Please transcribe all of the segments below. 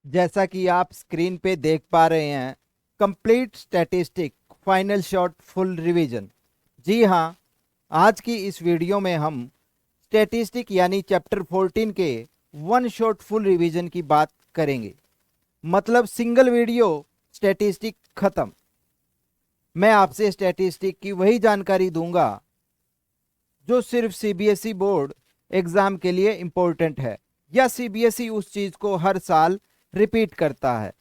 जैसा कि आप स्क्रीन पे देख पा रहे हैं, complete statistic final shot full revision. जी हाँ, आज की इस वीडियो में हम स्टैटिस्टिक यानी चैप्टर 14 के वन शॉट फुल रिवीजन की बात करेंगे। मतलब सिंगल वीडियो स्टैटिस्टिक खत्म। मैं आपसे स्टैटिस्टिक की वही जानकारी दूंगा जो सिर्फ सीबीएसई बोर्ड एग्जाम के लिए इंपॉर्टेंट है, या सीबीएसई उस चीज को हर साल रिपीट करता है।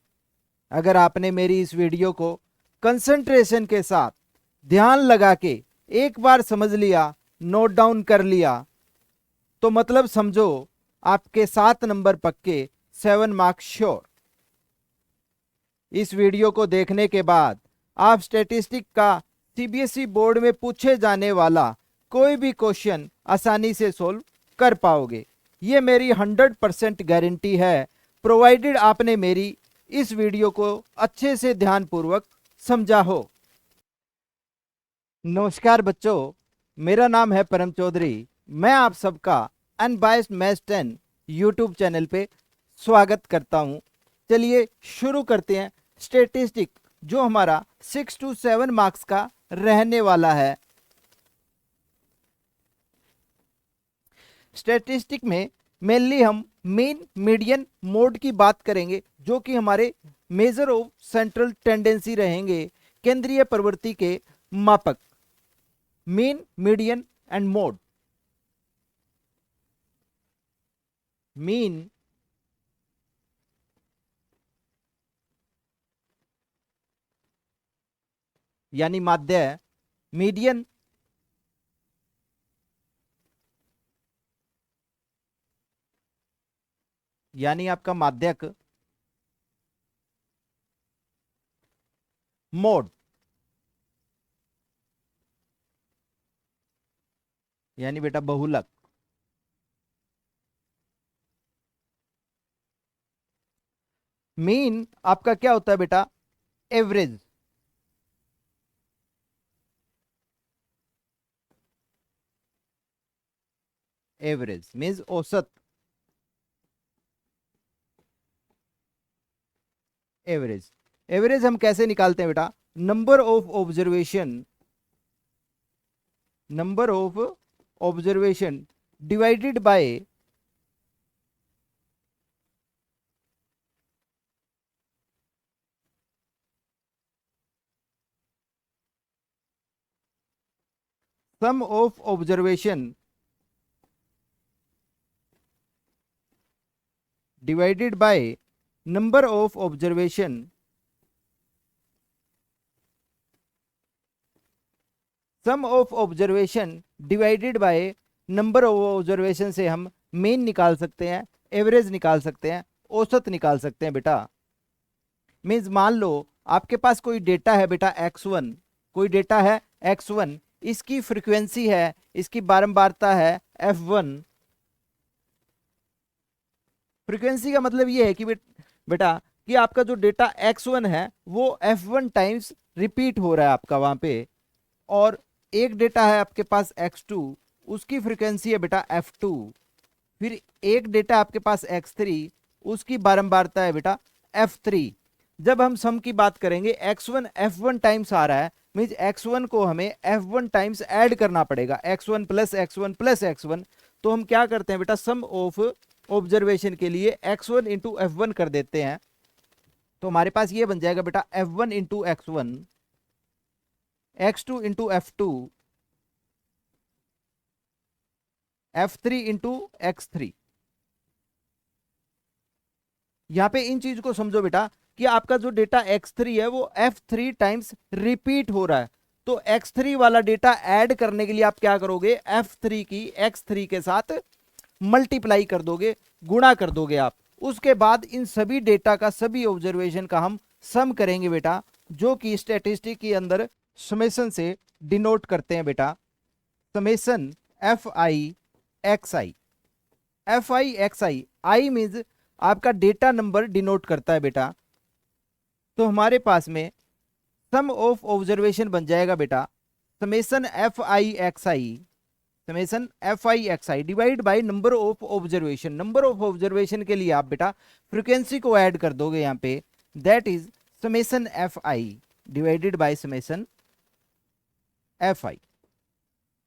अगर आपने मेरी इस वीडियो को कंसंट्रेशन के साथ ध्यान लगा के एक बार समझ लिया, नोट डाउन कर लिया, तो मतलब समझो आपके 7 नंबर पक्के, 7 मार्क्स श्योर। इस वीडियो को देखने के बाद आप स्टैटिस्टिक का सीबीएसई बोर्ड में पूछे जाने वाला कोई भी क्वेश्चन आसानी से सोल्व कर पाओगे। ये मेरी 100% गारंटी है, प्रोवाइडेड आपने मेरी इस वीडियो को अच्छे से ध्यानपूर्वक समझा हो। नमस्कार बच्चों, मेरा नाम है परम चौधरी। मैं आप सबका अनबायस्ड मैथ्स 10 यूट्यूब चैनल पे स्वागत करता हूं। चलिए शुरू करते हैं। स्टैटिस्टिक जो हमारा 6 to 7 मार्क्स का रहने वाला है। स्टैटिस्टिक में मेनली हम मीन, मीडियन, मोड की बात करेंगे, जो कि हमारे मेजर ऑफ सेंट्रल टेंडेंसी रहेंगे, केंद्रीय प्रवृत्ति के मापक। Mean, median and mode. Mean यानी माध्य, मीडियन यानी आपका माध्यक, मोड यानी बेटा बहुलक। मीन आपका क्या होता है बेटा? एवरेज। एवरेज मीन्स औसत। एवरेज। एवरेज हम कैसे निकालते हैं बेटा? Number of observation, number of observation divided by sum of observation divided by number of observation. Sum of observation divided by number of observation से हम मीन निकाल सकते हैं, एवरेज निकाल सकते हैं, औसत निकाल सकते हैं बेटा। मीन्स मान लो आपके पास कोई डेटा है बेटा x1, कोई डेटा है x1, इसकी फ्रीक्वेंसी है, इसकी बारंबारता है f1। फ्रीक्वेंसी का मतलब ये है कि बेटा कि आपका जो डेटा x1 है वो f1 टाइम्स रिपीट हो रहा है आपका वहां पे। और एक डेटा है आपके पास x2, उसकी फ्रीक्वेंसी है बेटा f2। फिर एक डेटा आपके पास x3, उसकी बारंबारता है बेटा f3। जब हम सम की बात करेंगे, x1 f1 टाइम्स आ रहा है, मींस x1 को हमें f1 टाइम्स ऐड करना पड़ेगा, x1 plus x1 plus x1। तो हम क्या करते हैं बेटा, सम ऑफ ऑब्जर्वेशन के लिए x1 इंटू f1 कर देते हैं। तो हमारे पास ये बन जाएगा बेटा f1 into x1, x2 into f2, f3 into x3। यहां पे इन चीज को समझो बेटा कि आपका जो डेटा x3 है वो f3 टाइम्स रिपीट हो रहा है। तो x3 वाला डेटा ऐड करने के लिए आप क्या करोगे, f3 की x3 के साथ मल्टीप्लाई कर दोगे, गुणा कर दोगे आप। उसके बाद इन सभी डेटा का, सभी ऑब्जर्वेशन का हम सम करेंगे बेटा, जो कि स्टैटिस्टिक के अंदर समेशन से डिनोट करते हैं बेटा। Summation F i x I. F i x I, I means आपका डेटा नंबर डिनोट करता है बेटा। तो हमारे पास में सम ऑफ ऑब्जर्वेशन बन जाएगा बेटा summation F i x I summation F i x I divide by number of observation. Number of observation के लिए आप बेटा फ्रीक्वेंसी को ऐड कर दोगे यहाँ पे, that is summation F I divided by summation F I.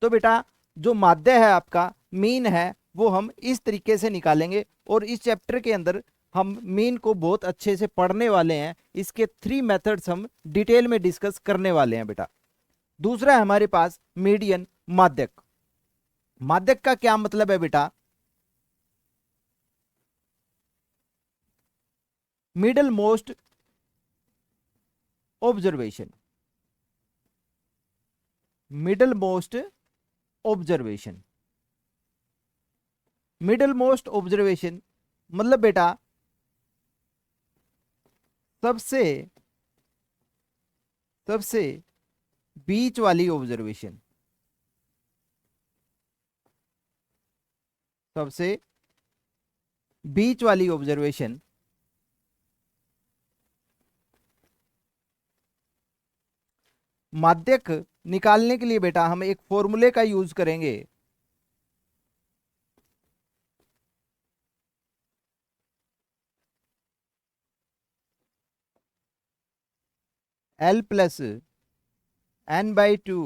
तो बेटा जो माध्य है आपका मीन है वो हम इस तरीके से निकालेंगे, और इस चैप्टर के अंदर हम मीन को बहुत अच्छे से पढ़ने वाले हैं। इसके 3 मेथड्स हम डिटेल में डिस्कस करने वाले हैं बेटा। दूसरा है हमारे पास मीडियन माध्यक। माध्यक का क्या मतलब है बेटा? Middle most observation. Middle most observation, middle most observation मतलब बेटा सबसे सबसे बीच वाली ऑब्जर्वेशन, सबसे बीच वाली ऑब्जर्वेशन। माध्यक निकालने के लिए बेटा हम एक फॉर्मूले का यूज करेंगे। L plus n/2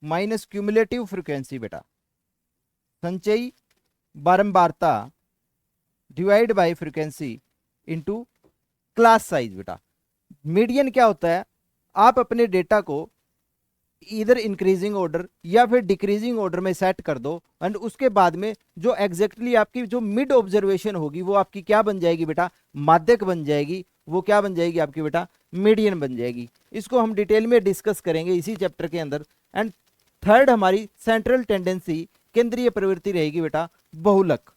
minus cumulative frequency बेटा, संचयी बारंबारता divide by frequency into class size बेटा। मीडियन क्या होता है? आप अपने डेटा को इधर इंक्रीजिंग ऑर्डर या फिर डिक्रीजिंग ऑर्डर में सेट कर दो, एंड उसके बाद में जो एग्जैक्टली आपकी जो मिड ऑब्जर्वेशन होगी वो आपकी क्या बन जाएगी बेटा? माध्यक बन जाएगी। वो क्या बन जाएगी आपकी बेटा? मीडियन बन जाएगी। इसको हम डिटेल में डिस्कस करेंगे इसी चैप्टर के अंदर। एंड थर्ड हमारी सेंट्रल टेंडेंसी, केंद्रीय प्रवृत्ति रहेगी बेटा बहुलक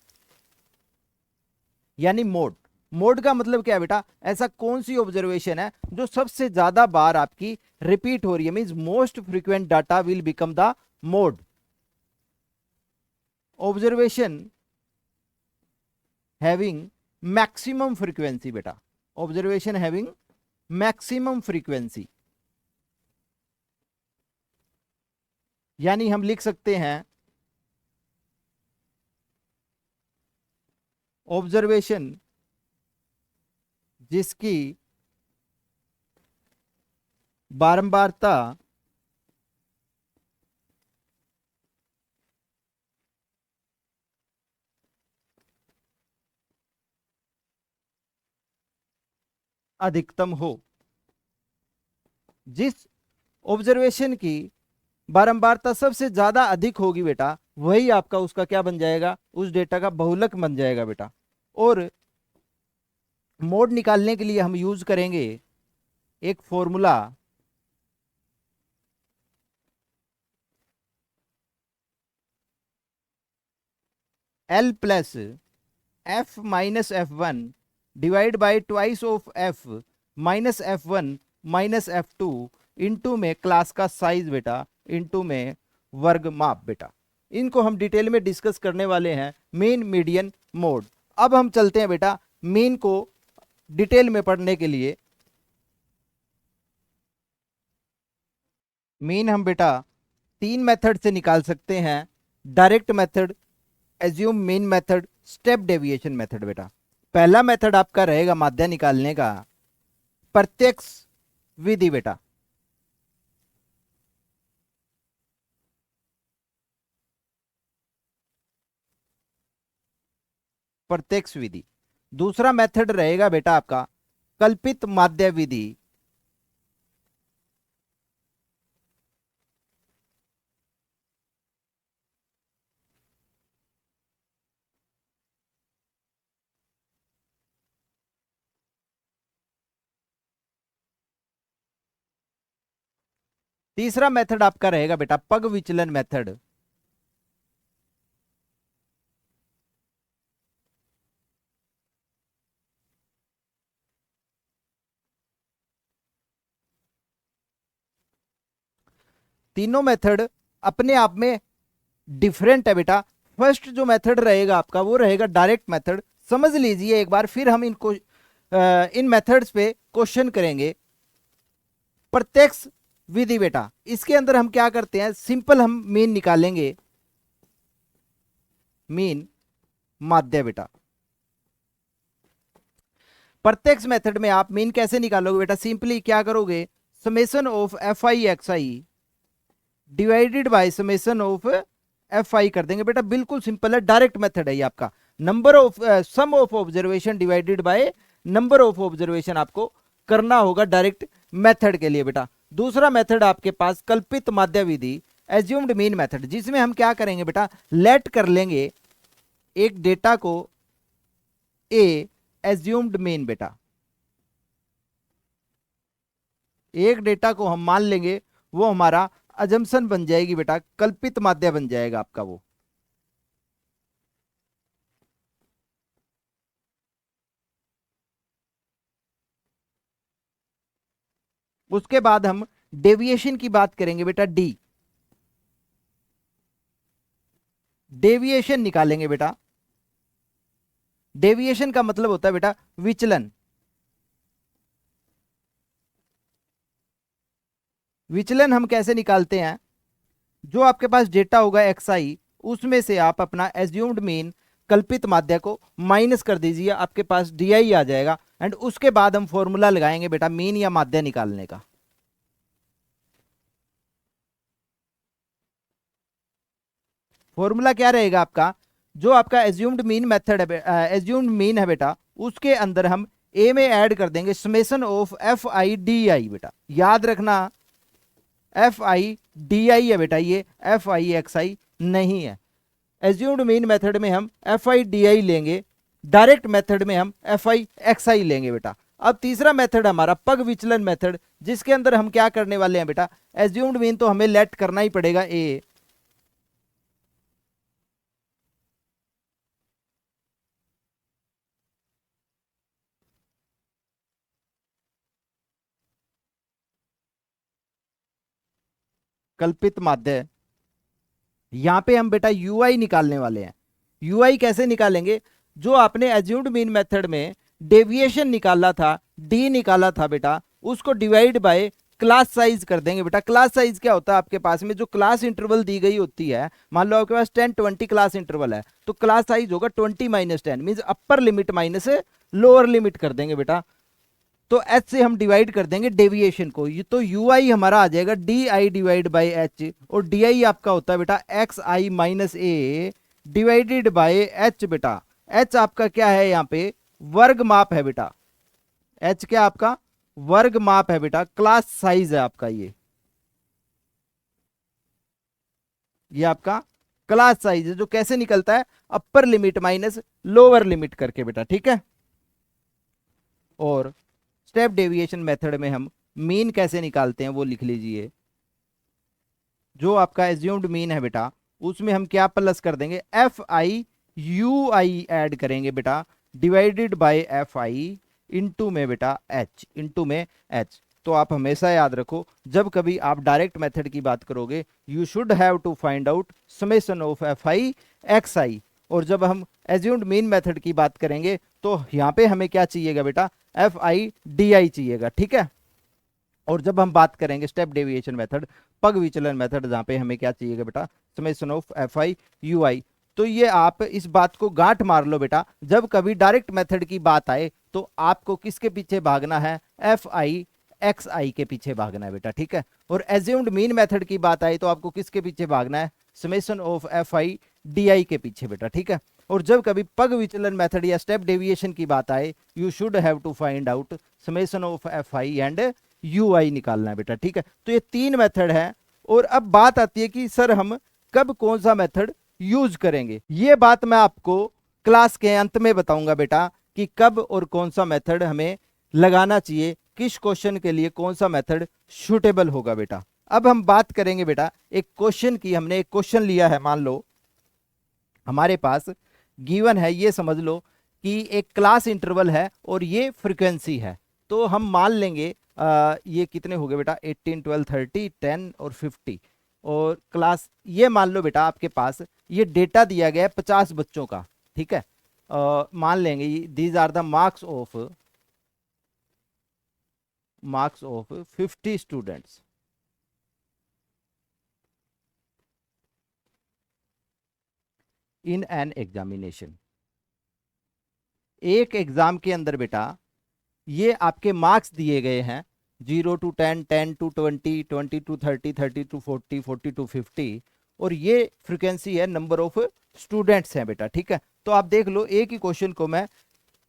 यानी मोड। मोड का मतलब क्या है बेटा? ऐसा कौन सी ऑब्जर्वेशन है जो सबसे ज्यादा बार आपकी रिपीट हो रही है, means most frequent data will become the mode. Observation having maximum frequency बेटा, ऑब्जर्वेशन हैविंग मैक्सिमम फ्रीक्वेंसी, यानी हम लिख सकते हैं ऑब्जर्वेशन जिसकी बारंबारता अधिकतम हो। जिस ऑब्जर्वेशन की बारंबारता सबसे ज्यादा अधिक होगी बेटा वही आपका उसका क्या बन जाएगा? उस डेटा का बहुलक बन जाएगा बेटा। और मोड निकालने के लिए हम यूज करेंगे एक formula, L plus F minus F1 divide by twice of F minus F1 minus F2 into में क्लास का साइज बेटा इंटू में वर्ग माप बेटा। इनको हम डिटेल में डिस्कस करने वाले हैं, मीन मीडियन मोड। अब हम चलते हैं बेटा मीन को डिटेल में पढ़ने के लिए। मीन हम बेटा 3 मेथड से निकाल सकते हैं, direct method, assume mean method, step deviation method बेटा। पहला मेथड आपका रहेगा माध्य निकालने का प्रत्यक्ष विधि बेटा। प्रत्यक्ष विधि। दूसरा मेथड रहेगा बेटा आपका कल्पित माध्य विधि। तीसरा मेथड आपका रहेगा बेटा पग विचलन मेथड। तीनों मेथड अपने आप में डिफरेंट है बेटा। फर्स्ट जो मेथड रहेगा आपका वो रहेगा डायरेक्ट मेथड। समझ लीजिए एक बार, फिर हम इनको इन मेथड्स पे क्वेश्चन करेंगे। प्रत्यक्ष विधि बेटा, इसके अंदर हम क्या करते हैं, सिंपल हम मीन निकालेंगे। मीन माध्य बेटा। प्रत्यक्ष मेथड में आप मीन कैसे निकालोगे बेटा? सिंपली क्या करोगे, summation of f i x I divided by summation of f आई कर देंगे बेटा। बिल्कुल सिंपल है, डायरेक्ट मेथड है ये आपका। Number of sum of observation divided by number of observation आपको करना होगा डायरेक्ट मेथड के लिए बेटा। दूसरा मेथड आपके पास कल्पित माध्य विधि, एज्यूम्ड मीन मेथड, जिसमें हम क्या करेंगे बेटा, लेट कर लेंगे एक डेटा को ए एज्यूम्ड मीन बेटा। एक डेटा को हम मान लेंगे, वो हमारा अजम्पशन बन जाएगी बेटा, कल्पित माध्य बन जाएगा आपका वो। उसके बाद हम डेविएशन की बात करेंगे बेटा, डी डेविएशन निकालेंगे बेटा। डेविएशन का मतलब होता है बेटा विचलन। विचलन हम कैसे निकालते हैं, जो आपके पास डेटा होगा एक्स आई, उसमें से आप अपना एज्यूम्ड मीन कल्पित माध्य को माइनस कर दीजिए, आपके पास डी आई आ जाएगा। एंड उसके बाद हम फॉर्मूला लगाएंगे बेटा मीन या माध्य निकालने का। फॉर्मूला क्या रहेगा आपका, जो आपका एज्यूम्ड मीन मेथड है, एज्यूम्ड मीन है बेटा, उसके अंदर हम ए में ऐड कर देंगे summation of f I D I बेटा। याद रखना एफ आई डी आई है बेटा, ये एफ आई एक्स आई नहीं है। एज्यूम्ड मीन मेथड में हम एफ आई डी आई लेंगे, डायरेक्ट मेथड में हम एफ आई एक्स आई लेंगे बेटा। अब तीसरा मेथड हमारा पग विचलन मेथड, जिसके अंदर हम क्या करने वाले हैं बेटा, एज्यूम्ड मीन तो हमें लेट करना ही पड़ेगा ए, कल्पित माध्य। यहां पे हम बेटा यू आई निकालने वाले हैं। यू आई कैसे निकालेंगे, जो आपने एज्यूम्ड मीन मेथड में डेविएशन निकाला था, डी निकाला था बेटा, उसको डिवाइड बाय क्लास साइज कर देंगे बेटा। क्लास साइज क्या होता है आपके पास में, जो क्लास इंटरवल दी गई होती है, मान लो आपके पास 10-20 क्लास इंटरवल है, तो क्लास साइज होगा 20-10, mean upper limit minus lower limit कर देंगे बेटा। तो एच से हम डिवाइड कर देंगे डेविएशन को, ये तो यू आई हमारा आ जाएगा D I divide by H, और डी आई आपका होता है बेटा x I minus A divided by H बेटा। एच आपका क्या है, यहाँ पे वर्ग माप है बेटा। एच क्या आपका वर्ग माप है बेटा, क्लास साइज है आपका ये आपका क्लास साइज है, जो कैसे निकलता है, upper limit minus lower limit करके बेटा, ठीक है। और स्टेप डेविएशन मेथड में हम मीन कैसे निकालते हैं वो लिख लीजिए। जो आपका एज्यूम्ड मीन है बेटा, उसमें हम क्या प्लस कर देंगे, F i u I add करेंगे बेटा, divided by F I into में बेटा एच, इंटू में एच। तो आप हमेशा याद रखो, जब कभी आप डायरेक्ट मेथड की बात करोगे, you should have to find out summation of f i x i. और जब हम एज्यूम्ड मीन मेथड की बात करेंगे, तो यहाँ पे हमें क्या चाहिएगा बेटा, एफ आई डी आई चाहिएगा, ठीक है। और जब हम बात करेंगे स्टेप डेविएशन मेथड, पग विचलन मेथड, जहां पे हमें क्या चाहिएगा बेटा, summation of f i u i. तो ये आप इस बात को गांठ मार लो बेटा, जब कभी डायरेक्ट मेथड की बात आए तो आपको किसके पीछे भागना है, एफ आई एक्स आई के पीछे भागना है बेटा, ठीक है। और एज्यूम्ड मीन मेथड की बात आई तो आपको किसके पीछे भागना है, summation of f I D I के पीछे बेटा, ठीक है। और जब कभी पग विचलन मेथड या स्टेप डेविएशन की बात आए, you should have to find out summation of f i and u i निकालना है बेटा, ठीक है। तो ये तीन मेथड है। और अब बात आती है कि सर हम कब कौन सा मेथड यूज करेंगे, ये बात मैं आपको क्लास के अंत में बताऊंगा बेटा, कि कब और कौन सा मेथड हमें लगाना चाहिए, किस क्वेश्चन के लिए कौन सा मेथड सुटेबल होगा बेटा। अब हम बात करेंगे बेटा एक क्वेश्चन की। हमने एक क्वेश्चन लिया है, मान लो हमारे पास गिवन है, ये समझ लो कि एक क्लास इंटरवल है और ये फ्रीक्वेंसी है। तो हम मान लेंगे ये कितने हो गए बेटा, 18, 12, 30, 10 और 50। और क्लास ये मान लो बेटा आपके पास ये डेटा दिया गया है 50 बच्चों का, ठीक है। मान लेंगे these are the marks of 50 students. In an examination. एक एग्जाम के अंदर बेटा ये आपके मार्क्स दिए गए हैं 0 to 10, 10 to 20, 20 to 30, 30 to 40, 40 to 50, और ये फ्रिक्वेंसी है नंबर ऑफ स्टूडेंट्स हैं बेटा। ठीक है, तो आप देख लो एक ही क्वेश्चन को मैं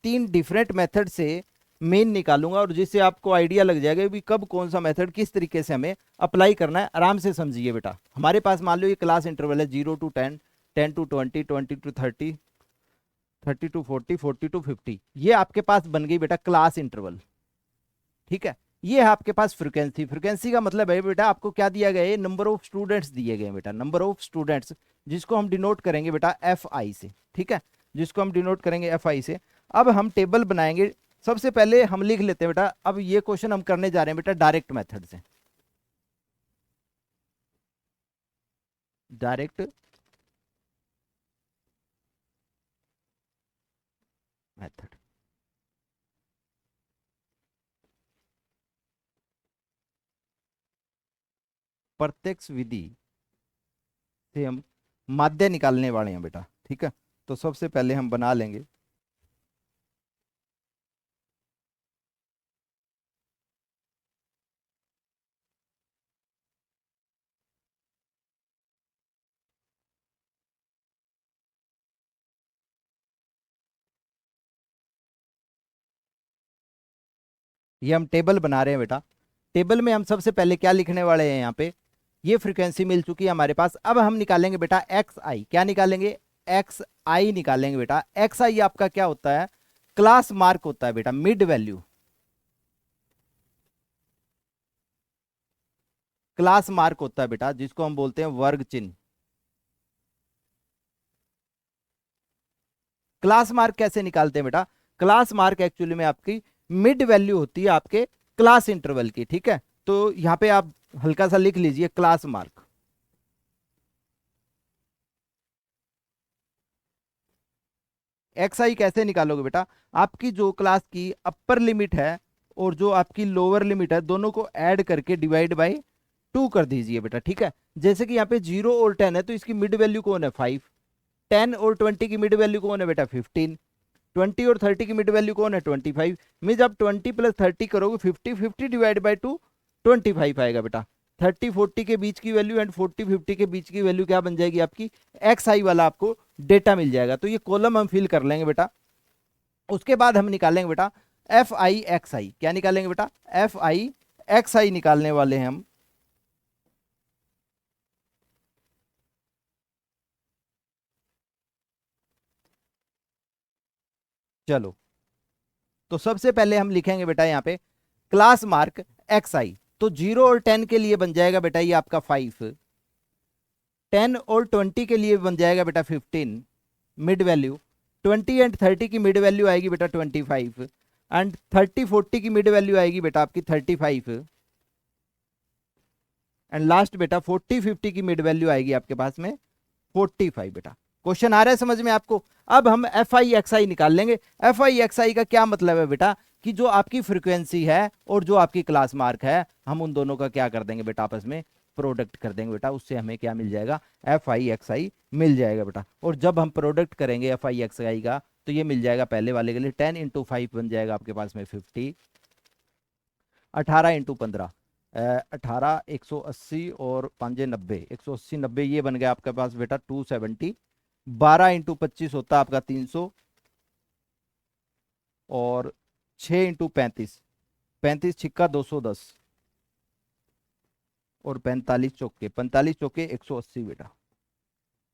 3 डिफरेंट मेथड से मेन निकालूंगा और जिससे आपको आइडिया लग जाएगा कि कब कौन सा मेथड किस तरीके से हमें अप्लाई करना है। आराम से समझिए बेटा, हमारे पास मान लो ये क्लास इंटरवल है 0 to 10, 10 to 20, 20 to 30, 30 to 40, 40 to 50, ये आपके पास बन गई बेटा क्लास इंटरवल। ठीक है, ये है आपके पास फ्रीक्वेंसी। फ्रीक्वेंसी का मतलब है बेटा आपको क्या दिया गया है, नंबर ऑफ स्टूडेंट्स दिए गए बेटा, नंबर ऑफ स्टूडेंट्स, जिसको हम डिनोट करेंगे बेटा एफ आई से। ठीक है, जिसको हम डिनोट करेंगे एफ आई से। अब हम टेबल बनाएंगे। सबसे पहले हम लिख लेते हैं बेटा, अब ये क्वेश्चन हम करने जा रहे हैं बेटा डायरेक्ट मेथड से। डायरेक्ट मेथड, प्रत्यक्ष विधि से हम माध्य निकालने वाले हैं बेटा। ठीक है, तो सबसे पहले हम बना लेंगे ये हम टेबल बना रहे हैं बेटा। टेबल में हम सबसे पहले क्या लिखने वाले हैं, यहाँ पे ये फ्रीक्वेंसी मिल चुकी है हमारे पास। अब हम निकालेंगे बेटा एक्स आई। क्या निकालेंगे, एक्स आई निकालेंगे बेटा। एक्स आई आपका क्या होता है, क्लास मार्क होता है बेटा, मिड वैल्यू। क्लास मार्क होता है बेटा जिसको हम बोलते हैं वर्ग चिन्ह। क्लास मार्क कैसे निकालते हैं बेटा, क्लास मार्क एक्चुअली में आपकी मिड वैल्यू होती है आपके क्लास इंटरवल की। ठीक है, तो यहां पे आप हल्का सा लिख लीजिए क्लास मार्क। एक्स आई कैसे निकालोगे बेटा, आपकी जो क्लास की अपर लिमिट है और जो आपकी लोअर लिमिट है दोनों को ऐड करके डिवाइड बाय 2 कर दीजिए बेटा। ठीक है, जैसे कि यहाँ पे 0 और 10 है तो इसकी मिड वैल्यू कौन है 5, 10 और 20 की मिड वैल्यू कौन है बेटा 15, 20 और 30 की मिड वैल्यू कौन है 25। में जब 20 + 30 करोगे 50, 50 डिवाइड बाई 2 25 आएगा बेटा। 30-40 के बीच की वैल्यू एंड 40-50 के बीच की वैल्यू क्या बन जाएगी आपकी, एक्स आई वाला आपको डेटा मिल जाएगा। तो ये कॉलम हम फिल कर लेंगे बेटा। उसके बाद हम निकालेंगे बेटा एफ आई एक्स आई। क्या निकालेंगे बेटा, एफ आई एक्स आई निकालने वाले हैं हम। चलो, तो सबसे पहले हम लिखेंगे बेटा यहाँ पे क्लास मार्क एक्स आई। तो 0 और 10 के लिए बन जाएगा बेटा ये आपका 5, 10 और 20 के लिए बन जाएगा बेटा 15 मिड वैल्यू, 20 एंड 30 की मिड वैल्यू आएगी बेटा 25 एंड 30-40 की मिड वैल्यू आएगी बेटा आपकी 35 एंड लास्ट बेटा 40-50 की मिड वैल्यू आएगी आपके पास में 45 बेटा। क्वेश्चन आ रहा है समझ में आपको। अब हम एफ आई एक्स आई निकाल लेंगे। एफ आई एक्स आई का क्या मतलब है बेटा, कि जो आपकी फ्रीक्वेंसी है और जो आपकी क्लास मार्क है हम उन दोनों का क्या कर देंगे बेटा, आपस में प्रोडक्ट कर देंगे बेटा। उससे हमें क्या मिल जाएगा, एफ आई एक्स आई मिल जाएगा बेटा। और जब हम प्रोडक्ट करेंगे एफ आई एक्स आई का तो ये मिल जाएगा पहले वाले के लिए 10 × 5 बन जाएगा आपके पास में 50, 18 × 15 18, 180 और 5 90, 180 90, ये बन गया आपके पास बेटा 270। 12 × 25 होता है आपका 300 और 6 × 35, 35 छिक्का 210 और 45 चौके, 45 चौके 180 बेटा।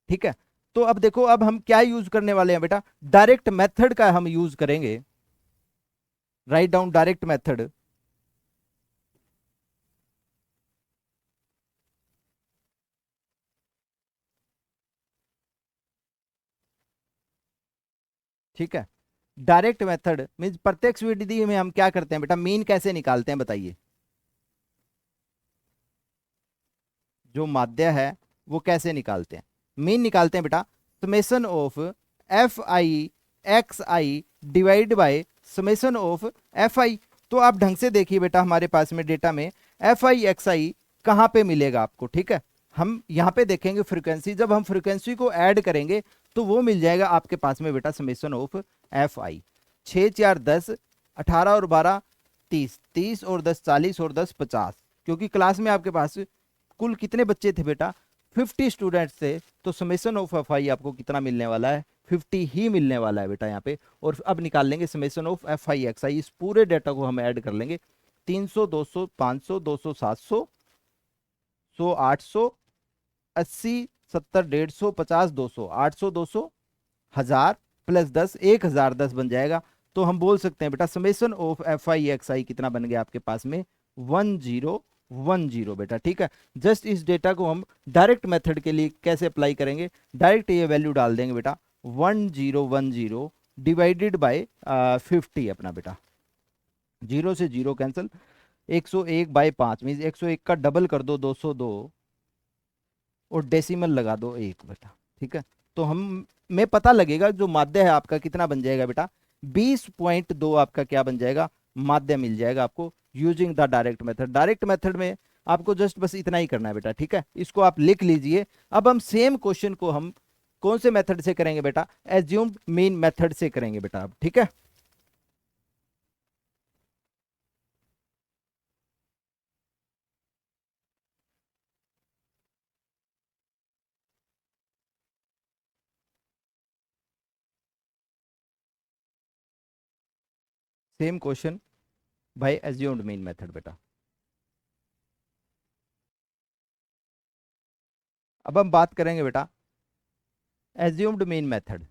ठीक है, तो अब देखो अब हम क्या यूज करने वाले हैं बेटा, डायरेक्ट मेथड का हम यूज करेंगे। Write down direct method. ठीक है, डायरेक्ट मेथड मीन्स प्रत्यक्ष विधि में हम क्या करते हैं बेटा, मीन कैसे निकालते हैं बताइए। जो माध्य है वो कैसे निकालते हैं, मीन निकालते हैं बेटा summation of f i x I divide by summation of f आई। तो आप ढंग से देखिए बेटा हमारे पास में डेटा में एफ आई एक्स आई कहाँ पे मिलेगा आपको। ठीक है, हम यहाँ पे देखेंगे फ्रीक्वेंसी, जब हम फ्रीक्वेंसी को ऐड करेंगे तो वो मिल जाएगा आपके पास में बेटा समेसन ऑफ एफ आई। 6 4 10, 18 और 12 30, 30 और 10 40 और 10 50, क्योंकि क्लास में आपके पास कुल कितने बच्चे थे बेटा, 50 स्टूडेंट्स थे। तो समेसन ऑफ एफ आई आपको कितना मिलने वाला है, 50 ही मिलने वाला है बेटा यहाँ पे। और अब निकाल लेंगे summation of f i x i, इस पूरे डेटा को हम ऐड कर लेंगे। 300 200 500 200 700 100 800 80 70 150 50 200 800 200 1000 प्लस 10 1000 10 बन जाएगा। तो हम बोल सकते हैं बेटा summation of f i x i कितना बन गया आपके पास में, 1010 बेटा। ठीक है, जस्ट इस डेटा को हम डायरेक्ट मेथड के लिए कैसे अप्लाई करेंगे, डायरेक्ट ये वैल्यू डाल देंगे बेटा, 1010 डिवाइडेड बाय 50 अपना बेटा, 0 से 0 कैंसिल, 101 बाय 5 मीन 101 का डबल कर दो 202 और डेसिमल लगा दो 1 बेटा। ठीक है, तो हम में पता लगेगा जो माध्य है आपका कितना बन जाएगा बेटा, 20.2 आपका क्या बन जाएगा, माध्य मिल जाएगा आपको using the direct method. Direct method में आपको जस्ट बस इतना ही करना है बेटा। ठीक है, इसको आप लिख लीजिए। अब हम सेम क्वेश्चन को हम कौन से मेथड से करेंगे बेटा, एज्यूम्ड मीन मेथड से करेंगे बेटा अब। ठीक है, same question by assumed mean method बेटा। अब हम बात करेंगे बेटा assumed mean method.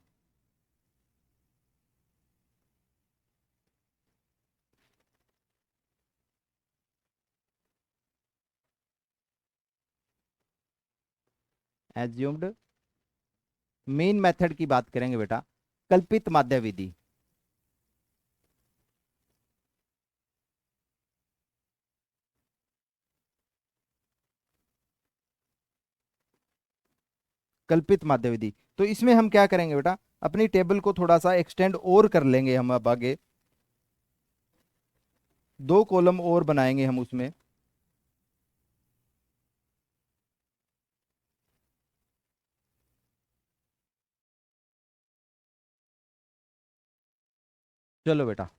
Assumed mean method की बात करेंगे बेटा, कल्पित माध्य विधि। कल्पित माध्य विधि, तो इसमें हम क्या करेंगे बेटा, अपनी टेबल को थोड़ा सा एक्सटेंड और कर लेंगे हम। अब आगे 2 कॉलम और बनाएंगे हम उसमें। चलो बेटा,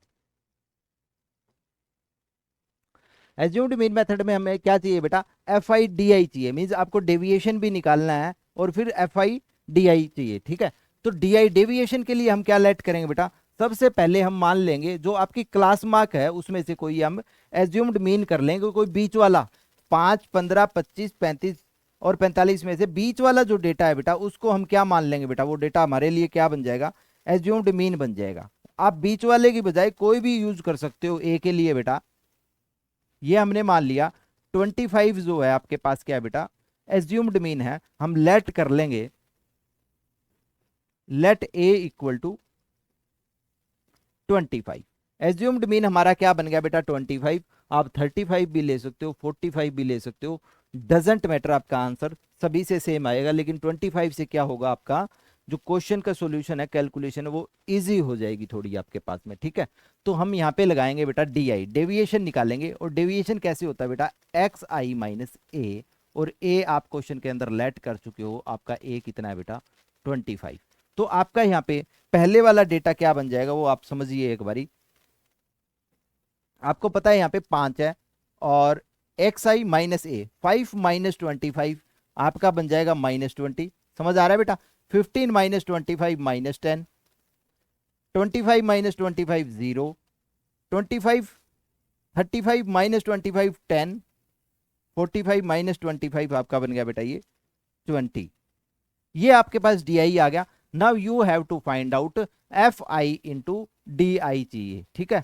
एज्यूम्ड मीन मेथड में हमें क्या चाहिए बेटा, एफ आई डी आई चाहिए, मीन्स आपको डेविएशन भी निकालना है और फिर एफ आई डी आई चाहिए। ठीक है, तो डी आई डेविएशन के लिए हम क्या लेट करेंगे बेटा, सबसे पहले हम मान लेंगे जो आपकी क्लास मार्क है उसमें से कोई हम एज्यूम्ड मीन कर लेंगे, कोई बीच वाला 5 15 25 35 और 45 में से बीच वाला जो डेटा है बेटा उसको हम क्या मान लेंगे बेटा, वो डेटा हमारे लिए क्या बन जाएगा, एज्यूम्ड मीन बन जाएगा। आप बीच वाले की बजाय कोई भी यूज कर सकते हो ए के लिए बेटा। ये हमने मान लिया 25 जो है आपके पास क्या है बेटा, एज्यूम्ड मीन है, हम लेट कर लेंगे, let a equal to 25। Assumed mean हमारा क्या बन गया बेटा 25। आप 35 भी ले सकते हो, 45 भी ले सकते हो, डजेंट मैटर, आपका आंसर सभी से सेम आएगा। लेकिन 25 से क्या होगा, आपका जो क्वेश्चन का सॉल्यूशन है, कैलकुलेशन है, वो इजी हो जाएगी थोड़ी आपके पास में। ठीक है, तो हम यहाँ पे लगाएंगे बेटा डी आई, डेविएशन निकालेंगे। और डेविएशन कैसे होता है बेटा, एक्स आई माइनस ए, और ए आप क्वेश्चन के अंदर लेट कर चुके हो, आपका ए कितना है बेटा 25। तो आपका यहाँ पे पहले वाला डेटा क्या बन जाएगा वो आप समझिए एक बारी। आपको पता है यहाँ पे 5 है और एक्स आई माइनस ए, 5 माइनस 25 आपका बन जाएगा -20। समझ आ रहा है बेटा, 15 माइनस 25 -10, 25 माइनस 25 0, 25 35 माइनस 25 10, 45 माइनस 25 आपका बन गया बेटा ये 20। ये आपके पास डी आई आ गया। Now you have to find out F I into D I चाहिए। ठीक है,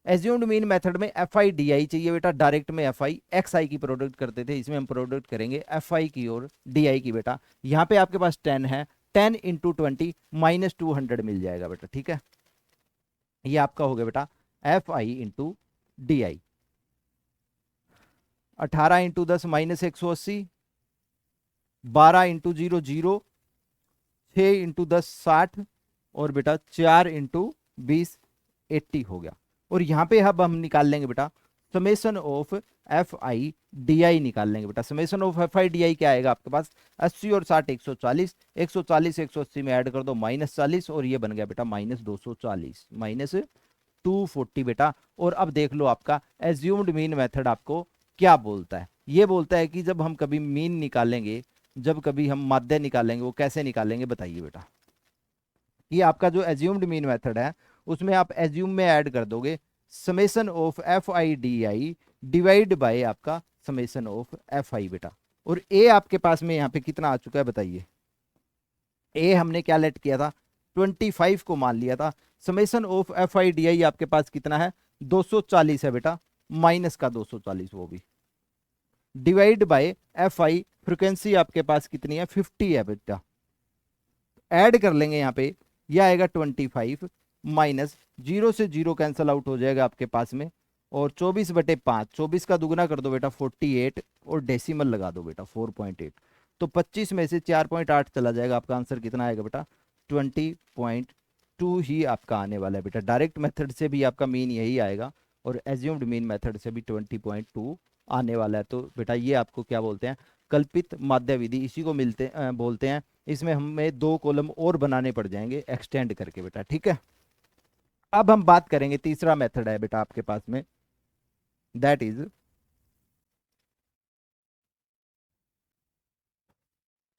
एज्यूम्ड मीन मेथड में एफ आई डी आई चाहिए बेटा, डायरेक्ट में एफ आई एक्स आई की प्रोडक्ट करते थे, इसमें हम प्रोडक्ट करेंगे एफ आई की और डी आई की बेटा। यहाँ पे आपके पास 10 है, 10 इंटू 20 -200 मिल जाएगा बेटा। ठीक है, ये आपका हो गया बेटा F I into D I. 18 into 10 -180, 12 into 0 0, 6 into 10 60 और बेटा 4 इंटू 20 80 हो गया। और यहाँ पे अब हम निकाल लेंगे बेटा summation of f I D I निकाल लेंगे बेटा। Summation of f I D I क्या आएगा आपके पास, 80 और 60 140, 140 180 में ऐड कर दो -40, और ये बन गया बेटा -240, -240 बेटा। और अब देख लो आपका एज्यूम्ड मीन मेथड आपको क्या बोलता है। ये बोलता है कि जब हम कभी मीन निकालेंगे, जब कभी हम माध्य निकालेंगे, वो कैसे निकालेंगे बताइए बेटा। ये आपका जो एज्यूम्ड मीन मेथड है उसमें आप एज्यूम में ऐड कर दोगे summation of f I D I divide by आपका समेसन ऑफ एफ आई बेटा। और ए आपके पास में यहाँ पे कितना आ चुका है बताइए। ए हमने क्या लेट किया था, 25 को मान लिया था। Summation of f I D I आपके पास कितना है, 240 है बेटा, माइनस का 240 वो भी, divide by F I frequency आपके पास कितनी है, 50 है बेटा। ऐड कर लेंगे यहाँ पे, यह आएगा 25 माइनस 0 से 0 कैंसल आउट हो जाएगा आपके पास में, और 24/5, 24 का दुगना कर दो बेटा 48, और डेसिमल लगा दो बेटा 4.8, तो 25 में से 4.8 चला जाएगा, आपका आंसर कितना आएगा बेटा 20.2 ही आपका आने वाला है बेटा। डायरेक्ट मेथड से भी आपका मीन यही आएगा, और एज्यूम्ड मीन मेथड से भी 20.2 आने वाला है। तो बेटा ये आपको क्या बोलते हैं, कल्पित माध्य विधि, इसी को बोलते हैं। इसमें हमें 2 कॉलम और बनाने पड़ जाएंगे एक्सटेंड करके बेटा, ठीक है। अब हम बात करेंगे, तीसरा मेथड है बेटा आपके पास में, दैट इज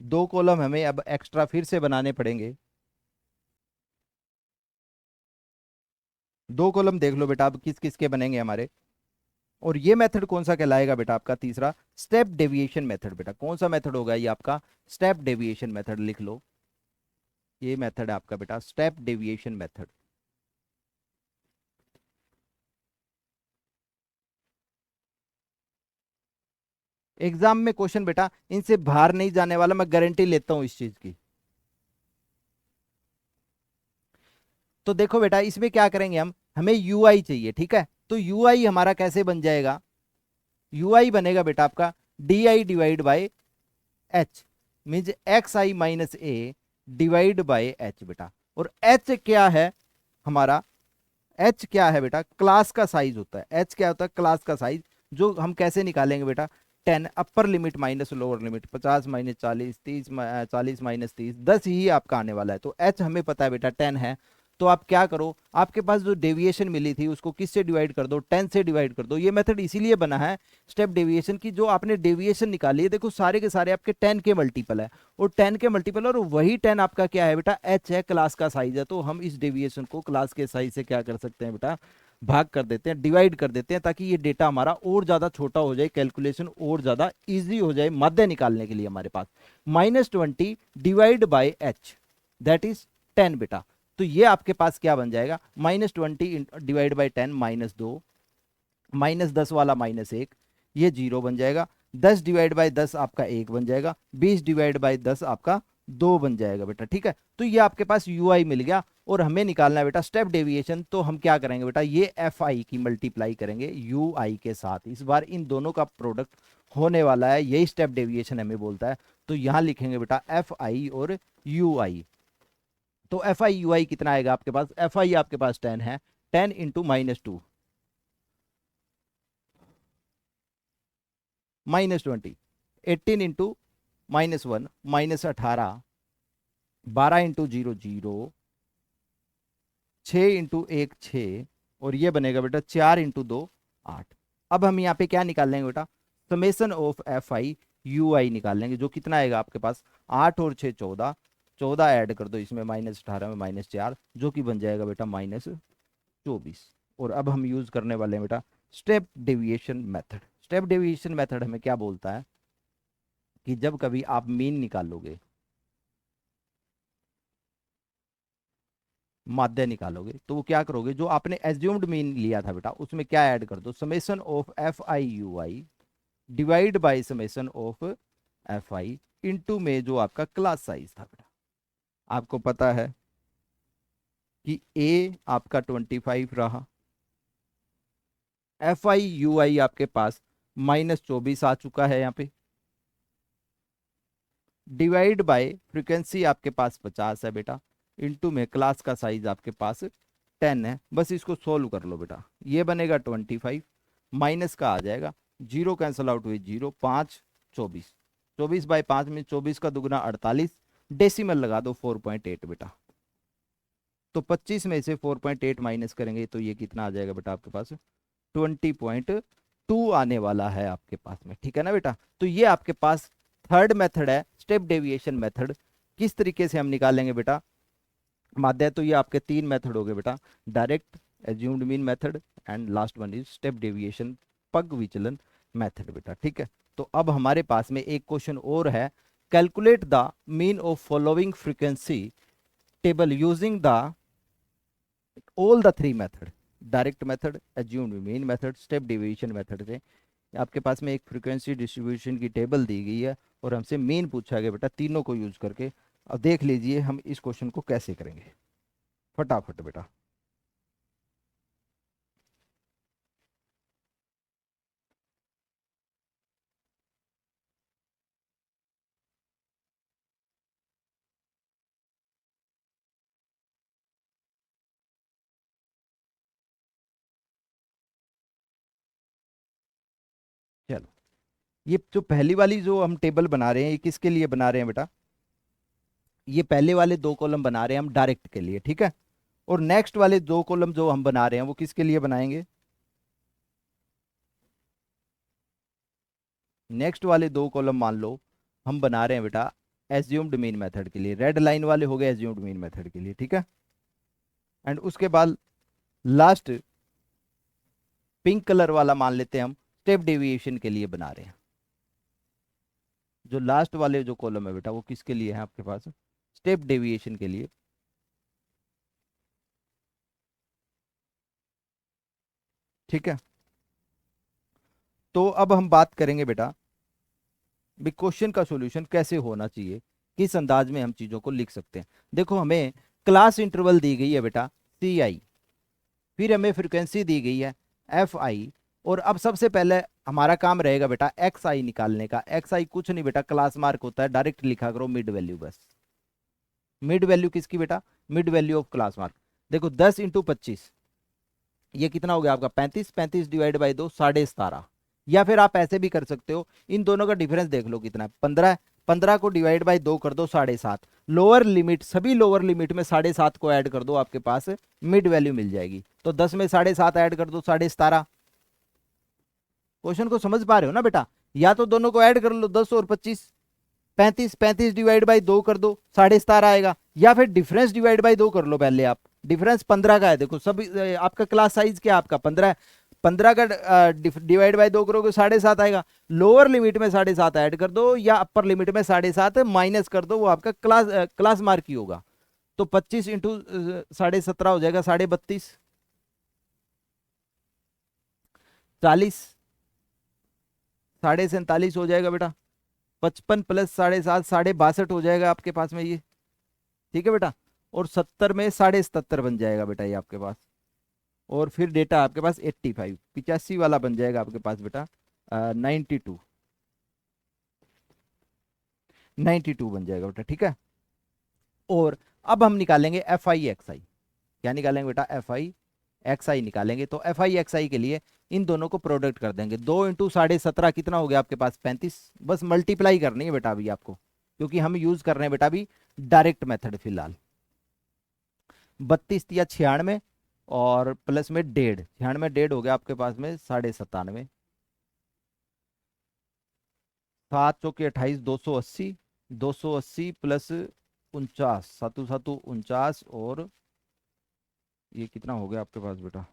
2 कॉलम हमें अब एक्स्ट्रा फिर से बनाने पड़ेंगे। 2 कॉलम देख लो बेटा अब किस किस के बनेंगे हमारे। और ये मेथड कौन सा कहलाएगा बेटा आपका, तीसरा स्टेप डेविएशन मेथड बेटा। कौन सा मेथड होगा ये आपका, स्टेप डेविएशन मेथड, लिख लो। ये मेथड है आपका बेटा स्टेप डेविएशन मेथड। एग्जाम में क्वेश्चन बेटा इनसे बाहर नहीं जाने वाला, मैं गारंटी लेता हूं इस चीज की। तो देखो बेटा इसमें क्या करेंगे हम, हमें यू आई चाहिए, ठीक है। तो यू आई हमारा कैसे बन जाएगा, यू आई बनेगा बेटा आपका D I divide by H, means x I minus A divide by H बेटा। और एच क्या है हमारा, एच क्या है बेटा, क्लास का साइज होता है। एच क्या होता है, क्लास का साइज, जो हम कैसे निकालेंगे बेटा, 10 upper limit minus lower limit, 50 minus 40, 30 40 minus 30, 10 ही आपका आने वाला है। तो एच हमें पता है बेटा 10 है। तो आप क्या करो, आपके पास जो डेविएशन मिली थी उसको किससे डिवाइड कर दो, 10 से डिवाइड कर दो। ये मेथड इसीलिए बना है स्टेप डेविएशन की, जो आपने डेविएशन निकाली है देखो सारे के सारे आपके 10 के मल्टीपल है, और 10 के मल्टीपल, और वही 10 आपका क्या है बेटा, एच है, क्लास का साइज है। तो हम इस डेविएशन को क्लास के साइज से क्या कर सकते हैं बेटा, भाग कर देते हैं, डिवाइड कर देते हैं, ताकि ये डेटा हमारा और ज्यादा छोटा हो जाए, कैलकुलेशन और ज्यादा इजी हो जाए माध्य निकालने के लिए हमारे पास। -20 divide by H that is 10 बेटा। तो ये आपके पास क्या बन जाएगा, -20 डिवाइड बाई 10 -2, -10 वाला -1, ये 0 बन जाएगा। 10 डिवाइड बाई 10 आपका 1 बन जाएगा। 20 डिवाइड बाई 10 आपका 2 बन जाएगा बेटा, ठीक है। तो ये आपके पास यू आई मिल गया, और हमें निकालना है बेटा स्टेप डेविएशन। तो हम क्या करेंगे बेटा, ये एफ आई की मल्टीप्लाई करेंगे यू आई के साथ। इस बार इन दोनों का प्रोडक्ट होने वाला है, यही स्टेप डेविएशन हमें बोलता है। तो यहां लिखेंगे बेटा एफ आई और यू आई। तो एफ आई यू आई कितना आएगा आपके पास, एफ आई आपके पास 10 है, 10 इंटू -2 -20, 18 इंटू -1 -18, 12 इंटू 0 0, 6 इंटू 1 6, और ये बनेगा बेटा 4 इंटू 2 8। अब हम यहाँ पे क्या निकाल लेंगे बेटा, summation of f i u i निकाल लेंगे, जो कितना आएगा आपके पास, 8 और 6 14, 14 ऐड कर दो इसमें -18 में -4, जो कि बन जाएगा बेटा -24। और अब हम यूज करने वाले हैं बेटा step deviation method. Step deviation method हमें क्या बोलता है कि जब कभी आप मीन निकालोगे, माध्य निकालोगे, तो वो क्या करोगे, जो आपने एज्यूम्ड मीन लिया था बेटा उसमें क्या ऐड कर दो, summation of f i u I divide by summation of f I into में जो आपका क्लास साइज था बेटा। आपको पता है कि ए आपका 25 रहा, एफ आई यू आई आपके पास -24 आ चुका है यहाँ पे, डिवाइड बाय फ्रीक्वेंसी आपके पास 50 है बेटा, इंटू में क्लास का साइज आपके पास 10 है। बस इसको सोल्व कर लो बेटा, ये बनेगा 25, माइनस का आ जाएगा, जीरो कैंसिल आउट हुई जीरो, 5 24, 24/5 में 24 का दुगना 48, डेसिमल लगा दो 4.8 बेटा। तो 25 में से 4.8 माइनस करेंगे तो ये कितना आ जाएगा बेटा आपके पास, 20.2 आने वाला है आपके पास में, ठीक है ना बेटा। तो ये आपके पास थर्ड मेथड है, स्टेप डेविएशन मेथड। किस तरीके से हम निकालेंगे बेटा माध्य, तो ये आपके तीन मेथड हो गए बेटा, direct, assumed mean method and last one is step deviation, पग विचलन मेथड बेटा, ठीक है। तो अब हमारे पास में एक क्वेश्चन और है, calculate the mean of following frequency table using the all the three method, direct method, assumed mean method, step deviation method से। आपके पास में एक फ्रीक्वेंसी डिस्ट्रीब्यूशन की टेबल दी गई है और हमसे मीन पूछा गया बेटा, तीनों को यूज करके। अब देख लीजिए हम इस क्वेश्चन को कैसे करेंगे फटाफट बेटा। चलो, ये जो पहली वाली जो हम टेबल बना रहे हैं, ये किसके लिए बना रहे हैं बेटा, ये पहले वाले दो कॉलम बना रहे हैं हम डायरेक्ट के लिए, ठीक है। और नेक्स्ट वाले दो कॉलम जो हम बना रहे हैं वो किसके लिए बनाएंगे, नेक्स्ट वाले दो कॉलम मान लो हम बना रहे हैं बेटा एज्यूम्ड मीन मेथड के लिए, रेड लाइन वाले हो गए एज्यूम्ड मीन मेथड के लिए, ठीक है। एंड उसके बाद लास्ट पिंक कलर वाला मान लेते हैं हम स्टेप डेविएशन के लिए बना रहे हैं। जो लास्ट वाले जो कॉलम है बेटा वो किसके लिए है आपके पास, स्टेप डेविएशन के लिए, ठीक है। तो अब हम बात करेंगे बेटा भी क्वेश्चन का सॉल्यूशन कैसे होना चाहिए, किस अंदाज में हम चीजों को लिख सकते हैं। देखो हमें क्लास इंटरवल दी गई है बेटा सी आई, फिर हमें फ्रीक्वेंसी दी गई है एफ आई, और अब सबसे पहले हमारा काम रहेगा बेटा एक्स आई निकालने का। एक्स आई कुछ नहीं बेटा, क्लास मार्क होता है, डायरेक्ट लिखा करो मिड वैल्यू बस। मिड वैल्यू किसकी बेटा, mid value of class mark. देखो 10 × 25 ये कितना हो गया आपका 35, 35 डिवाइड बाई 2 17.5। या फिर आप ऐसे भी कर सकते हो, इन दोनों का डिफरेंस देख लो कितना है 15 है, 15 को डिवाइड बाई 2 कर दो 7.5। लोअर लिमिट, सभी लोअर लिमिट में 7.5 को ऐड कर दो, आपके पास मिड वैल्यू मिल जाएगी। तो 10 में 7.5 ऐड कर दो 17.5। क्वेश्चन को समझ पा रहे हो ना बेटा, या तो दोनों को ऐड कर लो 10 और 25, 35, 35 डिवाइड बाई 2 कर दो 17.5 आएगा, या फिर डिफरेंस डिवाइड बाई 2 कर लो पहले आप। डिफरेंस 15 का है, देखो सब आपका क्लास साइज क्या आपका 15 है, 15 का डिवाइड बाई 2 करोगे 7.5 आएगा। लोअर लिमिट में 7.5 ऐड कर दो या अपर लिमिट में 7.5 माइनस कर दो, वो आपका क्लास मार्क ही होगा। तो 25 इंटू 17.5 हो जाएगा 32.5, 40, 47.5 हो जाएगा बेटा, 55 प्लस 7.5 62 हो जाएगा आपके पास में ये, ठीक है बेटा। और 70 में 77.5 बन जाएगा बेटा ये आपके पास। और फिर डेटा आपके पास 85, 85 वाला बन जाएगा आपके पास बेटा 92, 92 बन जाएगा बेटा, ठीक है। और अब हम निकालेंगे एफ आई एक्स आई। क्या निकालेंगे बेटा, एफ आई एक्स आई निकालेंगे। तो एफ आई एक्स आई के लिए इन दोनों को प्रोडक्ट कर देंगे, 2 इंटू 17.5 कितना हो गया आपके पास 35। बस मल्टीप्लाई करनी है बेटा अभी आपको, क्योंकि हम यूज कर रहे हैं बेटा अभी डायरेक्ट मेथड फिलहाल। 32 या 96 और प्लस में 1.5, 96 1.5 हो गया आपके पास में 97.5, 7 चौके 28, 280, 280 प्लस 49, सातु सातु 49, और ये कितना हो गया आपके पास बेटा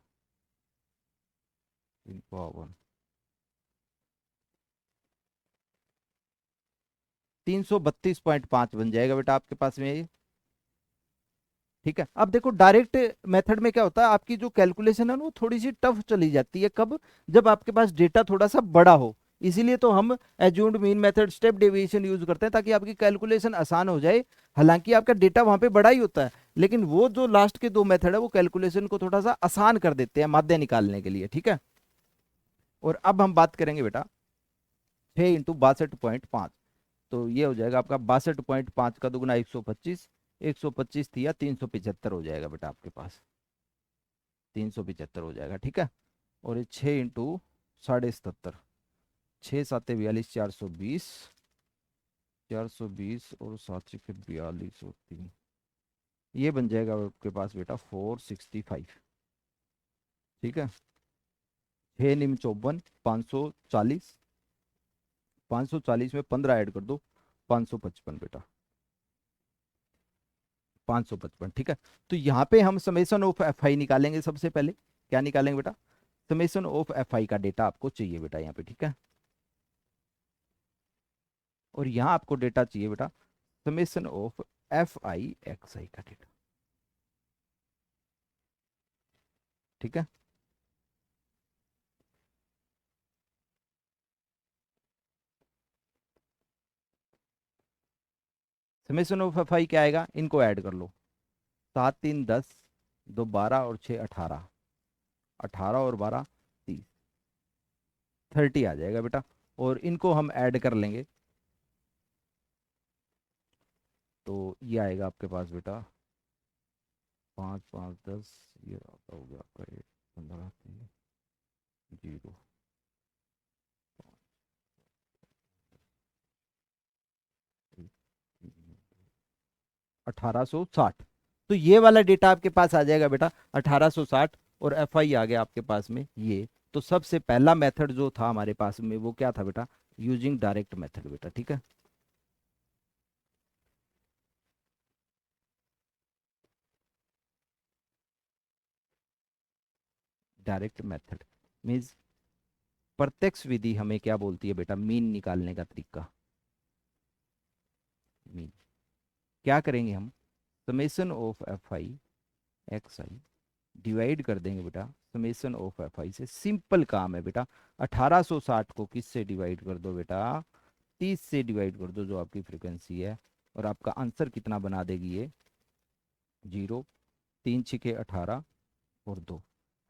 332.5 बन जाएगा बेटा आपके पास में ये, ठीक है। अब देखो डायरेक्ट मेथड में क्या होता है, आपकी जो कैलकुलेशन है ना वो थोड़ी सी टफ चली जाती है, कब, जब आपके पास डेटा थोड़ा सा बड़ा हो। इसीलिए तो हम assumed mean method, step deviation use करते हैं, ताकि आपकी कैलकुलेशन आसान हो जाए। हालांकि आपका डेटा वहां पे बड़ा ही होता है, लेकिन वो जो लास्ट के दो मेथड है वो कैलकुलेशन को थोड़ा सा आसान कर देते हैं माध्य निकालने के लिए, ठीक है। और अब हम बात करेंगे बेटा 6 × 62.5, तो ये हो जाएगा आपका 62.5 का दुगना 125, 125 थी या 375 हो जाएगा बेटा आपके पास, 375 हो जाएगा, ठीक है। और ये 6 इंटू 77.5, 6 7 42, 420, 420 और 7 42 और 3, ये बन जाएगा आपके पास बेटा 465। ठीक है, 6 9 54, 540, 540 में 15 ऐड कर दो, 555 बेटा, 555। ठीक है, तो यहाँ पे हम समेसन ऑफ एफ आई निकालेंगे। सबसे पहले क्या निकालेंगे बेटा, समेसन ऑफ एफ आई का डेटा आपको चाहिए बेटा यहाँ पे। ठीक है, और यहाँ आपको डेटा चाहिए बेटा summation of f i x i का डेटा। ठीक है, समेसन ऑफ एफ आई क्या आएगा, इनको ऐड कर लो, 7 3 10, 2 12 और 6 18, 18 और 12 30, 30 आ जाएगा बेटा। और इनको हम ऐड कर लेंगे तो ये आएगा आपके पास बेटा 5 5 10, ये आपका हो गया आपका 15 3 0 1860। तो ये वाला डेटा आपके पास आ जाएगा बेटा 1860, और एफ आई आ गया आपके पास में ये। तो सबसे पहला मेथड जो था हमारे पास में वो क्या था बेटा, यूजिंग डायरेक्ट मेथड बेटा। ठीक है, डायरेक्ट मेथड मीन्स प्रत्यक्ष विधि हमें क्या बोलती है बेटा, मीन निकालने का तरीका। मीन क्या करेंगे हम, summation of f i x I divide कर देंगे बेटा समेसन ऑफ एफ आई से। सिंपल काम है बेटा, 1860 को किस से डिवाइड कर दो बेटा, 30 से डिवाइड कर दो जो आपकी फ्रीक्वेंसी है, और आपका आंसर कितना बना देगी ये, 0, 3 6 18 और 2।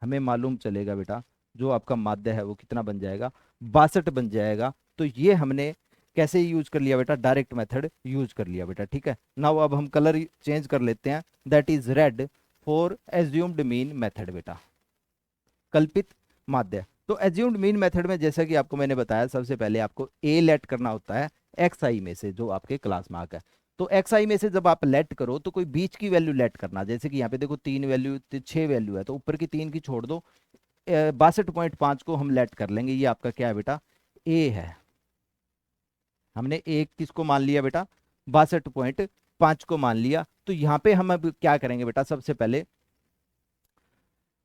हमें मालूम चलेगा बेटा जो आपका माध्य है वो कितना बन जाएगा, 62 बन जाएगा। तो ये हमने कैसे यूज कर लिया बेटा, डायरेक्ट मेथड यूज कर लिया बेटा। ठीक है, नाउ अब हम कलर चेंज कर लेते हैं, that is red for assumed mean method बेटा, कल्पित माध्य। तो एज्यूम्ड मीन मेथड में जैसा कि आपको मैंने बताया, सबसे पहले आपको ए लेट करना होता है एक्स आई में से जो आपके क्लास मार्क है। तो एक्स आई में से जब आप लेट करो तो कोई बीच की वैल्यू लेट करना, जैसे कि यहाँ पे देखो 3 वैल्यू 6 वैल्यू है, तो ऊपर की 3 की छोड़ दो, 62.5 को हम लेट कर लेंगे, ये आपका क्या है बेटा, ए है। हमने ए किसको मान लिया बेटा, 62.5 को मान लिया। तो यहाँ पे हम अब क्या करेंगे बेटा, सबसे पहले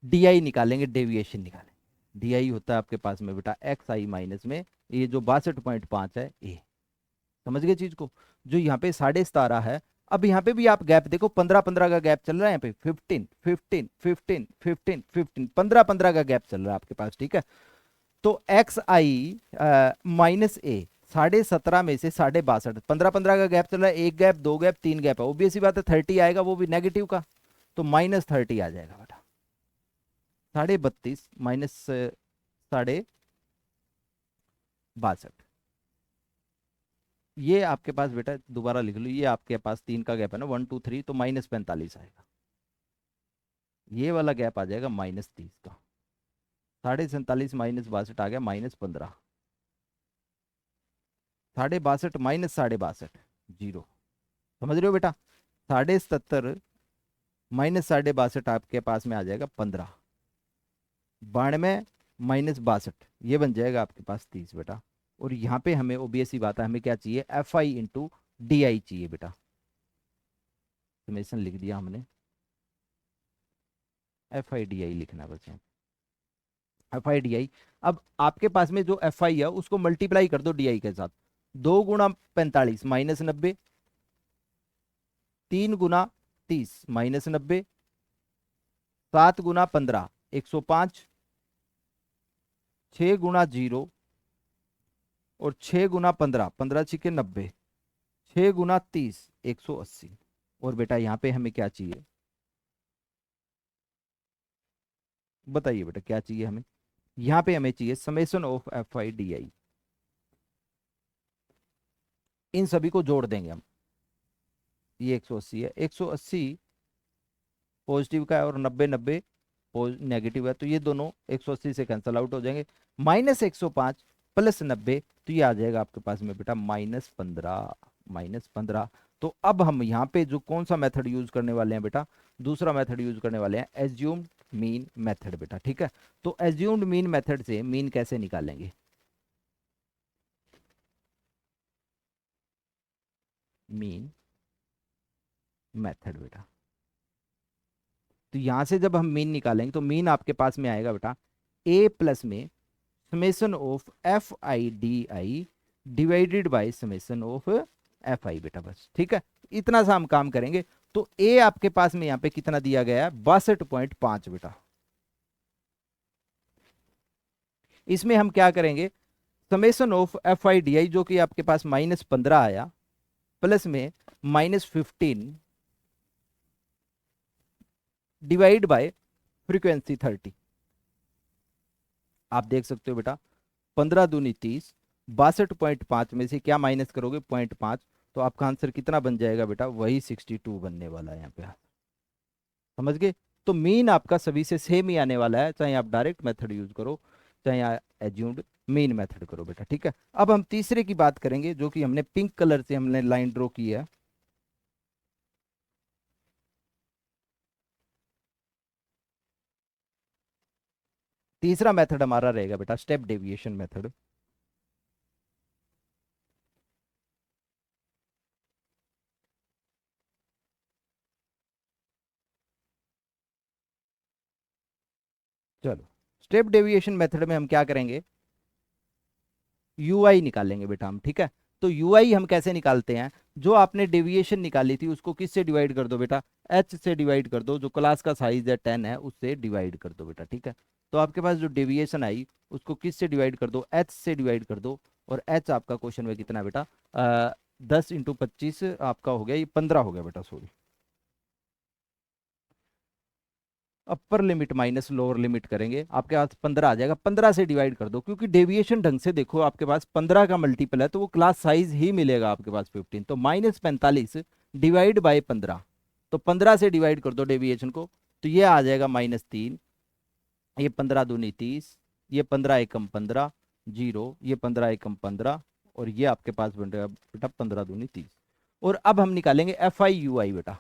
डी आई निकालेंगे, डेविएशन निकालेंगे। डी आई होता है आपके पास में बेटा एक्स आई माइनस में ये जो 62.5 है ए। समझ गए चीज को, जो यहाँ पे 17.5 है। अब यहाँ पे भी आप गैप देखो, 15 15 का गैप चल रहा है यहाँ पे, 15 15 15 15 15, 15 15 का गैप चल रहा है आपके पास। ठीक है, तो एक्स आई माइनस ए, 17.5 में से 62, 15 15 का गैप चल रहा है, एक गैप, दो गैप, तीन गैप है, ऑब्वियस सी बात है 30 आएगा, वो भी नेगेटिव का, तो -30 आ जाएगा बेटा। 32.5 माइनस 62, ये आपके पास बेटा दोबारा लिख लो, ये आपके पास 3 का गैप है ना, 1 2 3, तो -45 आएगा। ये वाला गैप आ जाएगा -30 का, 47.5 माइनस 62 आ गया -15, 62.5 माइनस 62, 0। समझ रहे हो बेटा, 77.5 माइनस 62 आपके पास में आ जाएगा 15, 92 माइनस 62, ये बन जाएगा आपके पास 30 बेटा। और यहाँ पे हमें ओबीएस ही बात है, हमें क्या चाहिए, F I into D I चाहिए बेटा। समेशन लिख दिया हमने, एफ आई डी आई लिखना बस यहाँ, एफ आई डी आई। अब आपके पास में जो एफ आई है उसको मल्टीप्लाई कर दो डी आई के साथ, 2 × 45 -90, 3 × 30 -90, 7 × 15 105, 6 × 0 और 6 × 15, 15 6 90, 6 × 30 180। और बेटा यहाँ पे हमें क्या चाहिए, बताइए बेटा क्या चाहिए हमें, यहाँ पे हमें चाहिए summation of f I D i. इन सभी को जोड़ देंगे हम, ये 180 है, 180 पॉजिटिव का है और 90 90 नेगेटिव है, तो ये दोनों 180 से कैंसिल आउट हो जाएंगे। -105 प्लस 90, तो ये आ जाएगा आपके पास में बेटा -15, -15। तो अब हम यहाँ पे जो कौन सा मेथड यूज करने वाले हैं बेटा, दूसरा मेथड यूज करने वाले हैं, एज्यूम्ड मीन मेथड बेटा, ठीक है। तो एज्यूम्ड मीन मेथड से मीन कैसे निकालेंगे, मीन मेथड बेटा, तो यहां से जब हम मीन निकालेंगे तो मीन आपके पास में आएगा बेटा ए प्लस में summation of f I D I divided by summation of f आई बेटा, बस ठीक है, इतना सा हम काम करेंगे। तो ए आपके पास में यहाँ पे कितना दिया गया है, 62.5 बेटा। इसमें हम क्या करेंगे, summation of f I D I जो कि आपके पास -15 आया, प्लस में -15 डिवाइड बाय फ्रीक्वेंसी 30। आप देख सकते हो बेटा 15 दूनी 30, 62.5 में से क्या माइनस करोगे 0.5, तो आपका आंसर कितना बन जाएगा बेटा, वही 62 बनने वाला है यहाँ पे, समझ गए। तो मीन आपका सभी से सेम ही आने वाला है, चाहे आप डायरेक्ट मेथड यूज करो, चाहे आप एज्यूम्ड मीन मेथड करो बेटा, ठीक है। अब हम तीसरे की बात करेंगे, जो कि हमने पिंक कलर से हमने लाइन ड्रॉ की है। तीसरा मेथड हमारा रहेगा बेटा स्टेप डेविएशन मेथड। चलो, स्टेप डेविएशन मेथड में हम क्या करेंगे, यूआई निकालेंगे बेटा हम, ठीक है। तो यूआई हम कैसे निकालते हैं, जो आपने डेविएशन निकाली थी उसको किससे डिवाइड कर दो बेटा, एच से डिवाइड कर दो, जो क्लास का साइज है 10 है उससे डिवाइड कर दो बेटा, ठीक है। तो आपके पास जो डेविएशन आई उसको किससे डिवाइड कर दो, एच से डिवाइड कर दो, और एच आपका क्वेश्चन में कितना बेटा 10 × 25 आपका हो गया, ये 15 हो गया बेटा, sorry. Upper limit minus lower limit करेंगे, आपके पास 15 आ जाएगा, 15 से डिवाइड कर दो, क्योंकि डेविएशन ढंग से देखो आपके पास 15 का मल्टीपल है तो वो क्लास साइज ही मिलेगा आपके पास 15, तो -45 डिवाइड बाय 15, तो 15 से डिवाइड कर दो डेविएशन को, तो ये आ जाएगा -3, ये 15 दूनी 30, ये 15 एकम 15 जीरो, ये 15 एकम 15, और ये आपके पास बन रहेगा बेटा 15 दूनी 30। और अब हम निकालेंगे एफ आई यू आई बेटा,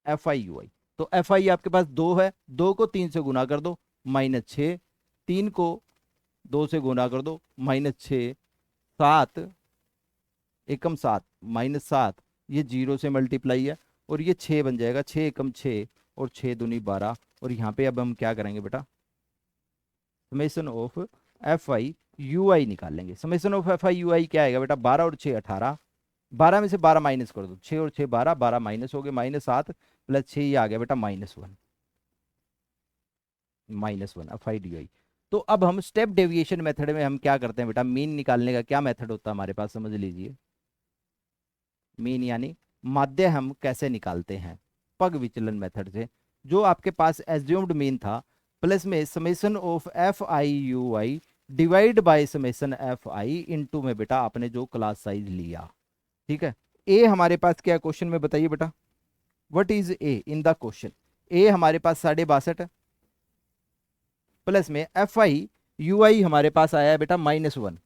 एफ आई यू आई। तो एफ आई आपके पास 2 है, 2 को 3 से गुना कर दो -6, 3 को 2 से गुना कर दो -6, 7 एकम 7 -7, ये जीरो से मल्टीप्लाई है, और ये 6 बन जाएगा, 6 एकम 6, और 6 दूनी 12। और यहाँ पे अब हम क्या करेंगे बेटा, summation of f i u i निकाल लेंगे। Summation of f i u i क्या आएगा बेटा, 12 और 6 18, 12 में से 12 माइनस कर दो, 6 और 6 12, 12 माइनस हो गए, -7 प्लस 6, ये आ गया बेटा -1, -1 एफ आई डी आई। तो अब हम स्टेप डेविएशन मेथड में हम क्या करते हैं बेटा, मीन निकालने का क्या मेथड होता है हमारे पास, समझ लीजिए। मीन यानी माध्य हम कैसे निकालते हैं, पग विचलन मेथड से। जो आपके पास एज्यूम्ड मीन था, प्लस में summation of f i u I divide by summation F I into में बेटा आपने जो क्लास साइज लिया, ठीक है। ए हमारे पास क्या क्वेश्चन में बताइए बेटा, what is a in the question, a हमारे पास 62.5 है, प्लस में एफ आई यू आई हमारे पास आया है बेटा -1,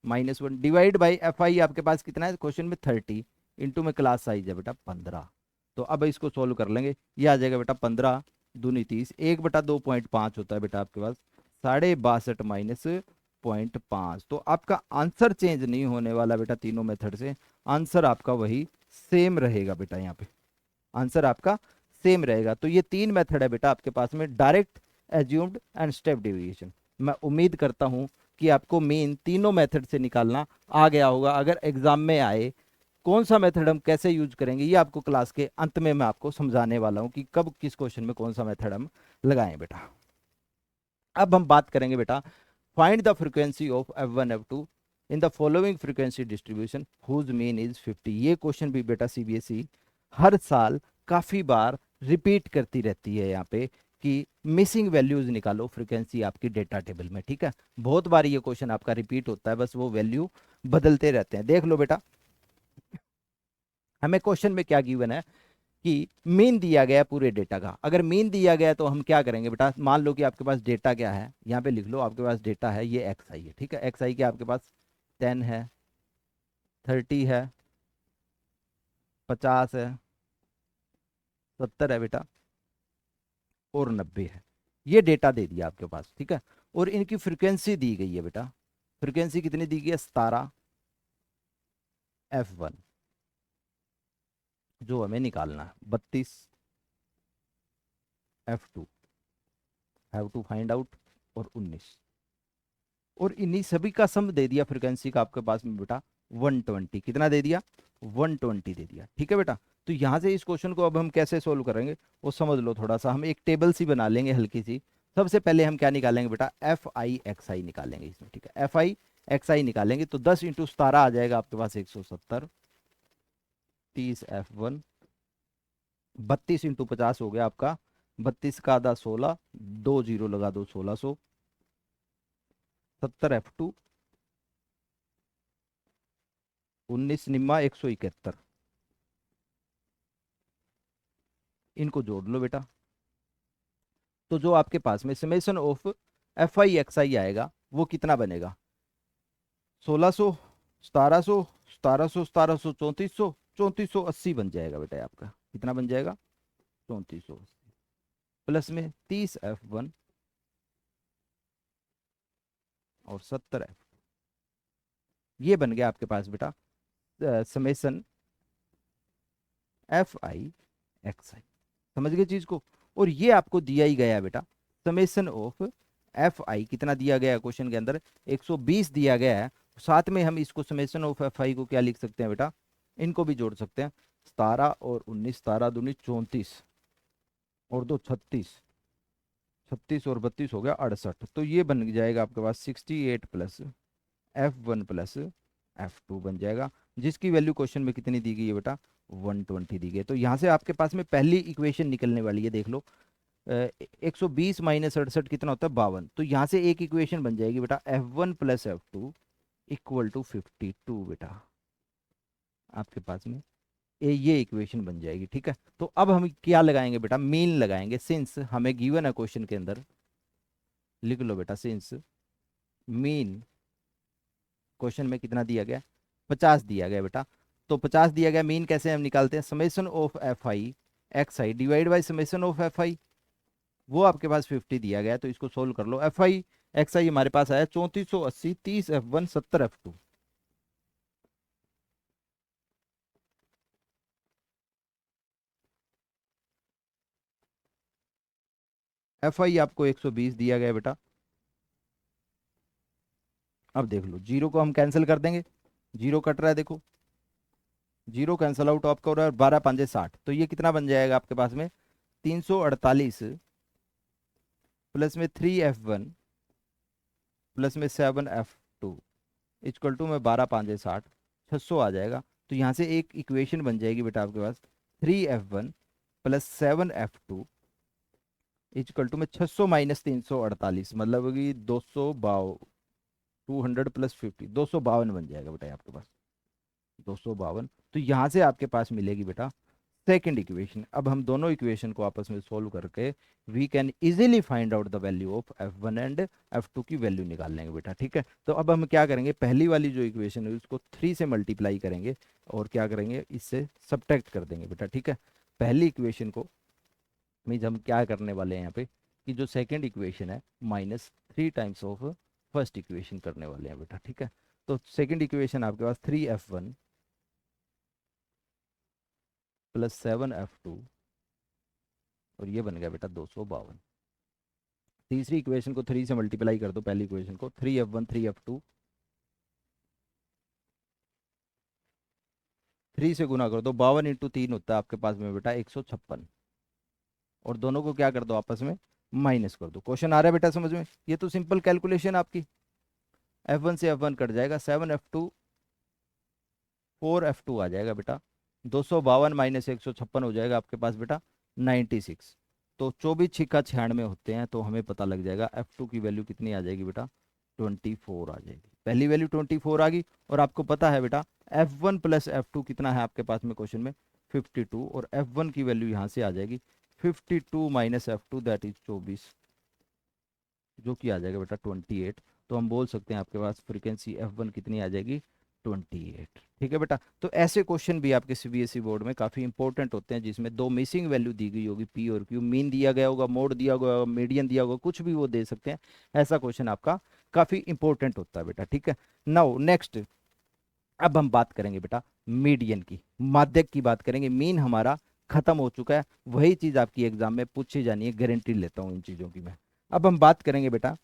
-1 डिवाइड बाई एफ आई आपके पास कितना है क्वेश्चन में 30, इंटू में क्लास साइज है बेटा 15। तो अब इसको सोल्व कर लेंगे, ये आ जाएगा बेटा 15 दूनी 30, 1/2.5 होता है बेटा आपके पास 62.5 माइनस 0.5। तो आपका आंसर चेंज नहीं होने वाला बेटा तीनों मेथड से, आंसर आपका वही सेम रहेगा बेटा, यहाँ पे आंसर आपका सेम रहेगा। तो ये 3 मेथड है बेटा आपके पास में, direct, assumed and step deviation. मैं उम्मीद करता हूं कि आपको मेन तीनों मेथड से निकालना आ गया होगा। अगर एग्जाम में आए कौन सा मेथड हम कैसे यूज करेंगे, ये आपको क्लास के अंत में मैं आपको समझाने वाला हूं कि कब किस क्वेश्चन में कौन सा मेथड हम लगाएं बेटा। अब हम बात करेंगे बेटा, find the frequency of F1 F2 in the following frequency distribution whose mean is 50। ये क्वेश्चन भी बेटा सीबीएसई हर साल काफी बार रिपीट करती रहती है यहाँ पे कि मिसिंग वैल्यूज निकालो फ्रीक्वेंसी आपकी डेटा टेबल में, ठीक है। बहुत बार ये क्वेश्चन आपका रिपीट होता है, बस वो वैल्यू बदलते रहते हैं। देख लो बेटा, हमें क्वेश्चन में क्या गिवन है, कि मीन दिया गया है पूरे डेटा का। अगर मीन दिया गया है तो हम क्या करेंगे बेटा, मान लो कि आपके पास डेटा क्या है, यहाँ पे लिख लो, आपके पास डेटा है ये एक्स आई है, ठीक है। एक्स आई क्या आपके पास 10 है, 30 है, 50 है, 70 है बेटा, और 90 है। ये डेटा दे दिया आपके पास, ठीक है। और इनकी फ्रिक्वेंसी दी गई है बेटा, फ्रिक्वेंसी कितनी दी गई है 17 F1, जो हमें निकालना है 32 F2, have to find out, और 19। और इन्हीं सभी का सम दे दिया फ्रिक्वेंसी का आपके पास में बेटा 120। कितना दे दिया 120 दे दिया, ठीक है बेटा। तो यहाँ से इस क्वेश्चन को अब हम कैसे सोल्व करेंगे वो समझ लो थोड़ा सा। हम एक टेबल सी बना लेंगे हल्की सी। सबसे पहले हम क्या निकालेंगे बेटा, एफ आई एक्स आई निकालेंगे इसमें, ठीक है। एफ आई एक्स आई निकालेंगे तो 10 इंटू 17 आ जाएगा आपके पास 170, 30 F1, 32 इंटू 50 हो गया आपका 32 का आधा 16, 2 जीरो लगा दो 1600, 70 F2, 19 निम्मा 171। इनको जोड़ लो बेटा, तो जो आपके पास में summation of f i x i आएगा वो कितना बनेगा, 1600, 1700, 1700, 1700, 3400, 3480 बन जाएगा बेटा आपका। कितना बन जाएगा 3480, प्लस में 30 F1 और 70 F। ये बन गया आपके पास बेटा समेशन एफ आई एक्स आई। समझ गए चीज को। और ये आपको दिया ही गया है बेटा, समेशन ऑफ एफ आई कितना दिया गया है क्वेश्चन के अंदर 120 दिया गया है। साथ में हम इसको समेशन ऑफ एफ आई को क्या लिख सकते हैं बेटा, इनको भी जोड़ सकते हैं, 17 और 19, 17 दूनी 34 और 2 36, 36 और 32 हो गया 68। तो ये बन जाएगा आपके पास 68 प्लस F1 प्लस F2 बन जाएगा, जिसकी वैल्यू क्वेश्चन में कितनी दी गई है बेटा 120 दी गई है। तो यहाँ से आपके पास में पहली इक्वेशन निकलने वाली है, देख लो 120 माइनस 68 कितना होता है 52। तो यहाँ से एक इक्वेशन बन जाएगी बेटा F1 plus F2 equal to 52 बेटा, आपके पास में ये इक्वेशन बन जाएगी, ठीक है। तो अब हम क्या लगाएंगे बेटा, मीन लगाएंगे, सिंस हमें गिवन है क्वेश्चन के अंदर। लिख लो बेटा, सिंस मीन क्वेश्चन में कितना दिया गया 50 दिया गया बेटा। तो 50 दिया गया, मीन कैसे हम निकालते हैं, summation of f i x I divide by summation of f आई, वो आपके पास 50 दिया गया है। तो इसको सोल्व कर लो, एफ आई एक्स आई हमारे पास आया 3480, 30 F1, 70 F2। एफ आई आपको 120 दिया गया बेटा। अब देख लो, जीरो को हम कैंसिल कर देंगे, जीरो कट रहा है देखो, जीरो कैंसिल आउट आपका हो रहा है, 12 5 60। तो ये कितना बन जाएगा आपके पास में 348 प्लस में 3 F1 प्लस में 7 F2 इक्वल टू में 12 5 60, 600 आ जाएगा। तो यहाँ से एक इक्वेशन बन जाएगी बेटा आपके पास 3 F1 plus 7 F2 equal to में 600 माइनस 348, मतलब कि 200 प्लस 50, 252 बन जाएगा बेटा आपके पास 252। तो यहाँ से आपके पास मिलेगी बेटा सेकंड इक्वेशन। अब हम दोनों इक्वेशन को आपस में सोल्व करके we can easily find out the value of F1 and F2 की वैल्यू निकाल लेंगे बेटा, ठीक है। तो अब हम क्या करेंगे, पहली वाली जो इक्वेशन है उसको 3 से मल्टीप्लाई करेंगे और क्या करेंगे इससे सब्ट्रैक्ट कर देंगे बेटा, ठीक है। पहली इक्वेशन को मीन्स हम क्या करने वाले हैं यहाँ पे कि जो सेकेंड इक्वेशन है -3 टाइम्स ऑफ फर्स्ट इक्वेशन करने वाले हैं बेटा, ठीक है। तो सेकेंड इक्वेशन आपके पास 3 F1 प्लस 7 F2 और ये बन गया बेटा 252। तीसरी इक्वेशन को 3 से मल्टीप्लाई कर दो, पहली इक्वेशन को 3 F1 3 F2, 3 से गुना कर दो, 52 इंटू 3 होता है आपके पास में बेटा 156, और दोनों को क्या कर दो आपस में माइनस कर दो। क्वेश्चन आ रहा है बेटा समझ में, ये तो सिंपल कैलकुलेशन आपकी। F1 से F1 कट जाएगा, 7 F2 4 F2 आ जाएगा बेटा, 252 माइनस 156 हो जाएगा आपके पास बेटा 96। तो 24 छिक्का 96 होते हैं, तो हमें पता लग जाएगा F2 की वैल्यू कितनी आ जाएगी बेटा 24 आ जाएगी। पहली वैल्यू 24 आ गई, और आपको पता है बेटा F1 प्लस F2 कितना है आपके पास में क्वेश्चन में 52 और F1 की वैल्यू यहाँ से आ जाएगी 52 माइनस F2 दैट इज 24, जो कि आ जाएगा बेटा 28। तो हम बोल सकते हैं आपके पास फ्रीक्वेंसी F1 कितनी आ जाएगी 28। ठीक है बेटा। तो ऐसे क्वेश्चन भी आपके सीबीएसई बोर्ड में काफ़ी इंपॉर्टेंट होते हैं, जिसमें दो मिसिंग वैल्यू दी गई होगी पी और क्यू, मीन दिया गया होगा, मोड दिया होगा, मीडियन दिया होगा, कुछ भी वो दे सकते हैं। ऐसा क्वेश्चन आपका काफ़ी इंपॉर्टेंट होता है बेटा। ठीक है। नाउ नेक्स्ट, अब हम बात करेंगे बेटा मीडियन की, माध्यक की बात करेंगे। मीन हमारा खत्म हो चुका है, वही चीज आपकी एग्जाम में पूछी जानी है, गारंटी लेता हूं इन चीजों की मैं। अब हम बात करेंगे बेटा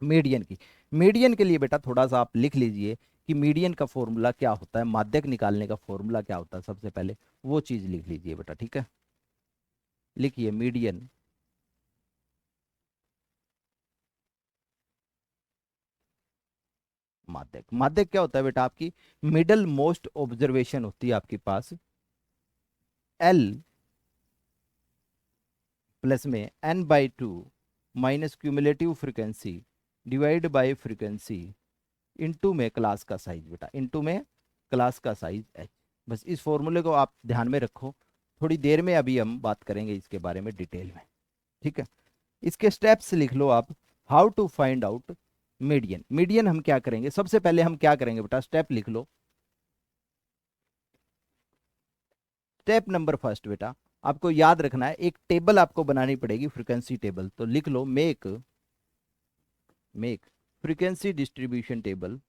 मीडियन की। मीडियन के लिए बेटा थोड़ा सा आप लिख लीजिए कि मीडियन का फॉर्मूला क्या होता है, माध्यक निकालने का फॉर्मूला क्या होता है, सबसे पहले वो चीज लिख लीजिए बेटा। ठीक है, लिखिए मीडियन माध्यक। माध्यक क्या होता है बेटा, आपकी मिडल मोस्ट ऑब्जर्वेशन होती है आपके पास, एल प्लस में n/2 minus cumulative frequency divide by frequency into में क्लास का साइज बेटा, इनटू में क्लास का साइज h। बस इस फॉर्मूले को आप ध्यान में रखो, थोड़ी देर में अभी हम बात करेंगे इसके बारे में डिटेल में। ठीक है, इसके स्टेप्स लिख लो आप। How to find out median. Median हम क्या करेंगे, सबसे पहले हम क्या करेंगे बेटा, स्टेप लिख लो। स्टेप नंबर फर्स्ट बेटा, आपको याद रखना है, एक टेबल आपको बनानी पड़ेगी, फ्रीक्वेंसी टेबल। तो लिख लो make make frequency distribution table.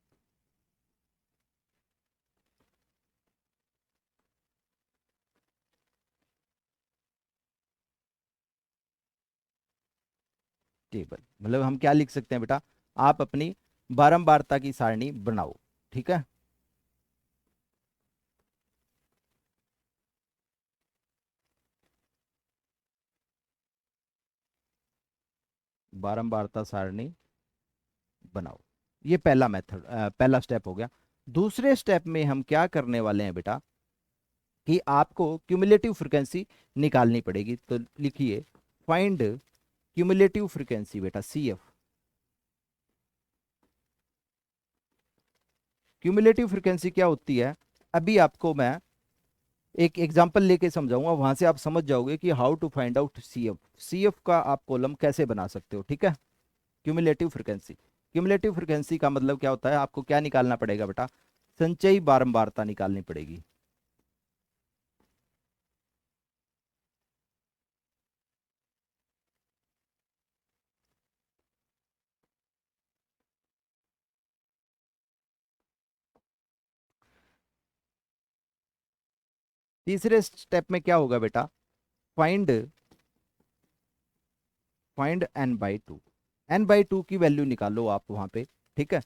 Table मतलब हम क्या लिख सकते हैं बेटा, आप अपनी बारंबारता की सारणी बनाओ। ठीक है, बारंबारता सारणी बनाओ। ये पहला मेथड, पहला स्टेप हो गया। दूसरे स्टेप में हम क्या करने वाले हैं बेटा, कि आपको क्यूमुलेटिव फ्रीक्वेंसी निकालनी पड़ेगी। तो लिखिए फाइंड क्यूमुलेटिव फ्रीक्वेंसी बेटा, CF। क्यूमुलेटिव फ्रीक्वेंसी क्या होती है, अभी आपको मैं एक एग्जांपल लेके समझाऊंगा, वहां से आप समझ जाओगे कि how to find out CF। CF का आप कॉलम कैसे बना सकते हो। ठीक है, क्यूमुलेटिव फ्रीक्वेंसी। क्यूमुलेटिव फ्रीक्वेंसी का मतलब क्या होता है, आपको क्या निकालना पड़ेगा बेटा, संचयी बारंबारता निकालनी पड़ेगी। तीसरे स्टेप में क्या होगा बेटा, फाइंड फाइंड n/2। n/2 की वैल्यू निकालो आप वहां पे। ठीक है,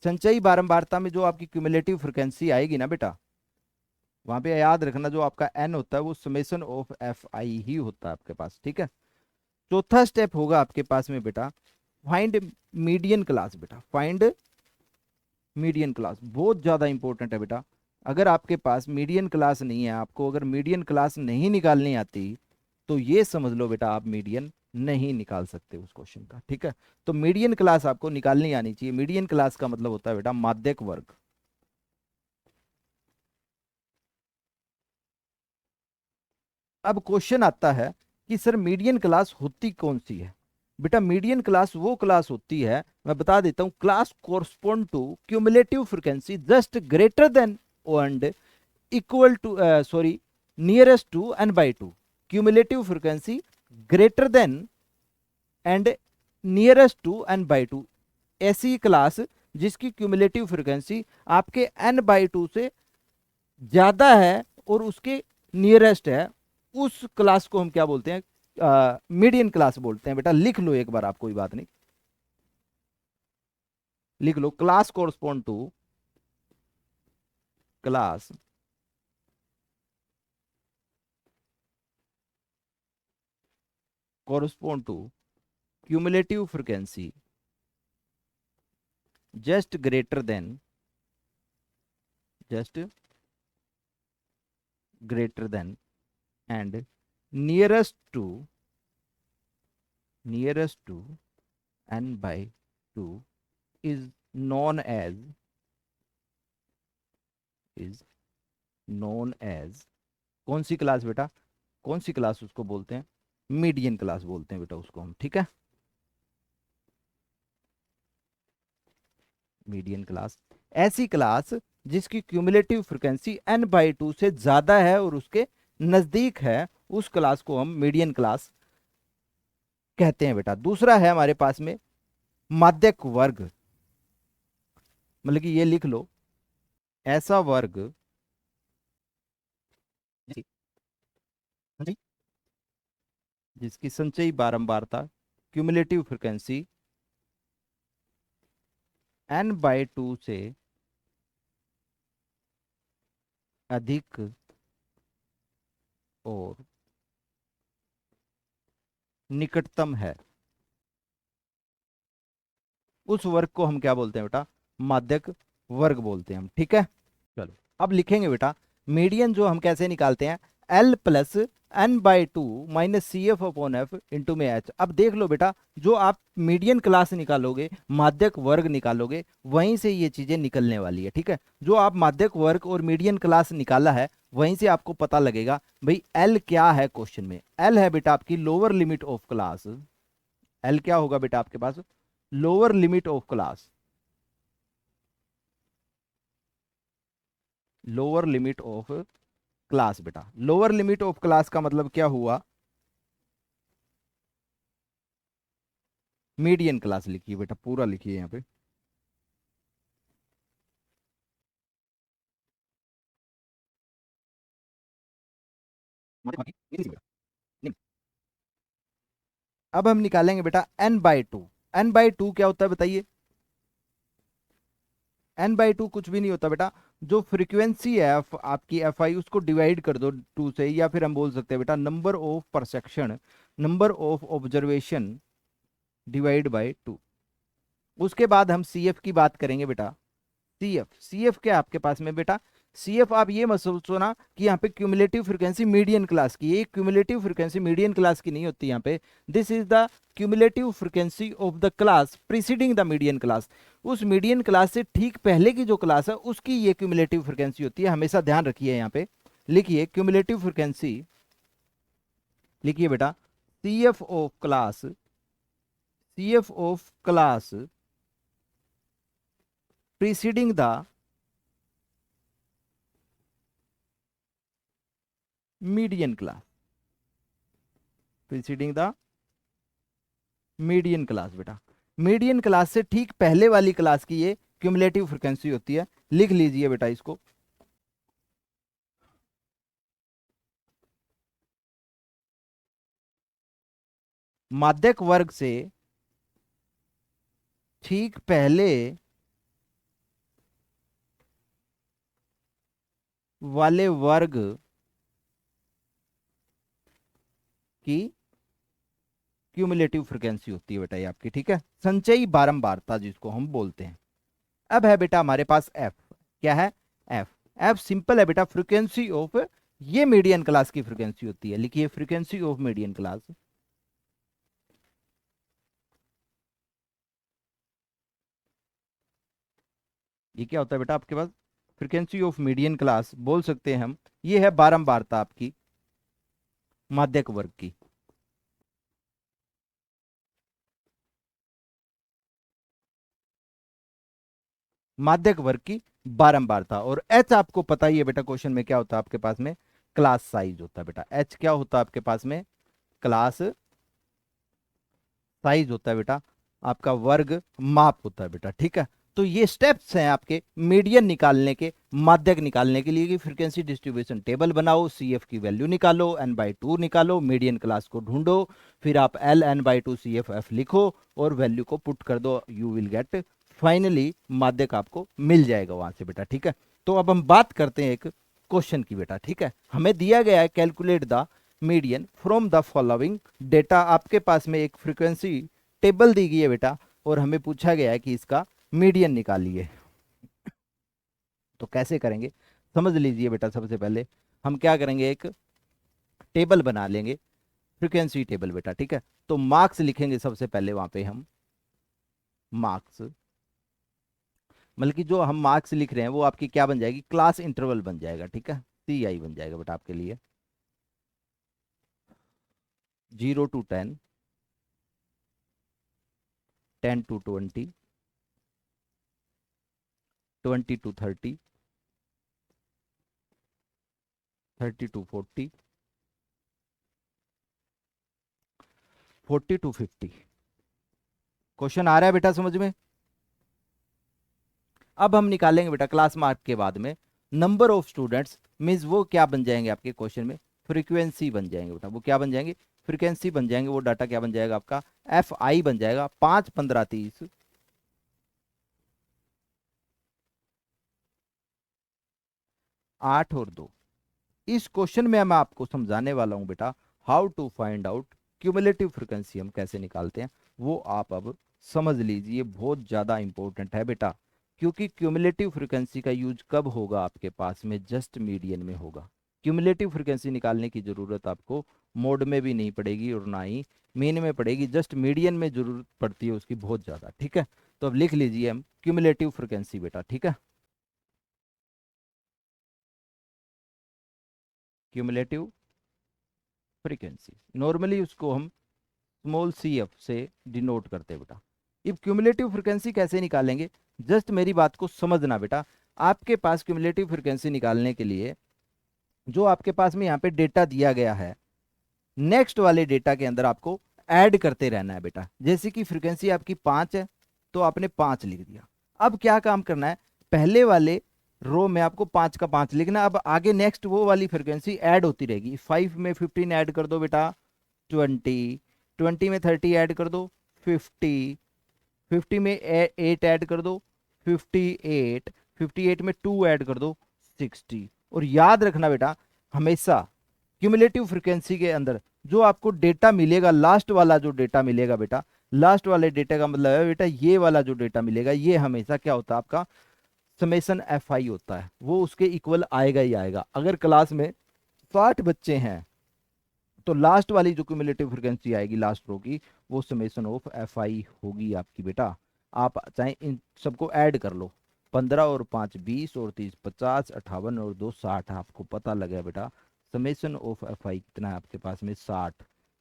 संचयी बारंबारता में जो आपकी क्यूमुलेटिव फ्रीक्वेंसी आएगी ना बेटा, वहां पे याद रखना जो आपका n होता है वो समेशन ऑफ Fi ही होता है आपके पास। ठीक है, चौथा स्टेप होगा आपके पास में बेटा, फाइंड मीडियन क्लास बेटा। फाइंड मीडियन क्लास बहुत ज्यादा इंपॉर्टेंट है बेटा। अगर आपके पास मीडियन क्लास नहीं है, आपको अगर मीडियन क्लास नहीं निकालनी आती, तो ये समझ लो बेटा आप मीडियन नहीं निकाल सकते उस क्वेश्चन का। ठीक है, तो मीडियन क्लास आपको निकालनी आनी चाहिए। मीडियन क्लास का मतलब होता है बेटा माध्यक वर्ग। अब क्वेश्चन आता है कि सर मीडियन क्लास होती कौन सी है। बेटा मीडियन क्लास वो क्लास होती है, मैं बता देता हूं, class correspond to cumulative frequency just greater than and equal to, sorry, nearest to n/2। Cumulative frequency greater than and nearest to n/2, ऐसी क्लास जिसकी क्यूमुलेटिव फ्रीक्वेंसी आपके n/2 से ज्यादा है और उसके नियरेस्ट है, उस क्लास को हम क्या बोलते हैं, मीडियन क्लास बोलते हैं बेटा। लिख लो एक बार आप, कोई बात नहीं, लिख लो class correspond to, class correspond to cumulative frequency just greater than, just greater than and nearest to, nearest to n/2 is known as, is known as, कौन सी क्लास बेटा, कौन सी क्लास उसको बोलते हैं, मीडियन क्लास बोलते हैं बेटा उसको हम, ठीक है। मीडियन क्लास, ऐसी क्लास जिसकी क्यूमुलेटिव फ्रिक्वेंसी n/2 से ज्यादा है और उसके नजदीक है, उस क्लास को हम मीडियन क्लास कहते हैं बेटा। दूसरा है हमारे पास में माध्यक वर्ग, मतलब कि ये लिख लो, ऐसा वर्ग जी, जी, जिसकी संचयी बारंबारता क्यूमुलेटिव फ्रिक्वेंसी n/2 से अधिक और निकटतम है, उस वर्ग को हम क्या बोलते हैं बेटा, माध्यक वर्ग बोलते हैं हम, ठीक है। चलो अब लिखेंगे बेटा, मीडियन जो हम कैसे निकालते हैं, L plus n/2 minus C F upon F into में एच। अब देख लो बेटा, जो आप मीडियन क्लास निकालोगे, माध्यक वर्ग निकालोगे, वहीं से ये चीजें निकलने वाली है, ठीक है। जो आप माध्यक वर्ग और मीडियन क्लास निकाला है, वहीं से आपको पता लगेगा भाई L क्या है। क्वेश्चन में L है बेटा आपकी lower limit of class. L क्या होगा बेटा आपके पास, lower limit of class, lower limit of class बेटा। लोअर लिमिट ऑफ क्लास का मतलब क्या हुआ, मीडियन क्लास लिखिए बेटा, पूरा लिखिए यहाँ पे। अब हम निकालेंगे बेटा n/2। n/2 क्या होता है बताइए, n/2 कुछ भी नहीं होता बेटा, जो फ्रीक्वेंसी है आपकी एफ आई, उसको डिवाइड कर दो 2 से, या फिर हम बोल सकते हैं बेटा number of perception, number of observation divide by 2। उसके बाद हम सी एफ की बात करेंगे बेटा। सी एफ, सी एफ क्या आपके पास में बेटा, सी एफ आप ये मत सोचो ना कि यहाँ पे क्यूमुलेटिव फ्रीक्वेंसी मीडियन क्लास की, ये क्यूमुलेटिव फ्रीक्वेंसी मीडियन क्लास की नहीं होती यहाँ पे। This is the cumulative frequency of the class preceding the median class. उस मीडियन क्लास से ठीक पहले की जो क्लास है, उसकी ये क्यूमुलेटिव फ्रीक्वेंसी होती है, हमेशा ध्यान रखिए। यहाँ पे लिखिए क्यूमुलेटिव फ्रीक्वेंसी, लिखिए बेटा C F of class, C F of class preceding the median class, preceding the median class बेटा। मीडियन क्लास से ठीक पहले वाली क्लास की ये क्यूमुलेटिव फ्रीक्वेंसी होती है, लिख लीजिए बेटा इसको। माध्यक वर्ग से ठीक पहले वाले वर्ग की क्यूमुलेटिव फ्रीक्वेंसी होती है बेटा ये आपकी, ठीक है, संचयी बारंबारता जिसको हम बोलते हैं। अब है बेटा हमारे पास एफ, क्या है, एफ। एफ सिंपल है बेटा, फ्रीक्वेंसी ऑफ, ये मीडियन क्लास की फ्रीक्वेंसी होती है, लिखिए फ्रीक्वेंसी ऑफ मीडियन क्लास। ये क्या होता है बेटा आपके पास, फ्रीक्वेंसी ऑफ मीडियन क्लास बोल सकते हैं हम, ये है बारंबारता आपकी माध्यक वर्ग की। माध्यक वर्ग की बारंबारता। और एच आपको पता ही है बेटा, क्वेश्चन में क्या होता है आपके पास में, क्लास साइज होता है बेटा। एच क्या होता है आपके पास में, क्लास साइज होता है बेटा, आपका वर्ग माप होता है बेटा, ठीक है। तो ये स्टेप्स हैं आपके मीडियन निकालने के, माध्यक निकालने के लिए, कि फ्रीक्वेंसी डिस्ट्रीब्यूशन टेबल बनाओ, सी एफ की वैल्यू निकालो, n/2 निकालो, मीडियन क्लास को ढूंढो, फिर आप L n/2 C F F लिखो और वैल्यू को पुट कर दो, यू विल गेट फाइनली माध्यक आपको मिल जाएगा वहां से बेटा, ठीक है। तो अब हम बात करते हैं एक क्वेश्चन की बेटा, ठीक है। हमें दिया गया है calculate the median from the following data, आपके पास में एक फ्रीक्वेंसी टेबल दी गई है बेटा, और हमें पूछा गया है कि इसका मीडियन निकालिए। तो कैसे करेंगे, समझ लीजिए बेटा। सबसे पहले हम क्या करेंगे, एक टेबल बना लेंगे, फ्रीक्वेंसी टेबल बेटा, ठीक है। तो मार्क्स लिखेंगे सबसे पहले वहां पे हम, मार्क्स, मतलब कि जो हम मार्क्स लिख रहे हैं वो आपकी क्या बन जाएगी, क्लास इंटरवल बन जाएगा, ठीक है। CI बन जाएगा बेटा आपके लिए। 0 to 10, 10 to 20, 20 to 30, 30 to 40, 40 to 50। Question आ रहा है बेटा समझ में? अब हम निकालेंगे बेटा क्लास मार्क के बाद में नंबर ऑफ स्टूडेंट्स, मीन्स वो क्या बन जाएंगे आपके क्वेश्चन में, फ्रीक्वेंसी बन जाएंगे बेटा। वो क्या बन जाएंगे? फ्रीक्वेंसी बन जाएंगे। वो डाटा क्या बन जाएगा आपका? FI बन जाएगा। 5, 15, 30, 8 और 2। इस क्वेश्चन में मैं आपको समझाने वाला हूं बेटा how to find out cumulative frequency हम कैसे निकालते हैं। वो आप अब समझ लीजिए, बहुत ज़्यादा इंपॉर्टेंट है बेटा। क्योंकि क्यूमुलेटिव फ्रीक्वेंसी का यूज कब होगा आपके पास में? जस्ट मीडियन में होगा। क्यूमुलेटिव फ्रीक्वेंसी निकालने की ज़रूरत आपको मोड में भी नहीं पड़ेगी और ना ही मीन में पड़ेगी, जस्ट मीडियन में जरूरत पड़ती है उसकी बहुत ज़्यादा। ठीक है, तो अब लिख लीजिए हम क्यूमुलेटिव फ्रीक्वेंसी बेटा। ठीक है, क्यूमुलेटिव फ्रीक्वेंसी नॉर्मली उसको हम स्मॉल CF से डिनोट करते हैं बेटा। अब क्यूमुलेटिव फ्रीक्वेंसी कैसे निकालेंगे? जस्ट मेरी बात को समझना बेटा। आपके पास क्यूमुलेटिव फ्रीक्वेंसी निकालने के लिए जो आपके पास में यहाँ पे डेटा दिया गया है, नेक्स्ट वाले डेटा के अंदर आपको ऐड करते रहना है बेटा। जैसे कि फ्रीक्वेंसी आपकी 5 है तो आपने 5 लिख दिया। अब क्या काम करना है? पहले वाले रो में आपको 5 का 5 लिखना। अब आगे नेक्स्ट वो वाली फ्रीक्वेंसी ऐड होती रहेगी। 5 में 15 ऐड कर दो बेटा, 20, 20 में 30 ऐड कर दो, 50, 50 में 8 ऐड कर दो, 58, 58 में 2 ऐड कर दो, 60। और याद रखना बेटा, हमेशा क्यूमुलेटिव फ्रीक्वेंसी के अंदर जो आपको डेटा मिलेगा, लास्ट वाला जो डेटा मिलेगा बेटा, लास्ट वाले डेटा का मतलब है बेटा ये वाला जो डेटा मिलेगा, ये हमेशा क्या होता है आपका? समेसन FI होता है। वो उसके इक्वल आएगा ही आएगा। अगर क्लास में 60 बच्चे हैं तो लास्ट वाली जो क्यूमुलेटिव फ्रीक्वेंसी आएगी लास्ट रो की, वो समेसन ऑफ FI होगी आपकी बेटा। आप चाहे इन सबको ऐड कर लो, 15 और 5 20 और 30 50, 58 और 2 60। आपको पता लगा बेटा समेसन ऑफ FI कितना है आपके पास में? 60।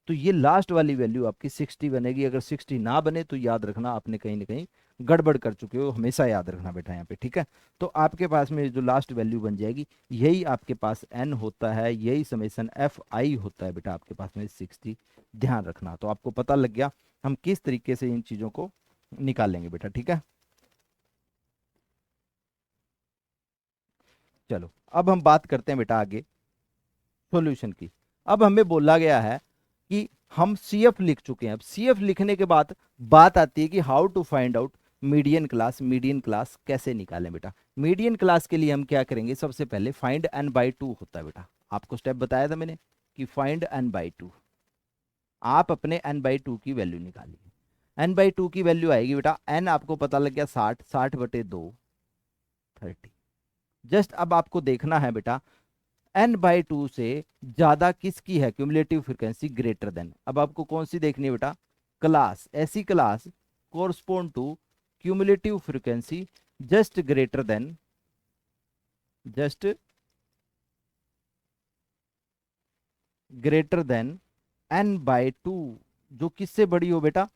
तो ये लास्ट वाली वैल्यू आपकी 60 बनेगी। अगर 60 ना बने तो याद रखना आपने कहीं ना कहीं गड़बड़ कर चुके हो। हमेशा याद रखना बेटा यहाँ पे। ठीक है, तो आपके पास में जो लास्ट वैल्यू बन जाएगी, यही आपके पास N होता है, यही समेसन FI होता है बेटा आपके पास में 60। ध्यान रखना। तो आपको पता लग गया हम किस तरीके से इन चीज़ों को निकालेंगे बेटा। ठीक है, चलो अब हम बात करते हैं बेटा आगे सॉल्यूशन की। अब हमें बोला गया है कि हम CF लिख चुके हैं। अब CF लिखने के बाद बात आती है कि how to find out median class. Median class कैसे निकालें बेटा? मीडियन क्लास के लिए हम क्या करेंगे? सबसे पहले फाइंड N/2 होता है बेटा। आपको स्टेप बताया था मैंने कि फाइंड N/2। आप अपने N/2 की वैल्यू निकालिए। N/2 की वैल्यू आएगी बेटा, N आपको पता लग गया 60, 60/2, 30। जस्ट अब आपको देखना है बेटा N/2 से ज्यादा किसकी है क्यूमुलेटिव फ्रीक्वेंसी ग्रेटर देन। अब आपको कौन सी देखनी है बेटा? क्लास, ऐसी class correspond to cumulative frequency just greater than, just greater than N/2। जो किससे बड़ी हो बेटा?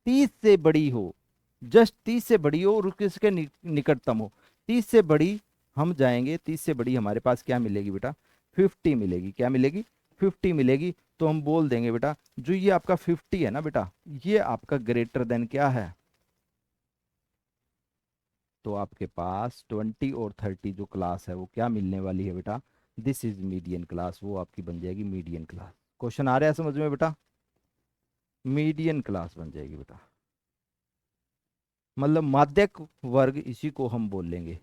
30 से बड़ी हो। जस्ट 30 से बड़ी हो और किसके निकटतम हो? 30 से बड़ी हम जाएंगे, 30 से बड़ी हमारे पास क्या मिलेगी बेटा? 50 मिलेगी। क्या मिलेगी? 50 मिलेगी। तो हम बोल देंगे बेटा जो ये आपका 50 है ना बेटा, ये आपका ग्रेटर देन क्या है? तो आपके पास 20 और 30 जो क्लास है वो क्या मिलने वाली है बेटा? This is median class. वो आपकी बन जाएगी मीडियन क्लास। क्वेश्चन आ रहा है समझ में बेटा? मीडियन क्लास बन जाएगी बेटा, मतलब माध्यक वर्ग, इसी को हम बोल लेंगे।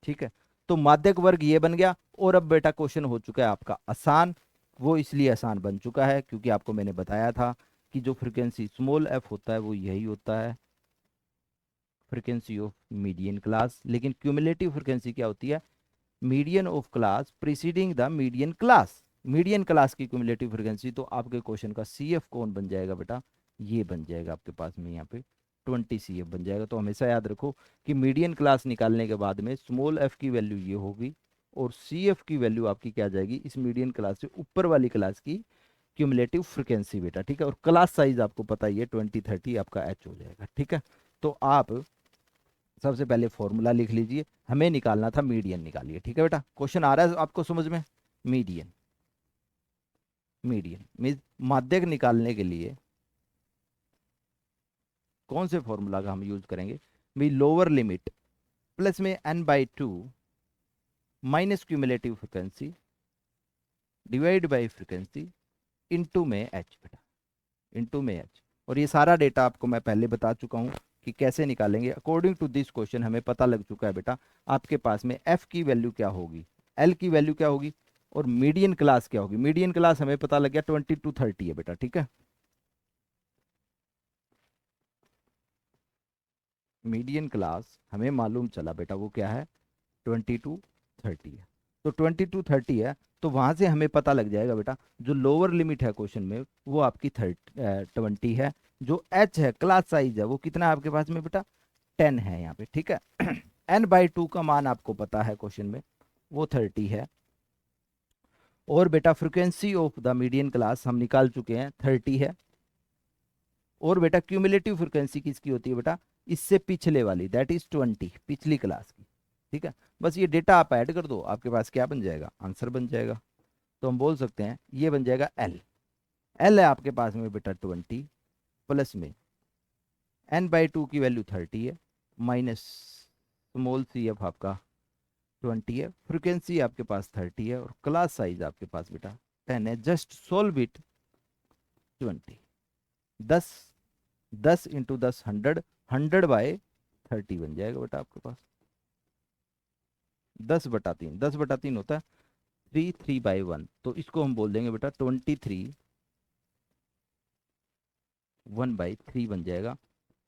ठीक है, तो माध्यक वर्ग ये बन गया। और अब बेटा क्वेश्चन हो चुका है आपका आसान। वो इसलिए आसान बन चुका है क्योंकि आपको मैंने बताया था कि जो फ्रीक्वेंसी स्मॉल f होता है वो यही होता है, फ्रीक्वेंसी ऑफ मीडियन क्लास। लेकिन क्यूमुलेटिव फ्रीक्वेंसी क्या होती है? Median of class preceding the median class. Median class की क्यूमुलेटिव फ्रीक्वेंसी। तो आपके क्वेश्चन का CF कौन बन जाएगा बेटा? ये बन जाएगा आपके पास में यहाँ पे 20 CF बन जाएगा। तो हमेशा याद रखो कि मीडियन क्लास निकालने के बाद में स्मॉल f की वैल्यू ये होगी और CF की वैल्यू आपकी क्या आ जाएगी, इस मीडियन क्लास से ऊपर वाली क्लास की क्यूमुलेटिव फ्रिक्वेंसी बेटा, ठीक है। और क्लास साइज आपको पता ही है 20-30 आपका h हो जाएगा, ठीक है। तो आप सबसे पहले फॉर्मूला लिख लीजिए, हमें निकालना था मीडियन, निकालिए, ठीक है बेटा। क्वेश्चन आ रहा है आपको समझ में? मीडियन, मीडियन मीन माध्यक निकालने के लिए कौन से फॉर्मूला का हम यूज करेंगे भाई, लोअर लिमिट प्लस में n/2 minus cumulative frequency divide by frequency into में h बेटा, इनटू में h। और ये सारा डेटा आपको मैं पहले बता चुका हूँ कि कैसे निकालेंगे। अकॉर्डिंग टू दिस क्वेश्चन हमें पता लग चुका है बेटा, आपके पास में f की वैल्यू क्या होगी, l की वैल्यू क्या होगी और मीडियन क्लास क्या होगी। मीडियन क्लास हमें पता लग गया 20-30 है बेटा, ठीक है। मीडियन क्लास हमें मालूम चला बेटा वो क्या है, 20-30 है। तो 20-30 है तो वहां से हमें पता लग जाएगा बेटा, जो लोअर लिमिट है क्वेश्चन में वो आपकी 20 है। जो एच है क्लास साइज है वो कितना है आपके पास में बेटा, 10 है यहाँ पे, ठीक है। n/2 का मान आपको पता है क्वेश्चन में, वो 30 है। और बेटा frequency of the median class हम निकाल चुके हैं, 30 है। और बेटा क्यूमुलेटिव फ्रिक्वेंसी किसकी होती है बेटा, इससे पिछले वाली, दैट इज 20, पिछली क्लास की, ठीक है। बस ये डेटा आप ऐड कर दो, आपके पास क्या बन जाएगा, आंसर बन जाएगा। तो हम बोल सकते हैं ये बन जाएगा एल। एल है आपके पास में बेटा 20 प्लस में n/2 की वैल्यू 30 है माइनस स्मॉल सी एफ आपका 20 है, फ्रिक्वेंसी आपके पास 30 है और क्लास साइज आपके पास बेटा 10 है। जस्ट सोल्व इट, 20 10 10 इंटू 10 100, 100/30 बन जाएगा बेटा आपके पास। 10/3, 10/3 होता है 3/1, तो इसको हम बोल देंगे बेटा 23 1/3 बन जाएगा।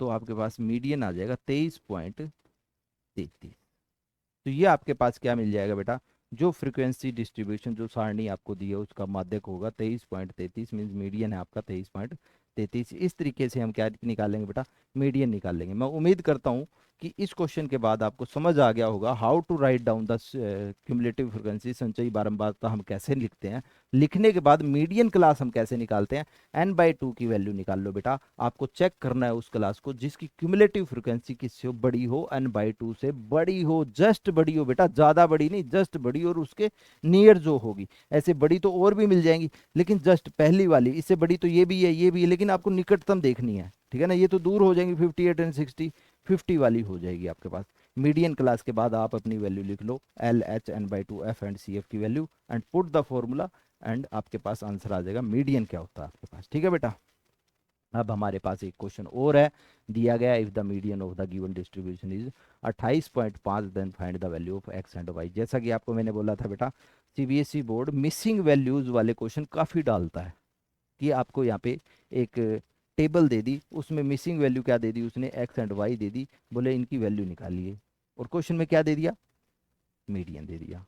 तो आपके पास मीडियन आ जाएगा 23.33। तो ये आपके पास क्या मिल जाएगा बेटा, जो फ्रीक्वेंसी डिस्ट्रीब्यूशन जो सारणी आपको दी है उसका माध्यक होगा 23.33, मीन्स मीडियन है आपका 23.33। इस तरीके से हम क्या निकालेंगे बेटा, मीडियन निकाल लेंगे। मैं उम्मीद करता हूँ कि इस क्वेश्चन के बाद आपको समझ आ गया होगा how to write down the cumulative frequency, संचयी बारंबारता हम कैसे लिखते हैं, लिखने के बाद मीडियन क्लास हम कैसे निकालते हैं। n/2 की वैल्यू निकाल लो बेटा, आपको चेक करना है उस क्लास को जिसकी क्यूमुलेटिव फ्रिक्वेंसी किससे बड़ी हो, n/2 से बड़ी हो, जस्ट बड़ी हो बेटा, ज्यादा बड़ी नहीं, जस्ट बड़ी, और उसके नियर जो होगी। ऐसे बड़ी तो और भी मिल जाएंगी लेकिन जस्ट पहली वाली, इससे बड़ी तो ये भी है, ये भी है, लेकिन आपको निकटतम देखनी है, ठीक है ना। ये तो दूर हो जाएंगी 58 एंड 60, 50 वाली हो जाएगी आपके पास। मीडियन क्लास के बाद आप अपनी वैल्यू लिख लो, l h n/2 f and c f की value and put the formula, and आपके पास आंसर आ जाएगा मीडियन क्या होता है आपके पास, ठीक है बेटा। अब हमारे पास एक क्वेश्चन और है, दिया गया if the median of the given distribution is 28.5 then find the value of X and Y. जैसा कि आपको मैंने बोला था बेटा, सीबीएसई बोर्ड मिसिंग वैल्यूज वाले क्वेश्चन काफ़ी डालता है। कि आपको यहाँ पे एक टेबल दे दी, उसमें मिसिंग वैल्यू क्या दे दी उसने, एक्स एंड वाई दे दी, बोले इनकी वैल्यू निकालिए, और क्वेश्चन में क्या दे दिया, मीडियन दे दिया।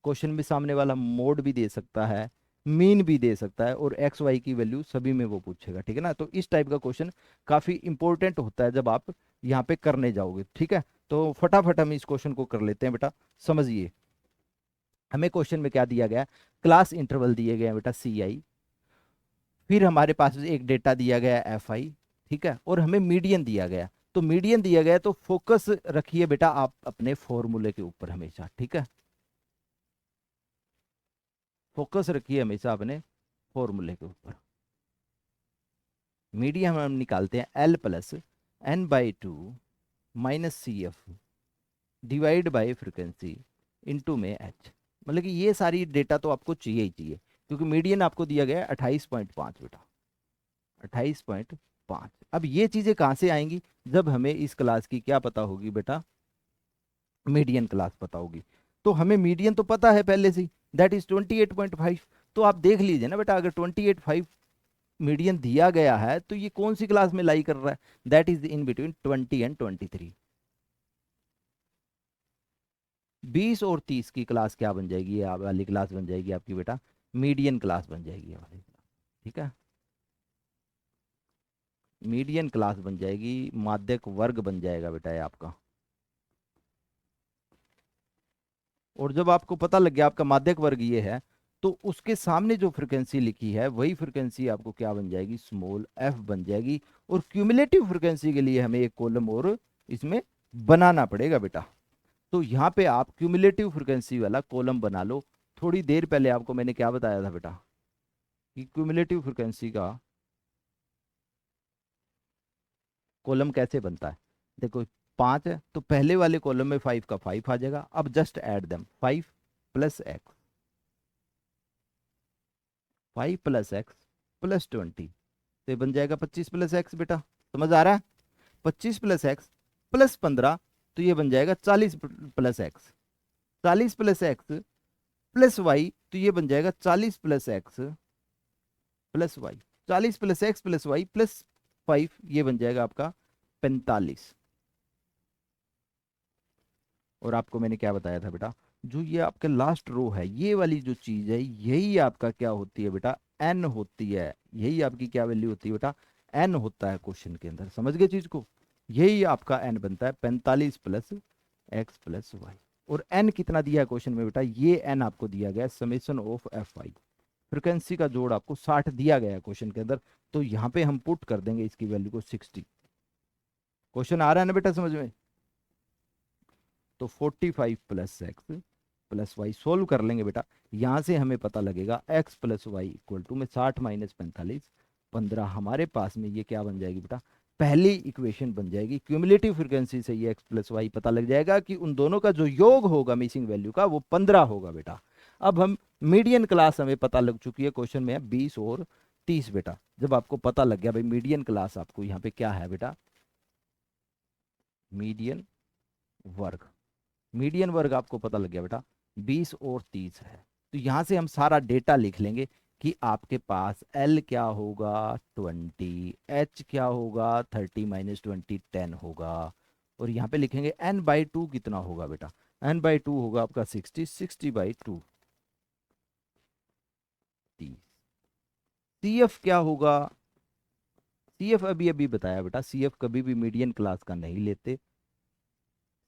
क्वेश्चन में सामने वाला मोड भी दे सकता है, मीन भी दे सकता है, और एक्स वाई की वैल्यू सभी में वो पूछेगा, ठीक है ना। तो इस टाइप का क्वेश्चन काफी इंपॉर्टेंट होता है जब आप यहाँ पे करने जाओगे, ठीक है। तो फटाफट हम इस क्वेश्चन को कर लेते हैं बेटा, समझिए। हमें क्वेश्चन में क्या दिया गया, क्लास इंटरवल दिए गए हैं बेटा CI, फिर हमारे पास एक डेटा दिया गया FI, ठीक है, और हमें मीडियन दिया गया। तो मीडियन दिया गया तो फोकस रखिए बेटा आप अपने फॉर्मूले के ऊपर हमेशा, ठीक है। फोकस रखिए हमेशा अपने फॉर्मूले के ऊपर। मीडियम हम निकालते हैं L plus n/2 minus CF divide by frequency into में H। मतलब कि ये सारी डेटा तो आपको चाहिए ही चाहिए, क्योंकि मीडियन आपको दिया गया है 28.5 बेटा, 28.5। अब ये चीजें कहाँ से आएंगी, जब हमें इस क्लास की क्या पता होगी बेटा, मीडियन क्लास पता होगी। तो हमें मीडियन तो पता है पहले से, दैट इज 28.5। तो आप देख लीजिए ना बेटा, अगर 28.5 मीडियन दिया गया है तो ये कौन सी क्लास में लाई कर रहा है, that is in between 20 and 23। 20 और 30 की क्लास क्या बन जाएगी, ये वाली क्लास बन जाएगी आपकी बेटा मीडियन क्लास बन जाएगी ये वाली, ठीक है। मीडियन क्लास बन जाएगी, माध्यक वर्ग बन जाएगा बेटा ये आपका। और जब आपको पता लग गया आपका माध्यक वर्ग ये है, तो उसके सामने जो फ्रिक्वेंसी लिखी है वही फ्रिक्वेंसी आपको क्या बन जाएगी, स्मॉल एफ बन जाएगी। और क्यूमुलेटिव फ्रिक्वेंसी के लिए हमें एक कॉलम और इसमें बनाना पड़ेगा बेटा। तो यहाँ पे आप क्यूमुलेटिव फ्रिक्वेंसी वाला कॉलम बना लो। थोड़ी देर पहले आपको मैंने क्या बताया था बेटा, कि क्यूमुलेटिव फ्रिक्वेंसी का कॉलम कैसे बनता है। देखो 5 है तो पहले वाले कॉलम में 5 का 5 आ जाएगा। अब just add them, 5 plus x, 5 plus X plus 20, तो ये बन जाएगा 25 प्लस एक्स बेटा। समझ आ रहा है? 25 प्लस एक्स प्लस 15, तो ये बन जाएगा 40 plus X. 40 plus X plus Y, तो ये बन जाएगा 40 plus X plus Y. 40 plus X plus Y plus 5, ये बन जाएगा आपका 45। और आपको मैंने क्या बताया था बेटा, जो ये आपका लास्ट रो है, ये वाली जो चीज है, यही आपका क्या होती है बेटा, एन होती है। यही आपकी क्या वैल्यू होती है बेटा, एन होता है क्वेश्चन के अंदर। समझ गए चीज को? यही आपका एन बनता है 45 प्लस एक्स प्लस वाई। और एन कितना दिया है क्वेश्चन में बेटा, ये एन आपको दिया गया है summation of f I, frequency का जोड़ आपको 60 दिया गया है क्वेश्चन के अंदर। तो यहाँ पे हम पुट कर देंगे इसकी वैल्यू को 60। क्वेश्चन आ रहा है ना बेटा समझ में? तो 45 plus X plus Y solve कर लेंगे बेटा। यहां से हमें पता लगेगा X plus Y equal to में 60 माइनस 45, 15। हमारे पास में ये क्या बन जाएगी बेटा, पहली इक्वेशन बन जाएगी। क्यूमुलेटिव फ्रीक्वेंसी से ये एक्स प्लस वाई पता लग जाएगा कि उन दोनों का जो योग होगा मिसिंग वैल्यू का वो 15 होगा बेटा। अब हम मीडियन क्लास हमें पता लग चुकी है, क्वेश्चन में है 20 और 30 बेटा। जब आपको पता लग गया भाई मीडियन क्लास आपको यहाँ पे क्या है बेटा, मीडियन वर्ग, मीडियन वर्ग आपको पता लग गया बेटा 20 और 30 है। तो यहां से हम सारा डेटा लिख लेंगे कि आपके पास L क्या होगा 20, H क्या होगा 30 माइनस 20 10 होगा। और यहाँ पे लिखेंगे n/2 कितना होगा बेटा, n/2 होगा आपका 60, 60/2 30। CF क्या होगा, CF अभी अभी बताया बेटा, CF कभी भी मीडियन क्लास का नहीं लेते।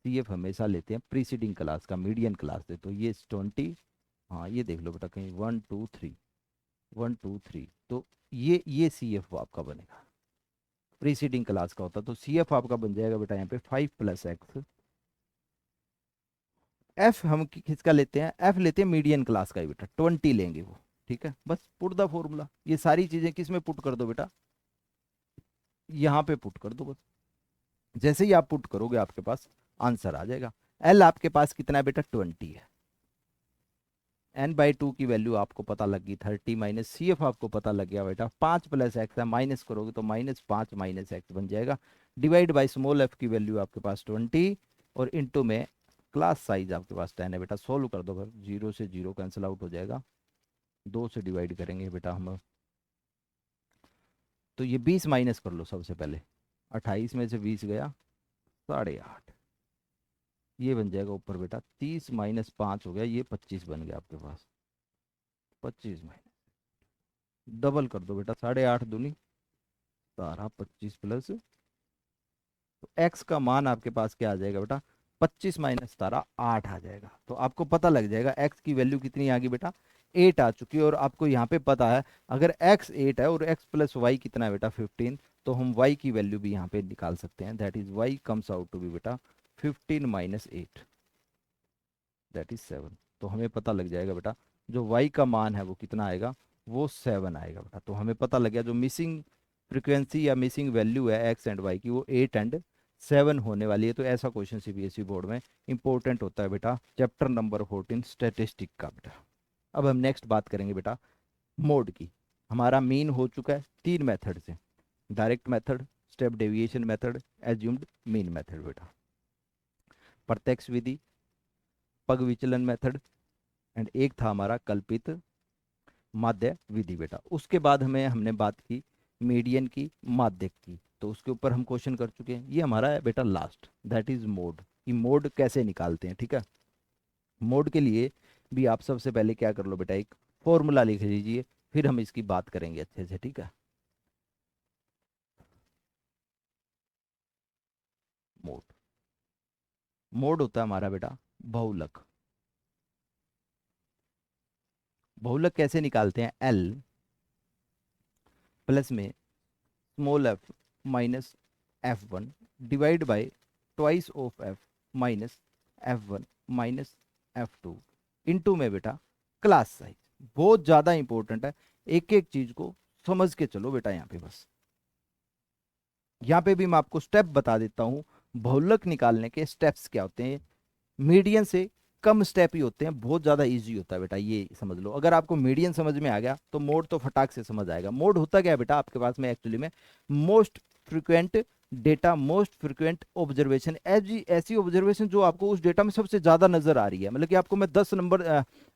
CF हमेशा लेते हैं प्रीसीडिंग क्लास का, मीडियन क्लास से। तो ये 20, हाँ ये देख लो बेटा कहीं 1 2 3, 1 2 3, तो ये CF आपका बनेगा, प्रीसीडिंग क्लास का होता। तो CF आपका बन जाएगा बेटा यहाँ पे 5 प्लस एक्स। F हम किसका लेते हैं, F लेते हैं मीडियन क्लास का ही बेटा, 20 लेंगे वो। ठीक है, बस पुट द फॉर्मूला, ये सारी चीजें किस में पुट कर दो बेटा, यहाँ पे पुट कर दो बस। जैसे ही आप पुट करोगे आपके पास आंसर आ जाएगा। L आपके पास कितना है बेटा, 20 है। n/2 की वैल्यू आपको पता लग गई 30, माइनस CF आपको पता लग गया बेटा 5 प्लस एक्स है, माइनस करोगे तो -5 माइनस एक्स बन जाएगा। डिवाइड बाई स्मॉल f की वैल्यू आपके पास 20, और इंटू में क्लास साइज आपके पास 10 है बेटा। सोल्व कर दो, फिर 0 से 0 कैंसिल आउट हो जाएगा, 2 से डिवाइड करेंगे बेटा हम। तो ये 20 माइनस कर लो सबसे पहले, 28 में से 20 गया 8.5, ये बन जाएगा ऊपर बेटा 30 माइनस 5 हो गया, ये 25 बन गया आपके पास। 25 माइनस, डबल कर दो बेटा, 8.5 दूनी 12, 25 प्लस, तो एक्स का मान आपके पास क्या आ जाएगा बेटा, 25 माइनस 17 8 आ जाएगा। तो आपको पता लग जाएगा एक्स की वैल्यू कितनी आ गई बेटा, 8 आ चुकी है। और आपको यहाँ पे पता है अगर एक्स 8 है और एक्स प्लस वाई कितना है बेटा 15, तो हम वाई की वैल्यू भी यहाँ पे निकाल सकते हैं। That is Y comes out to be बेटा 15 माइनस 8, दैट इज 7। तो हमें पता लग जाएगा बेटा जो वाई का मान है वो कितना आएगा, वो 7 आएगा बेटा। तो हमें पता लग गया जो मिसिंग फ्रिक्वेंसी या मिसिंग वैल्यू है एक्स एंड वाई की, वो 8 एंड 7 होने वाली है। तो ऐसा क्वेश्चन CBSE बोर्ड में इंपॉर्टेंट होता है बेटा, चैप्टर नंबर 14 स्टैटिस्टिक का बेटा। अब हम नेक्स्ट बात करेंगे बेटा मोड की। हमारा मीन हो चुका है 3 मेथड से, direct method, step deviation method, assumed mean method बेटा, प्रत्यक्ष विधि, पग विचलन मेथड, एंड एक था हमारा कल्पित माध्य विधि बेटा। उसके बाद हमने बात की मीडियन की, माध्यक की, तो उसके ऊपर हम क्वेश्चन कर चुके हैं। ये हमारा है बेटा लास्ट, दैट इज मोड, कि मोड कैसे निकालते हैं। ठीक है, मोड के लिए भी आप सबसे पहले क्या कर लो बेटा, एक फॉर्मूला लिख लीजिए, फिर हम इसकी बात करेंगे अच्छे से। ठीक है, मोड होता है हमारा बेटा बहुलक। बहुलक कैसे निकालते हैं? एल प्लस में small F minus F one divide by twice of F minus F one minus F two into में बेटा क्लास साइज। बहुत ज़्यादा इंपॉर्टेंट है, एक एक चीज को समझ के चलो बेटा। यहाँ पे बस यहाँ पे भी मैं आपको स्टेप बता देता हूँ, बहुलक निकालने के स्टेप्स क्या होते हैं। मीडियन से कम स्टेप ही होते हैं, बहुत ज़्यादा इजी होता है बेटा, ये समझ लो। अगर आपको मीडियन समझ में आ गया तो मोड तो फटाक से समझ आएगा। मोड होता क्या है बेटा आपके पास में एक्चुअली में? Most frequent data, most frequent observation, ऐसी ऑब्जर्वेशन जो आपको उस डेटा में सबसे ज़्यादा नजर आ रही है। मतलब कि आपको मैं 10 नंबर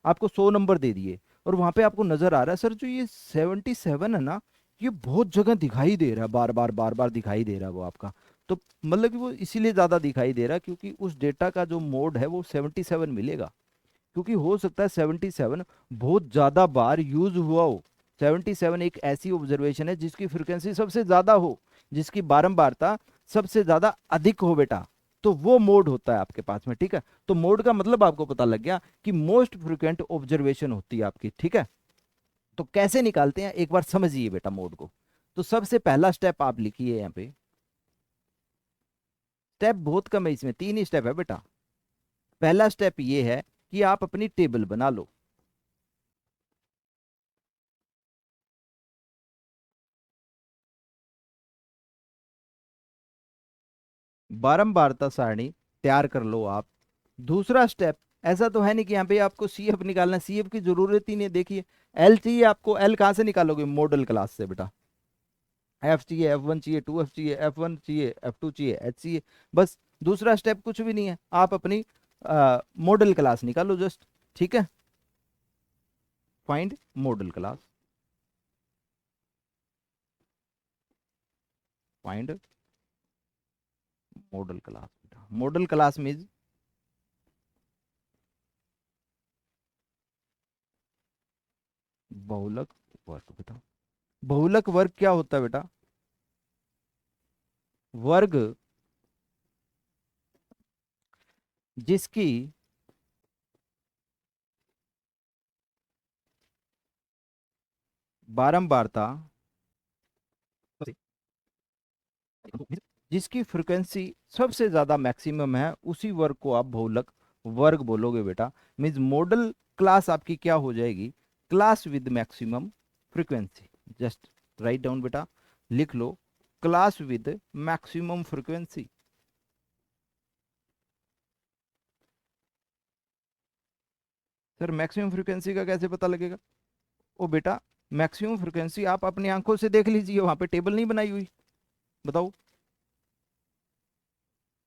आपको 100 नंबर दे दिए और वहां पे आपको नजर आ रहा है सर जो ये 77 है ना, ये बहुत जगह दिखाई दे रहा है, बार बार बार बार दिखाई दे रहा है वो आपका। तो मतलब कि वो इसीलिए ज्यादा दिखाई दे रहा है क्योंकि उस डेटा का जो मोड है वो 77 मिलेगा। क्योंकि हो सकता है 77 बहुत ज्यादा बार यूज हुआ हो। 77 एक ऐसी ऑब्जर्वेशन है जिसकी फ्रिक्वेंसी सबसे ज्यादा हो, जिसकी बारंबारता सबसे ज्यादा अधिक हो बेटा, तो वो मोड होता है आपके पास में। ठीक है, तो मोड का मतलब आपको पता लग गया कि मोस्ट फ्रिक्वेंट ऑब्जर्वेशन होती है आपकी। ठीक है, तो कैसे निकालते हैं एक बार समझिए बेटा मोड को। तो सबसे पहला स्टेप आप लिखिए यहाँ पे, स्टेप बहुत कम है इसमें, 3 ही स्टेप है बेटा। पहला स्टेप ये है कि आप अपनी टेबल बना लो। बारंबारता सारणी तैयार कर लो आप। दूसरा स्टेप, ऐसा तो है नहीं कि यहाँ पे आपको सीएफ निकालना है, सीएफ की जरूरत ही नहीं है। देखिए एल चाहिए आपको, एल कहाँ से निकालोगे? मॉडल क्लास से बेटा। एफ चाहिए, F1 चाहिए, 2F चाहिए, F1 चाहिए, F2 चाहिए, H चाहिए, बस। दूसरा स्टेप कुछ भी नहीं है, आप अपनी मॉडल क्लास निकालो जस्ट। ठीक है, find model class, find model class बेटा। मॉडल क्लास मीन्स बहुलक वर्ग बेटा। बहुलक वर्ग क्या होता है बेटा? वर्ग जिसकी बारंबारता, जिसकी फ्रिक्वेंसी सबसे ज्यादा मैक्सिमम है, उसी वर्ग को आप बहुलक वर्ग बोलोगे बेटा। मीन्स मॉडल क्लास आपकी क्या हो जाएगी? Class with maximum frequency. Just write down बेटा, लिख लो, class with maximum frequency. Sir maximum frequency का कैसे पता लगेगा? ओ बेटा, मैक्सिमम फ्रिक्वेंसी आप अपनी आंखों से देख लीजिए, वहां पे टेबल नहीं बनाई हुई, बताओ।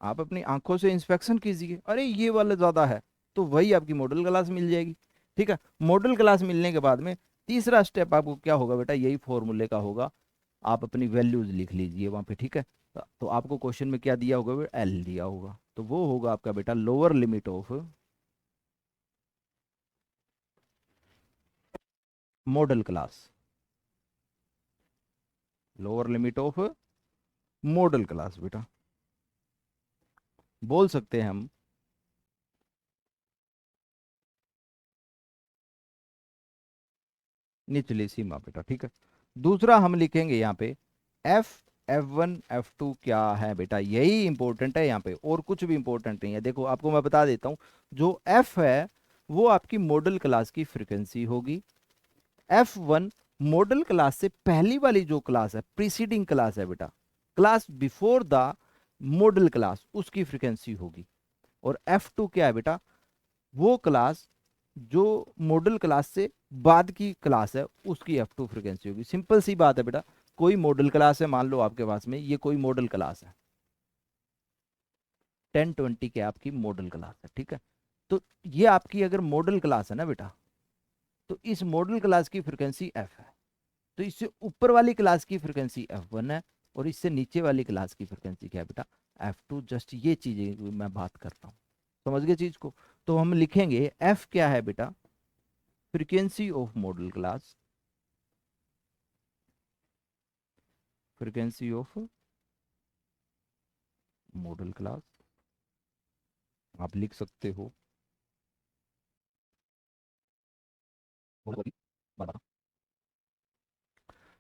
आप अपनी आंखों से इंस्पेक्शन कीजिए, अरे ये वाला ज्यादा है, तो वही आपकी मॉडल क्लास मिल जाएगी। ठीक है, मॉडल क्लास मिलने के बाद में तीसरा स्टेप आपको क्या होगा बेटा? यही फॉर्मूले का होगा, आप अपनी वैल्यूज लिख लीजिए वहां पे। ठीक है, तो आपको क्वेश्चन में क्या दिया होगा बेटा? एल दिया होगा, तो वो होगा आपका बेटा lower limit of model class. Lower limit of model class बेटा, बोल सकते हैं हम निचली सीमा बेटा। ठीक है, दूसरा हम लिखेंगे यहाँ पे एफ, F1 F2 क्या है बेटा? यही इंपॉर्टेंट है यहाँ पे, और कुछ भी इंपॉर्टेंट नहीं है। देखो आपको मैं बता देता हूँ, जो एफ है वो आपकी मॉडल क्लास की फ्रीक्वेंसी होगी। F1 मॉडल क्लास से पहली वाली जो क्लास है, प्रीसीडिंग क्लास है बेटा, class before the model class, उसकी फ्रीक्वेंसी होगी। और F2 क्या है बेटा? वो क्लास जो मॉडल क्लास से बाद की क्लास है, उसकी F2 फ्रीक्वेंसी होगी। सिंपल सी बात है बेटा, कोई मॉडल क्लास है, मान लो आपके पास में ये कोई मॉडल क्लास है, 1020 के आपकी मॉडल क्लास है। ठीक है, तो ये आपकी अगर मॉडल क्लास है ना बेटा, तो इस मॉडल क्लास की फ्रीक्वेंसी एफ है। तो इससे ऊपर वाली क्लास की फ्रीक्वेंसी F1 है, और इससे नीचे वाली क्लास की फ्रीक्वेंसी क्या है बेटा? F2। जस्ट ये चीजें मैं बात करता हूँ, समझ गए चीज को? तो हम लिखेंगे एफ क्या है बेटा? Frequency of model class, frequency of model class आप लिख सकते हो।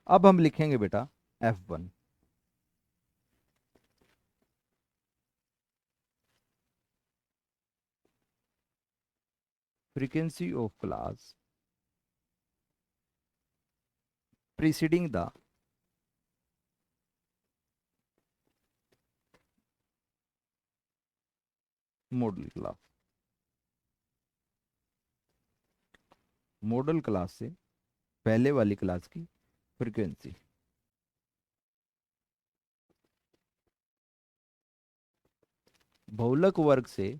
अब हम लिखेंगे बेटा F1। frequency of class preceding the model class. Model class से पहले वाली क्लास की फ्रीक्वेंसी। बहुलक वर्ग से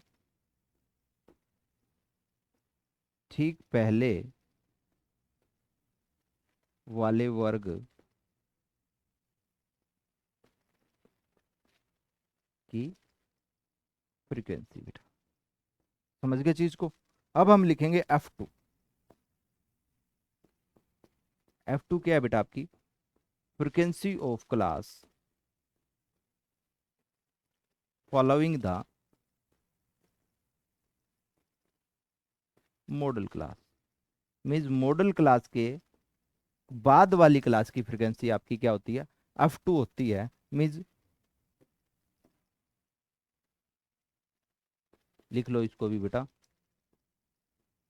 ठीक पहले वाले वर्ग की फ्रीक्वेंसी बेटा। समझ गए चीज को। अब हम लिखेंगे F2। F2 क्या है बेटा आपकी? Frequency of class following the model class. Means model class के बाद वाली क्लास की फ्रीक्वेंसी आपकी क्या होती है? F2 होती है। मीन्स लिख लो इसको भी बेटा,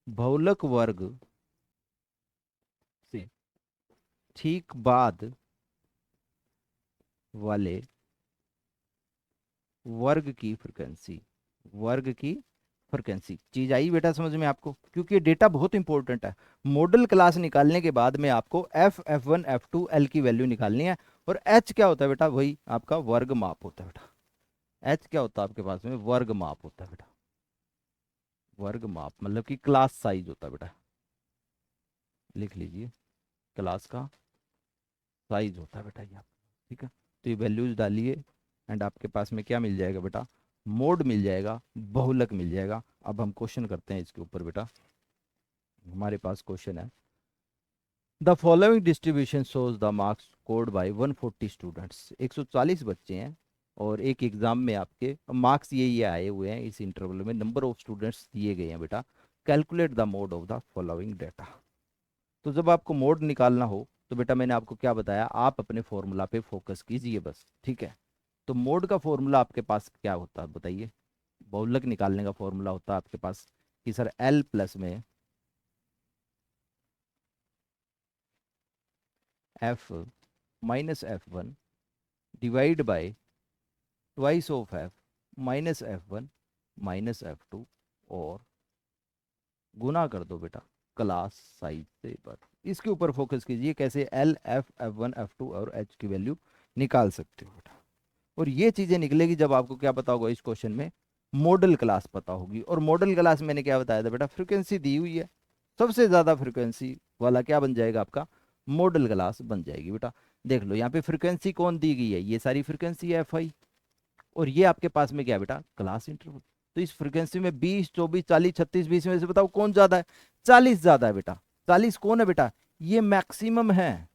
बहुलक वर्ग से ठीक बाद वाले वर्ग की फ्रीक्वेंसी। वर्ग की फ्रीक्वेंसी चीज आई बेटा समझ में आपको? क्योंकि ये डेटा बहुत इंपॉर्टेंट है। मॉडल क्लास निकालने के बाद में आपको F1 F2 L की वैल्यू निकालनी है। और H क्या होता है बेटा? वही आपका वर्ग माप होता है बेटा। H क्या होता है आपके पास में? वर्ग माप होता है बेटा। वर्ग माप मतलब कि क्लास साइज होता है बेटा। लिख लीजिए, क्लास का साइज होता है बेटा ये आपका। ठीक है, तो ये वैल्यूज डालिए एंड आपके पास में क्या मिल जाएगा बेटा? मोड मिल जाएगा, बहुलक मिल जाएगा। अब हम क्वेश्चन करते हैं इसके ऊपर बेटा। हमारे पास क्वेश्चन है, the following distribution shows the marks scored by 140 students. 140 बच्चे हैं और एक एग्जाम में आपके मार्क्स ये आए हुए हैं। इस इंटरवल में नंबर ऑफ स्टूडेंट्स दिए गए हैं बेटा। Calculate the mode of the following data. तो जब आपको मोड निकालना हो तो बेटा मैंने आपको क्या बताया? आप अपने फॉर्मूला पे फोकस कीजिए बस। ठीक है, तो मोड का फॉर्मूला आपके पास क्या होता है बताइए? बहुलक निकालने का फॉर्मूला होता है आपके पास कि सर L प्लस में F minus F1 divide by twice of F minus F1 minus F2 और गुना कर दो बेटा क्लास साइज से। बस इसके ऊपर फोकस कीजिए, कैसे L F F1 F2 और H की वैल्यू निकाल सकते हो बेटा। और ये चीजें निकलेगी जब आपको क्या पता होगा इस क्वेश्चन में? मॉडल क्लास पता होगी। और मॉडल क्लास मैंने क्या बताया था बेटा? फ्रीक्वेंसी दी हुई है, सबसे ज्यादा फ्रीक्वेंसी वाला क्या बन जाएगा आपका? मॉडल क्लास बन जाएगी बेटा। देख लो यहाँ पे फ्रीक्वेंसी कौन दी गई है? ये सारी फ्रीक्वेंसी है FI। और ये आपके पास में क्या है बेटा? Class interval. तो इस फ्रीक्वेंसी में 20 24 40 36 20 में से बताओ कौन ज्यादा है? 40 ज्यादा है बेटा। 40 कौन है बेटा? ये मैक्सिमम है।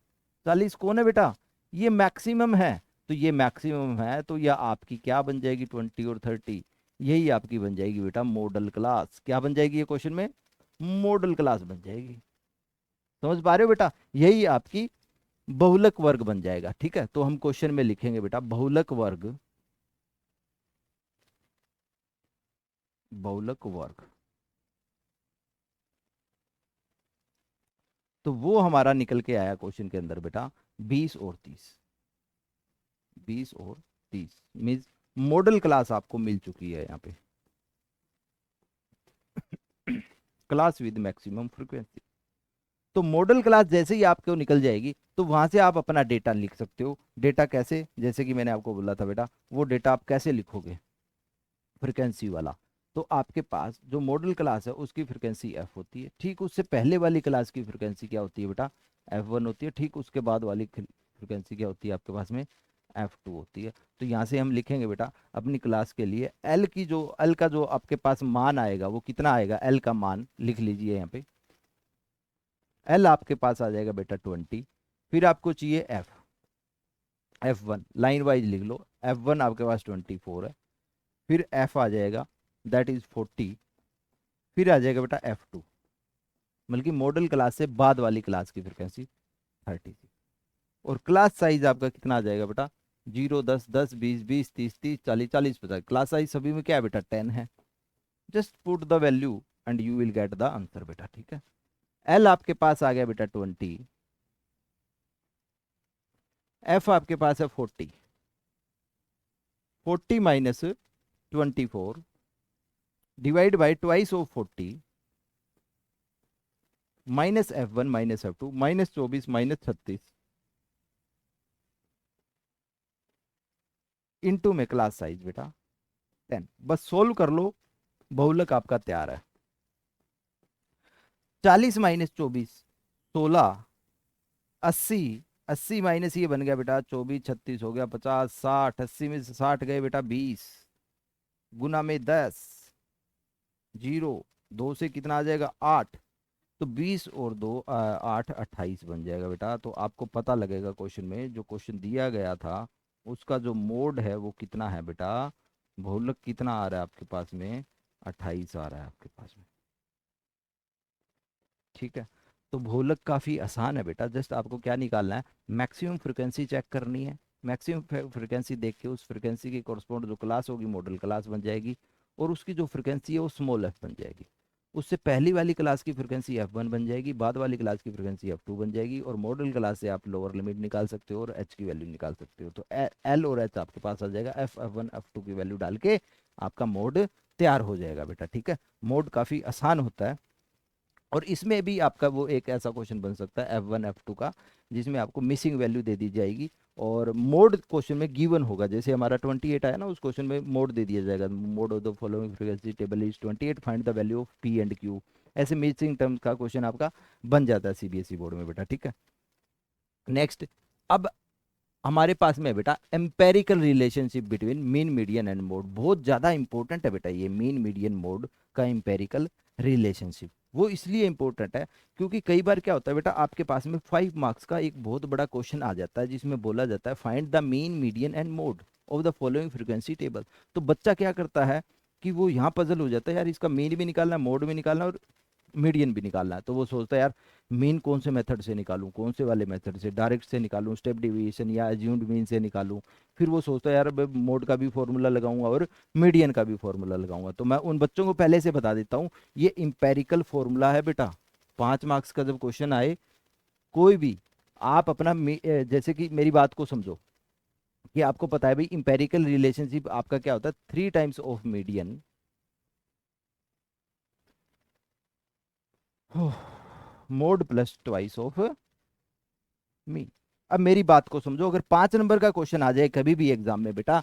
40 कौन है बेटा? ये मैक्सिमम है। तो ये मैक्सिमम है तो यह आपकी क्या बन जाएगी? 20 और 30, यही आपकी बन जाएगी बेटा मॉडल क्लास। क्या बन जाएगी ये क्वेश्चन में? मॉडल क्लास बन जाएगी। समझ पा रहे हो बेटा? यही आपकी बहुलक वर्ग बन जाएगा। ठीक है, तो हम क्वेश्चन में लिखेंगे बेटा बहुलक वर्ग। बहुलक वर्ग तो वो हमारा निकल के आया क्वेश्चन के अंदर बेटा 20 और 30। 20 और 30 मीन्स मॉडल क्लास आपको मिल चुकी है यहाँ पे। Class with maximum frequency. तो मॉडल क्लास जैसे ही आपको निकल जाएगी तो वहां से आप अपना डेटा लिख सकते हो। डेटा कैसे? जैसे कि मैंने आपको बोला था बेटा, वो डेटा आप कैसे लिखोगे? फ्रिक्वेंसी वाला। तो आपके पास जो मॉडल क्लास है उसकी फ्रिक्वेंसी F होती है। ठीक उससे पहले वाली क्लास की फ्रिक्वेंसी क्या होती है बेटा? F1 होती है। ठीक उसके बाद वाली फ्रिक्वेंसी क्या होती है आपके पास में? F2 होती है। तो यहाँ से हम लिखेंगे बेटा अपनी क्लास के लिए L का जो आपके पास मान आएगा वो कितना आएगा? L का मान लिख लीजिए यहाँ पे। L आपके पास आ जाएगा बेटा 20। फिर आपको चाहिए F1 लाइन वाइज लिख लो। F1 आपके पास 24 है। फिर F आ जाएगा दैट इज 40। फिर आ जाएगा बेटा F2, बल्कि मॉडल क्लास से बाद वाली क्लास की फ्रिक्वेंसी 30 थी। और क्लास साइज आपका कितना आ जाएगा बेटा, 0, 10, 10, 20, 20, 30, 30, 40, 40, 50। क्लास साइज सभी में क्या है बेटा, 10 है। Just put the value and you will get the answer बेटा, ठीक है। एल आपके पास आ गया बेटा 20, एफ आपके पास है 40, 40 minus 24 divide by twice of 40 minus F1 minus F2 minus 24 minus 36 into में क्लास साइज बेटा 10। बस सोल्व कर लो, बहुलक आपका तैयार है। 40 माइनस 24 16, 80, 80 माइनस ये बन गया बेटा 24, 36 हो गया 50, 60, 80 में से 60 गए बेटा 20, गुना में 10, 0, 2 से कितना आ जाएगा 8, तो 20 और 2 8, 28 बन जाएगा बेटा। तो आपको पता लगेगा क्वेश्चन में, जो क्वेश्चन दिया गया था उसका जो मोड है वो कितना है बेटा, बहुलक कितना आ रहा है आपके पास में, 28 आ रहा है आपके पास में, ठीक है। तो बहुलक काफ़ी आसान है बेटा, जस्ट आपको क्या निकालना है, मैक्सिमम फ्रिक्वेंसी चेक करनी है। मैक्सिमम फ्रिक्वेंसी देख के उस फ्रिक्वेंसी के कॉरस्पॉन्ड जो क्लास होगी मॉडल क्लास बन जाएगी, और उसकी जो फ्रिक्वेंसी है वो स्मॉल एफ बन जाएगी। उससे पहली वाली क्लास की फ्रिक्वेंसी F1 बन जाएगी, बाद वाली क्लास की फ्रिक्वेंसी F2 बन जाएगी, और मॉडल क्लास से आप लोअर लिमिट निकाल सकते हो और एच की वैल्यू निकाल सकते हो। तो एल और एच आपके पास आ जाएगा, F1 F2 की वैल्यू डाल के आपका मोड तैयार हो जाएगा बेटा, ठीक है। मोड काफ़ी आसान होता है। और इसमें भी आपका वो एक ऐसा क्वेश्चन बन सकता है F1 F2 का, जिसमें आपको मिसिंग वैल्यू दे दी जाएगी, और मोड क्वेश्चन में गिवन होगा। जैसे हमारा 28 आया ना, उस क्वेश्चन में मोड दे दिया जाएगा, mode of the following frequency table is 28, find the value of P and Q. ऐसे मिसिंग टर्म्स का क्वेश्चन आपका बन जाता है सीबीएसई बोर्ड में बेटा, ठीक है। नेक्स्ट, अब हमारे पास में है बेटा empirical relationship between mean median and mode. बहुत ज़्यादा इंपॉर्टेंट है बेटा ये मीन मीडियन मोड का एम्पेरिकल रिलेशनशिप। वो इसलिए इंपॉर्टेंट है क्योंकि कई बार क्या होता है बेटा, आपके पास में 5 मार्क्स का एक बहुत बड़ा क्वेश्चन आ जाता है जिसमें बोला जाता है find the mean median and mode of the following frequency table. तो बच्चा क्या करता है कि वो यहाँ पजल हो जाता है, यार इसका मीन भी निकालना है, मोड भी निकालना है, और मीडियन भी निकालना है। तो वो सोचता है यार मीन कौन से मेथड से निकालूं, कौन से वाले मेथड से, डायरेक्ट से निकालूं, स्टेप डिवीजन या एज्यूम्ड मीन से निकालूं। फिर वो सोचता है यार मोड का भी फॉर्मूला लगाऊंगा और मीडियन का भी फॉर्मूला लगाऊंगा। तो मैं उन बच्चों को पहले से बता देता हूँ, ये इंपेरिकल फॉर्मूला है बेटा। 5 मार्क्स का जब क्वेश्चन आए कोई भी, आप अपना जैसे कि मेरी बात को समझो कि आपको पता है भाई इंपेरिकल रिलेशनशिप आपका क्या होता है, 3 times of median mode plus twice of me. अब मेरी बात को समझो, अगर 5 नंबर का क्वेश्चन आ जाए कभी भी एग्जाम में बेटा,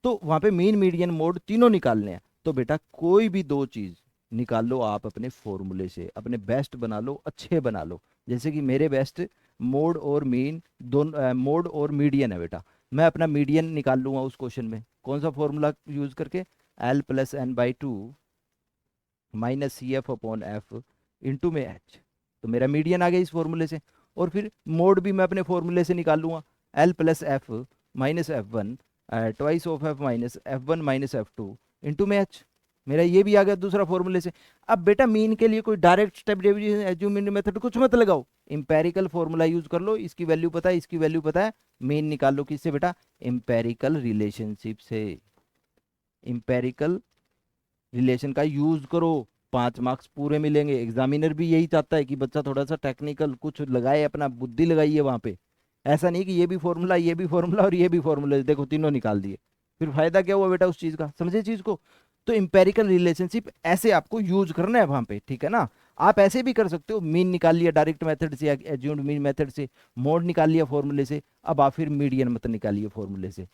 तो वहां पे मीन मीडियन मोड तीनों निकालने हैं। तो बेटा कोई भी 2 चीज निकाल लो आप अपने फॉर्मूले से, अपने बेस्ट बना लो, अच्छे बना लो। जैसे कि मेरे बेस्ट मोड और मीन दोनों, मोड और मीडियन है बेटा। मैं अपना मीडियन निकाल लूंगा उस क्वेश्चन में, कौन सा फॉर्मूला यूज करके, L+N/2 माइनस CF/F इंटू में H। तो मेरा मीडियन आ गया इस फॉर्मूले से। और फिर मोड भी मैं अपने फॉर्मूले से निकाल लूंगा, L+F minus F1 twice of F minus F1 minus F2 into में H। मेरा ये भी आ गया दूसरा फॉर्मूले से। अब बेटा मीन के लिए कोई डायरेक्ट स्टेप डिवीजन एज्यूमेंट मेथड कुछ मत लगाओ, इंपेरिकल फॉर्मूला यूज कर लो। इसकी वैल्यू पता है, इसकी वैल्यू पता है, मीन निकाल लो किससे बेटा, इंपेरिकल रिलेशनशिप से। इंपेरिकल रिलेशन का यूज करो, 5 मार्क्स पूरे मिलेंगे। एग्जामिनर भी यही चाहता है कि बच्चा थोड़ा सा टेक्निकल कुछ लगाए, अपना बुद्धि लगाइए वहां पे। ऐसा नहीं कि ये भी फॉर्मूला, ये भी फॉर्मूला और ये भी फॉर्मूला, देखो तीनों निकाल दिए, फिर फायदा क्या हुआ बेटा उस चीज का, समझे चीज को। तो इंपेरिकल रिलेशनशिप ऐसे आपको यूज करना है वहां पे, ठीक है ना। आप ऐसे भी कर सकते हो, मीन निकाल लिया डायरेक्ट मेथड से या एज्यूम्ड मीन मेथड से, मोड निकाल लिया फॉर्मूले से, अब आप फिर मीडियन मत निकालिए फॉर्मूले से,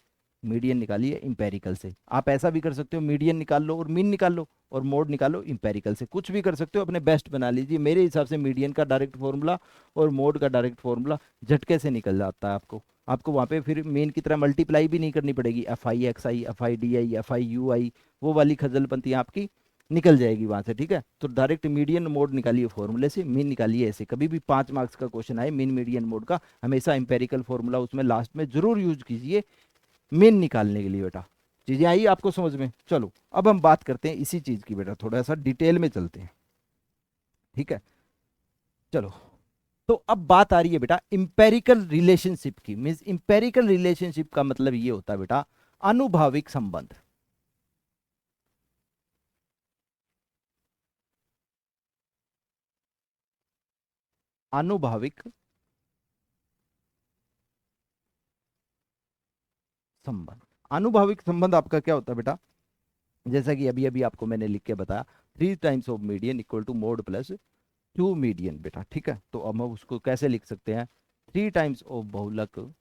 मीडियन निकालिए इंपेरिकल से। आप ऐसा भी कर सकते हो, मीडियन निकाल लो और मीन निकाल लो, और मोड निकालो इंपेरिकल से, कुछ भी कर सकते हो, अपने बेस्ट बना लीजिए। मेरे हिसाब से मीडियन का डायरेक्ट फॉर्मूला और मोड का डायरेक्ट फॉर्मूला झटके से निकल जाता है आपको। आपको वहाँ पे फिर मेन की तरह मल्टीप्लाई भी नहीं करनी पड़ेगी, FI XI FI DI FI UI, वो वाली खजलपंती आपकी निकल जाएगी वहां से, ठीक है। तो डायरेक्ट मीडियन मोड निकालिए फॉर्मूले से, मीन निकालिए ऐसे। कभी भी 5 मार्क्स का क्वेश्चन आए मीन मीडियन मोड का, हमेशा इंपेरिकल फॉर्मूला उसमें लास्ट में जरूर यूज कीजिए मीन निकालने के लिए बेटा। चीजें आई आपको समझ में? चलो अब हम बात करते हैं इसी चीज की बेटा, थोड़ा सा डिटेल में चलते हैं, ठीक है? चलो, तो अब बात आ रही है बेटा इंपेरिकल रिलेशनशिप की। मीन्स इंपेरिकल रिलेशनशिप का मतलब ये होता है बेटा आनुभाविक संबंध। आनुभाविक संबंध, आनुभाविक संबंध आपका क्या होता है बेटा? जैसा कि अभी अभी आपको मैंने लिख के बताया, 3 times of median equal to mode plus 2 median बेटा, ठीक है? तो अब हम उसको कैसे लिख सकते हैं? 3 टाइम्स ऑफ बहुलक,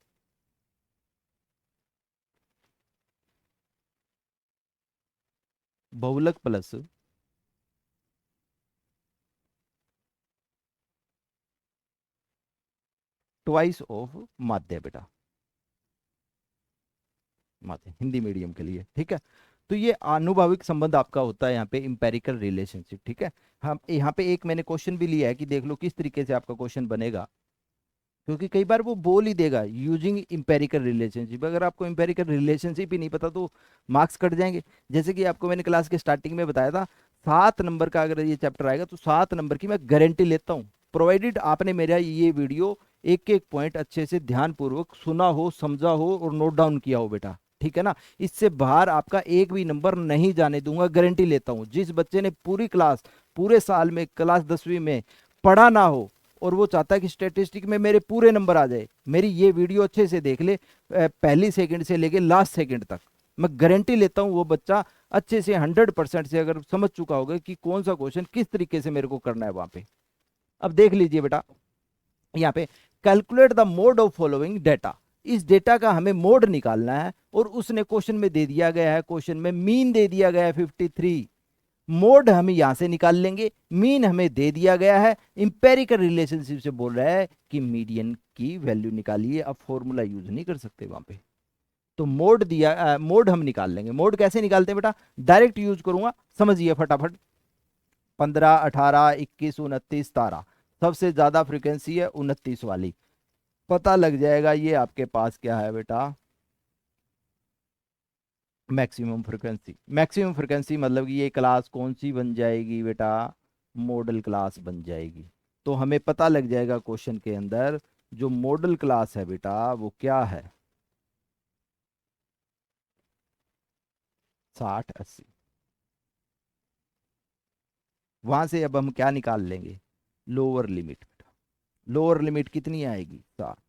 बहुलक प्लस ट्वाइस ऑफ माध्य बेटा, माध्य हिंदी मीडियम के लिए, ठीक है? तो ये आनुभाविक संबंध आपका होता है यहाँ पे इंपेरिकल रिलेशनशिप, ठीक है? हम यहाँ पे एक मैंने क्वेश्चन भी लिया है कि देख लो किस तरीके से आपका क्वेश्चन बनेगा, क्योंकि कई बार वो बोल ही देगा यूजिंग इंपेरिकल रिलेशनशिप। अगर आपको इंपेरिकल रिलेशनशिप ही नहीं पता तो मार्क्स कट जाएंगे। जैसे कि आपको मैंने क्लास के स्टार्टिंग में बताया था, 7 नंबर का अगर ये चैप्टर आएगा तो 7 नंबर की मैं गारंटी लेता हूँ, प्रोवाइडेड आपने मेरा ये वीडियो एक एक पॉइंट अच्छे से ध्यानपूर्वक सुना हो, समझा हो और नोट डाउन किया हो बेटा, ठीक है ना? इससे बाहर आपका एक भी नंबर नहीं जाने दूंगा, गारंटी लेता हूँ। जिस बच्चे ने पूरी क्लास, पूरे साल में क्लास 10वीं में पढ़ा ना हो और वो चाहता है कि स्टेटिस्टिक में मेरे पूरे नंबर आ जाए, मेरी ये वीडियो अच्छे से देख ले, पहली सेकंड से लेके लास्ट सेकंड तक। मैं गारंटी लेता हूं वो बच्चा अच्छे से 100% से अगर समझ चुका होगा कि कौन सा क्वेश्चन किस तरीके से मेरे को करना है वहां पे। अब देख लीजिए बेटा, यहाँ पे calculate the mode of following data, इस डेटा का हमें मोड निकालना है और उसने क्वेश्चन में दे दिया गया है, क्वेश्चन में मीन दे दिया गया है 53। मोड हम यहां से निकाल लेंगे, मीन हमें दे दिया गया है, इंपेरिकल रिलेशनशिप से बोल रहा है कि मीडियन की वैल्यू निकालिए। अब फॉर्मूला यूज नहीं कर सकते वहां पे, तो मोड दिया, मोड हम निकाल लेंगे। मोड कैसे निकालते हैं बेटा? डायरेक्ट यूज करूंगा, समझिए फटाफट। 15, 18, 21, 29, 17, सबसे ज्यादा फ्रीक्वेंसी है 29 वाली। पता लग जाएगा ये आपके पास क्या है बेटा, मैक्सिमम फ्रिक्वेंसी। मैक्सिमम फ्रिक्वेंसी मतलब कि ये क्लास कौन सी बन जाएगी बेटा? मॉडल क्लास बन जाएगी। तो हमें पता लग जाएगा क्वेश्चन के अंदर जो मॉडल क्लास है बेटा वो क्या है, 60, 80। वहां से अब हम क्या निकाल लेंगे? लोअर लिमिट बेटा। लोअर लिमिट कितनी आएगी? 7।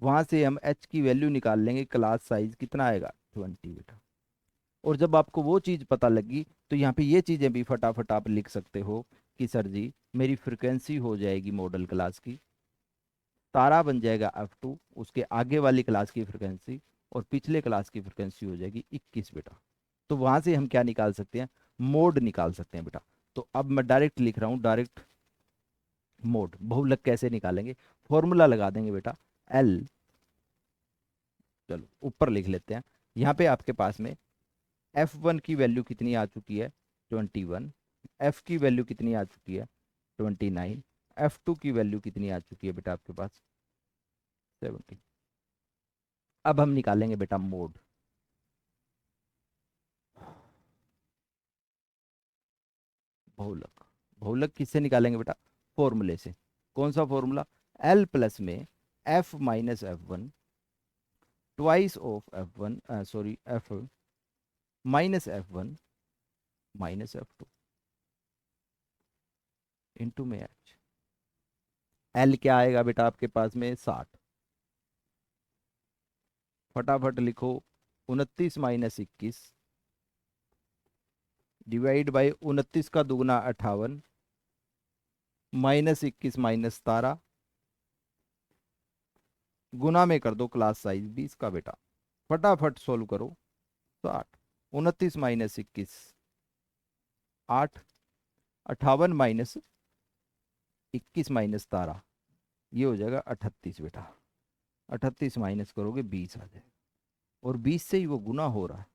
वहां से हम एच की वैल्यू निकाल लेंगे, क्लास साइज कितना आएगा? 20 बेटा। और जब आपको वो चीज़ पता लगी तो यहाँ पे ये चीज़ें भी फटाफट आप लिख सकते हो कि सर जी मेरी फ्रिक्वेंसी हो जाएगी मॉडल क्लास की, तारा बन जाएगा F2, उसके आगे वाली क्लास की फ्रिक्वेंसी और पिछले क्लास की फ्रिक्वेंसी हो जाएगी 21 बेटा। तो वहां से हम क्या निकाल सकते हैं? मोड निकाल सकते हैं बेटा। तो अब मैं डायरेक्ट लिख रहा हूँ, डायरेक्ट मोड बहुलक कैसे निकालेंगे? फॉर्मूला लगा देंगे बेटा, एल, चलो ऊपर लिख लेते हैं। यहाँ पे आपके पास में F1 की वैल्यू कितनी आ चुकी है? 21। F की वैल्यू कितनी आ चुकी है? 29। F2 की वैल्यू कितनी आ चुकी है बेटा आपके पास? 70। अब हम निकालेंगे बेटा मोड। बहुलक, बहुलक किससे निकालेंगे बेटा? फॉर्मूले से। कौन सा फॉर्मूला? L प्लस में F minus F1 twice of F1, sorry F minus F1 minus F2 into में H। L क्या आएगा बेटा आपके पास में? 60। फटाफट लिखो, 29 माइनस 21 डिवाइड बाई 29 का दुगना 58 माइनस 21 माइनस 17, गुना में कर दो क्लास साइज 20 का बेटा। फटाफट सोल्व करो। 60, 29 माइनस 21 8, 58 माइनस 21 माइनस 17, ये हो जाएगा 38 बेटा। 38 माइनस करोगे 20 आ जाएगा, और 20 से ही वो गुना हो रहा है,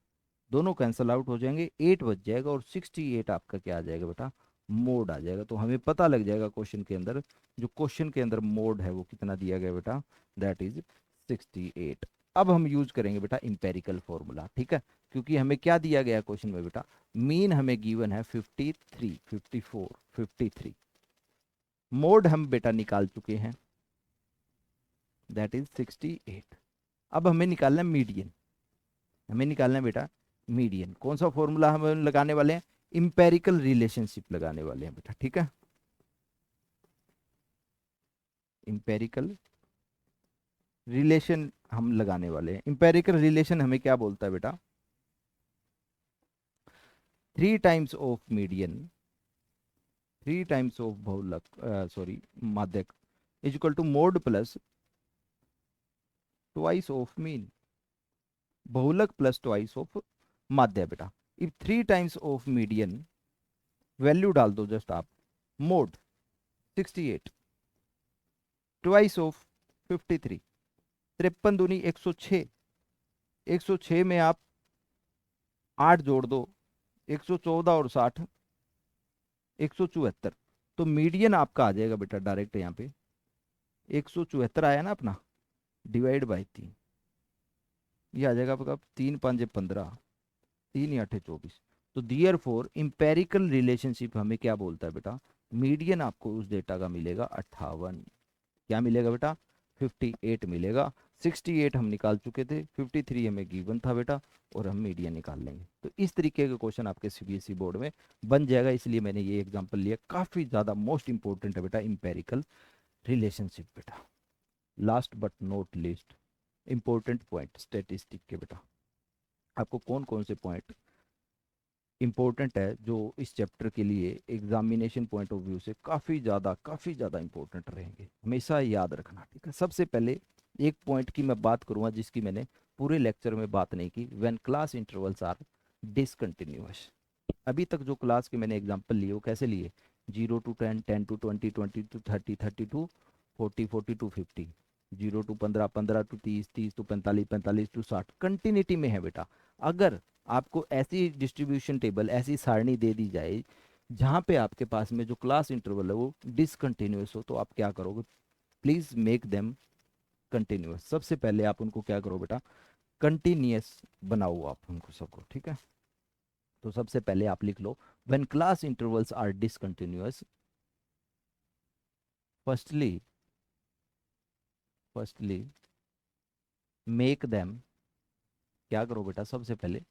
दोनों कैंसल आउट हो जाएंगे, 8 बच जाएगा और 68 आपका क्या आ जाएगा बेटा? मोड आ जाएगा। तो हमें पता लग जाएगा क्वेश्चन के अंदर, जो क्वेश्चन के अंदर मोड है वो कितना दिया गया बेटा? That is 68। अब हम यूज करेंगे बेटा इंपेरिकल फॉर्मूला, ठीक है, क्योंकि हमें क्या दिया गया क्वेश्चन में बेटा, मीन हमें गिवन है 53, 54, 53, मोड हम बेटा निकाल चुके हैं, दैट इज 68। अब हमें निकालना है मीडियन, हमें निकालना है बेटा मीडियन। कौन सा फॉर्मूला हम लगाने वाले हैं, इंपेरिकल रिलेशनशिप लगाने वाले हैं बेटा, ठीक है, इंपेरिकल रिलेशन हम लगाने वाले हैं। इंपेरिकल रिलेशन हमें क्या बोलता है बेटा, 3 times of median, 3 times of बहुलक, सॉरी माध्यक, is equal to mode plus twice of mean, बहुलक प्लस ट्वाइस ऑफ माध्य बेटा। If 3 times of median, value डाल दो जस्ट आप, मोड 68, ट्वाइस ऑफ 53, 53 दूनी 106, 106 में आप 8 जोड़ दो, 114 और 60 174, तो मीडियन आपका आ जाएगा बेटा डायरेक्ट यहाँ पे 174 आया ना अपना, डिवाइड बाई 3, ये आ जाएगा आपका 3 5 15, 3 8 24। तो दियर फोर इंपेरिकल रिलेशनशिप हमें क्या बोलता है बेटा, मीडियन आपको उस डेटा का मिलेगा 58, क्या मिलेगा बेटा 58 मिलेगा। 68 हम निकाल चुके थे, 53 हमें गिवन था बेटा, और हम मीडियन निकाल लेंगे। तो इस तरीके के क्वेश्चन आपके सीबीएसई बोर्ड में बन जाएगा, इसलिए मैंने ये एग्जांपल लिया, काफ़ी ज़्यादा मोस्ट इंपॉर्टेंट है बेटा इंपेरिकल रिलेशनशिप बेटा। Last but not least important point statistic के बेटा, आपको कौन कौन से पॉइंट इंपॉर्टेंट है जो इस चैप्टर के लिए एग्जामिनेशन पॉइंट ऑफ व्यू से काफ़ी ज़्यादा इंपॉर्टेंट रहेंगे, हमेशा याद रखना, ठीक है। सबसे पहले एक पॉइंट की मैं बात करूंगा जिसकी मैंने पूरे लेक्चर में बात नहीं की, when class intervals are discontinuous. अभी तक जो क्लास के मैंने एग्जाम्पल लिए वो कैसे लिए, 0 to 10, 10 to 20, 20 to 30, 30 to 40, 40 to 50, 0 to 15, 15 to 30, 30 to 45, 45 to 60, continuity में है बेटा। अगर आपको ऐसी डिस्ट्रीब्यूशन टेबल, ऐसी सारणी दे दी जाए जहाँ पे आपके पास में जो क्लास इंटरवल है वो डिसकंटिन्यूअस हो, तो आप क्या करोगे, प्लीज मेक देम कंटिन्यूअस। सबसे पहले आप उनको क्या करो बेटा, कंटिन्यूअस बनाओ आप उनको सबको, ठीक है। तो सबसे पहले आप लिख लो, when class intervals are discontinuous, firstly make them, क्या करो बेटा सबसे पहले,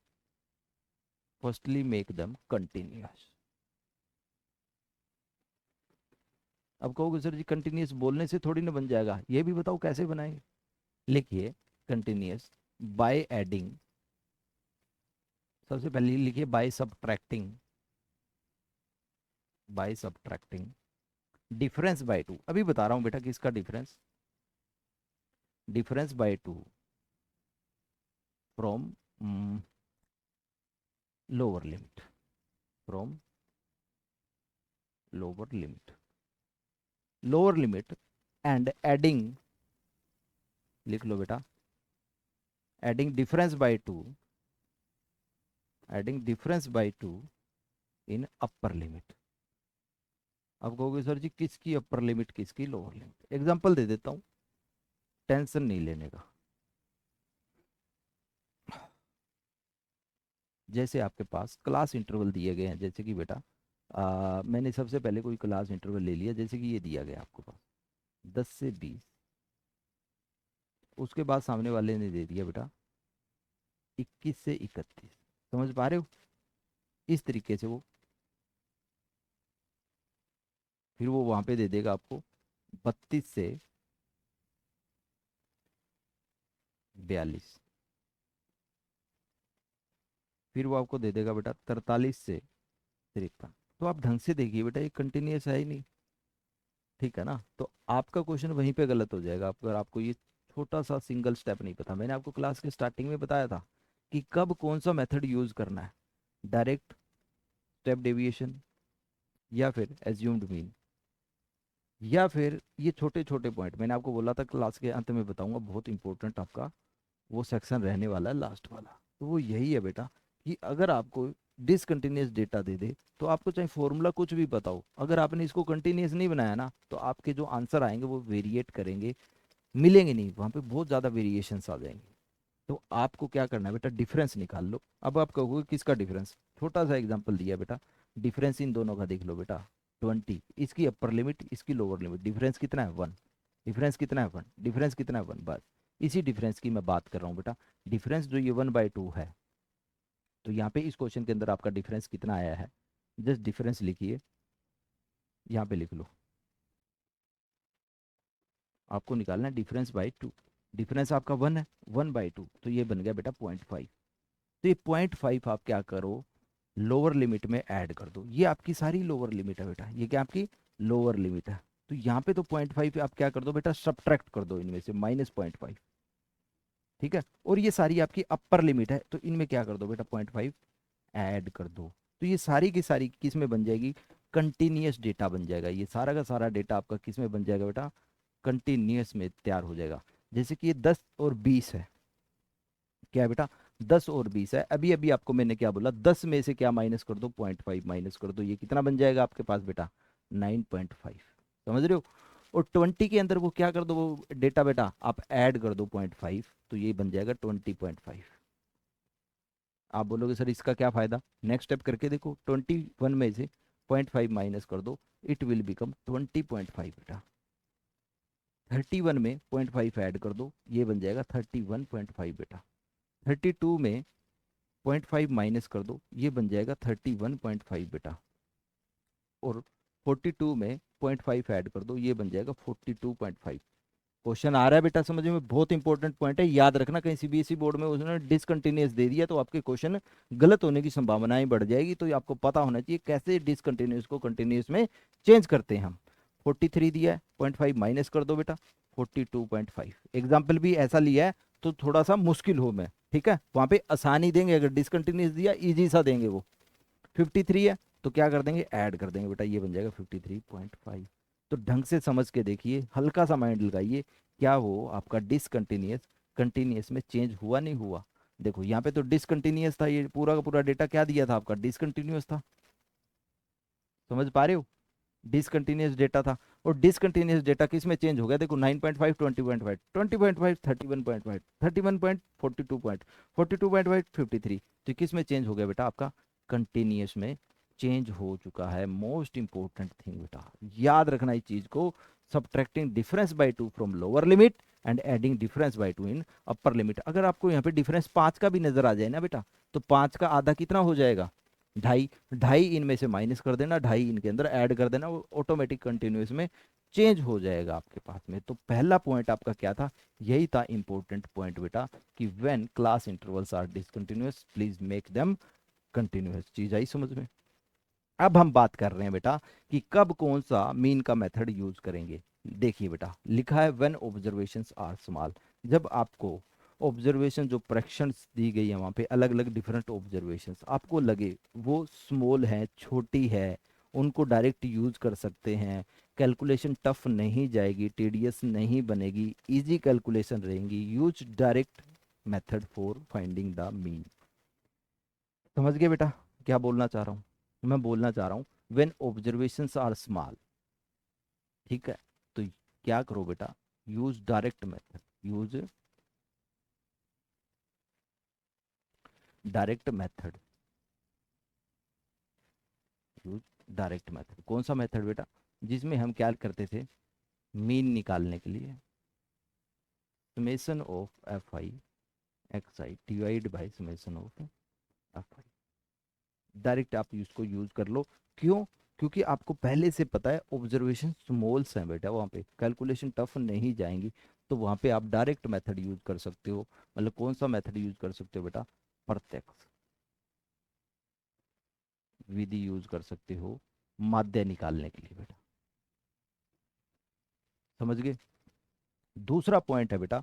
फर्स्टली मेक देम कंटिन्यूअस। अब कहोगे सर जी कंटिन्यूअस बोलने से थोड़ी ना बन जाएगा, ये भी बताओ कैसे बनाएंगे। लिखिए कंटिन्यूअस बाय एडिंग, सबसे पहले लिखिए बाय सब्ट्रैक्टिंग, डिफरेंस बाय 2। अभी बता रहा हूं बेटा किसका difference, difference bye 2 from lower limit, from lower limit and adding, लिख लो बेटा, एडिंग डिफरेंस बाय 2, इन अपर लिमिट। अब कहोगे सर जी किसकी अपर लिमिट किसकी लोअर लिमिट, एग्जांपल दे देता हूं, टेंशन नहीं लेने का। जैसे आपके पास क्लास इंटरवल दिए गए हैं, जैसे कि बेटा मैंने सबसे पहले कोई क्लास इंटरवल ले लिया, जैसे कि ये दिया गया आपको पास 10 से 20, उसके बाद सामने वाले ने दे दिया बेटा 21 से 31, समझ पा रहे हो, इस तरीके से वो फिर वो वहां पे दे देगा आपको 32 से 42, फिर वो आपको दे देगा बेटा 43 से 53। तो आप ढंग से देखिए बेटा ये कंटिन्यूस है ही नहीं, ठीक है ना। तो आपका क्वेश्चन वहीं पे गलत हो जाएगा अगर आपको ये छोटा सा सिंगल स्टेप नहीं पता। मैंने आपको क्लास के स्टार्टिंग में बताया था कि कब कौन सा मेथड यूज करना है, डायरेक्ट स्टेप डेविएशन, या फिर एज्यूम्ड मीन, या फिर ये छोटे छोटे पॉइंट मैंने आपको बोला था क्लास के अंत में बताऊंगा, बहुत इंपॉर्टेंट आपका वो सेक्शन रहने वाला है लास्ट वाला। तो वो यही है बेटा कि अगर आपको डिसकंटिन्यूस डेटा दे दे तो आपको चाहे फॉर्मूला कुछ भी पता हो, अगर आपने इसको कंटिन्यूस नहीं बनाया ना तो आपके जो आंसर आएंगे वो वेरिएट करेंगे, मिलेंगे नहीं, वहाँ पे बहुत ज़्यादा वेरिएशंस आ जाएंगे। तो आपको क्या करना है बेटा, डिफरेंस निकाल लो। अब आप कहोगे किसका डिफरेंस, छोटा सा एग्जांपल दिया बेटा, डिफरेंस इन दोनों का देख लो बेटा, 20, इसकी अपर लिमिट इसकी लोअर लिमिट, डिफरेंस कितना है 1, डिफरेंस कितना है 1, डिफरेंस कितना है 1, बस इसी डिफरेंस की मैं बात कर रहा हूँ बेटा। डिफरेंस जो ये 1/2 है, तो यहाँ पे इस क्वेश्चन के अंदर आपका डिफरेंस कितना आया है, जस्ट डिफरेंस लिखिए, यहाँ पे लिख लो, आपको निकालना है डिफरेंस बाई 2। डिफरेंस आपका 1 है, 1/2, तो ये बन गया बेटा 0.5। तो ये 0.5 आप क्या करो, लोअर लिमिट में ऐड कर दो। ये आपकी सारी लोअर लिमिट है बेटा, ये क्या आपकी लोअर लिमिट है। तो यहाँ पे तो 0.5 आप क्या कर दो बेटा, सब्ट्रैक्ट कर दो इनमें से, -0.5, ठीक है। और ये सारी आपकी अपर लिमिट है, तो इनमें क्या कर दो बेटा, 0.5 ऐड कर दो। तो ये सारी की सारी किस में बन जाएगी, कंटिन्यूस डेटा बन जाएगा। ये सारा का सारा डेटा आपका किस में बन जाएगा बेटा, कंटिन्यूस में तैयार हो जाएगा। जैसे कि ये 10 और 20 है, क्या है बेटा, 10 और 20 है। अभी अभी आपको मैंने क्या बोला, 10 में से क्या माइनस कर दो, 0.5 माइनस कर दो, ये कितना बन जाएगा आपके पास बेटा, 9.5। समझ रहे हो। और 20 के अंदर वो क्या कर दो, वो डेटा बेटा आप ऐड कर दो 0.5, तो ये बन जाएगा 20.5। आप बोलोगे सर इसका क्या फायदा, नेक्स्ट स्टेप करके देखो, 21 में से 0.5 माइनस कर दो, इट विल बिकम 20.5 बेटा। 31 में 0.5 ऐड कर दो, ये बन जाएगा 31.5 बेटा। 32 में 0.5 माइनस कर दो, ये बन जाएगा 31.5 बेटा। और 42 में 0.5 ऐड कर दो, ये बन जाएगा 42.5। क्वेश्चन आ रहा है बेटा समझ में, बहुत इंपॉर्टेंट पॉइंट है, याद रखना। कहीं सीबीएसई बोर्ड में उसने डिसकंटिन्यूअस दे दिया तो आपके क्वेश्चन गलत होने की संभावनाएं बढ़ जाएगी। तो ये आपको पता होना चाहिए कैसे डिसकंटिन्यूअस को कंटिन्यूअस में चेंज करते हैं हम। 43 दिया है, 0.5 माइनस कर दो बेटा, 42.5। एग्जाम्पल भी ऐसा लिया है तो थोड़ा सा मुश्किल हो मैं, ठीक है, वहां पे आसानी देंगे। अगर डिसकंटिन्यूअस दिया इजी सा देंगे वो। 53 है तो क्या कर देंगे, ऐड कर देंगे बेटा, ये बन जाएगा 53.5। तो ढंग से समझ के देखिए, हल्का सा माइंड लगाइए, क्या वो आपका डिसकंटिन्यूअस कंटिन्यूअस में चेंज हुआ नहीं हुआ। देखो यहाँ पे तो डिसकंटिन्यूअस था, ये पूरा का पूरा डेटा क्या दिया था आपका, डिसकंटिन्यूअस था। समझ पा रहे हो, डिसकंटिन्यूअस डेटा था। और डिसकंटिन्यूअस डेटा किस में चेंज हो गया, देखो 9.5, 20.5, 20.5, 31.5, 31.42, 42.5, 53। तो किस में चेंज हो गया बेटा, आपका कंटिन्यूअस में चेंज हो चुका है। मोस्ट इंपॉर्टेंट थिंग बेटा, याद रखना इस चीज को, subtracting difference bye 2 from lower limit and adding difference bye 2 in upper limit. अगर आपको यहाँ पे डिफरेंस 5 का भी नजर आ जाए ना बेटा, तो 5 का आधा कितना हो जाएगा, 2.5। 2.5 इनमें से माइनस कर देना, 2.5 इनके अंदर ऐड कर देना, वो ऑटोमेटिक कंटिन्यूस में चेंज हो जाएगा आपके पास में। तो पहला पॉइंट आपका क्या था, यही था इंपॉर्टेंट पॉइंट बेटा, कि when class intervals are discontinuous please make them continuous. चीज आई समझ में। अब हम बात कर रहे हैं बेटा कि कब कौन सा मीन का मेथड यूज करेंगे। देखिए बेटा लिखा है व्हेन ऑब्जर्वेशंस आर स्मॉल, जब आपको ऑब्जर्वेशन जो प्रेडिक्शंस दी गई है वहाँ पे अलग अलग डिफरेंट ऑब्जर्वेशंस आपको लगे वो स्मॉल है, छोटी है, उनको डायरेक्ट यूज कर सकते हैं। कैलकुलेशन टफ नहीं जाएगी, टीडियस नहीं बनेगी, इजी कैलकुलेशन रहेंगी, use direct method for finding the mean. समझ गए बेटा क्या बोलना चाह रहा हूँ, मैं बोलना चाह रहा हूँ व्हेन ऑब्जर्वेशंस आर स्मॉल, ठीक है। तो क्या करो बेटा, use direct method, use direct method, use direct method. कौन सा मेथड बेटा, जिसमें हम क्या करते थे, मीन निकालने के लिए summation of f i x I divide by summation of f I. Direct आप इसको यूज कर लो। क्यों, क्योंकि आपको पहले से पता है ऑब्जर्वेशन स्मॉल्स हैं बेटा, वहाँ पे कैलकुलेशन टफ नहीं जाएंगी। तो वहाँ पे आप डायरेक्ट मेथड यूज कर सकते हो। मतलब कौन सा मेथड यूज कर सकते हो बेटा, प्रत्यक्ष विधि यूज कर सकते हो माध्य निकालने के लिए बेटा। समझ गए। दूसरा पॉइंट है बेटा,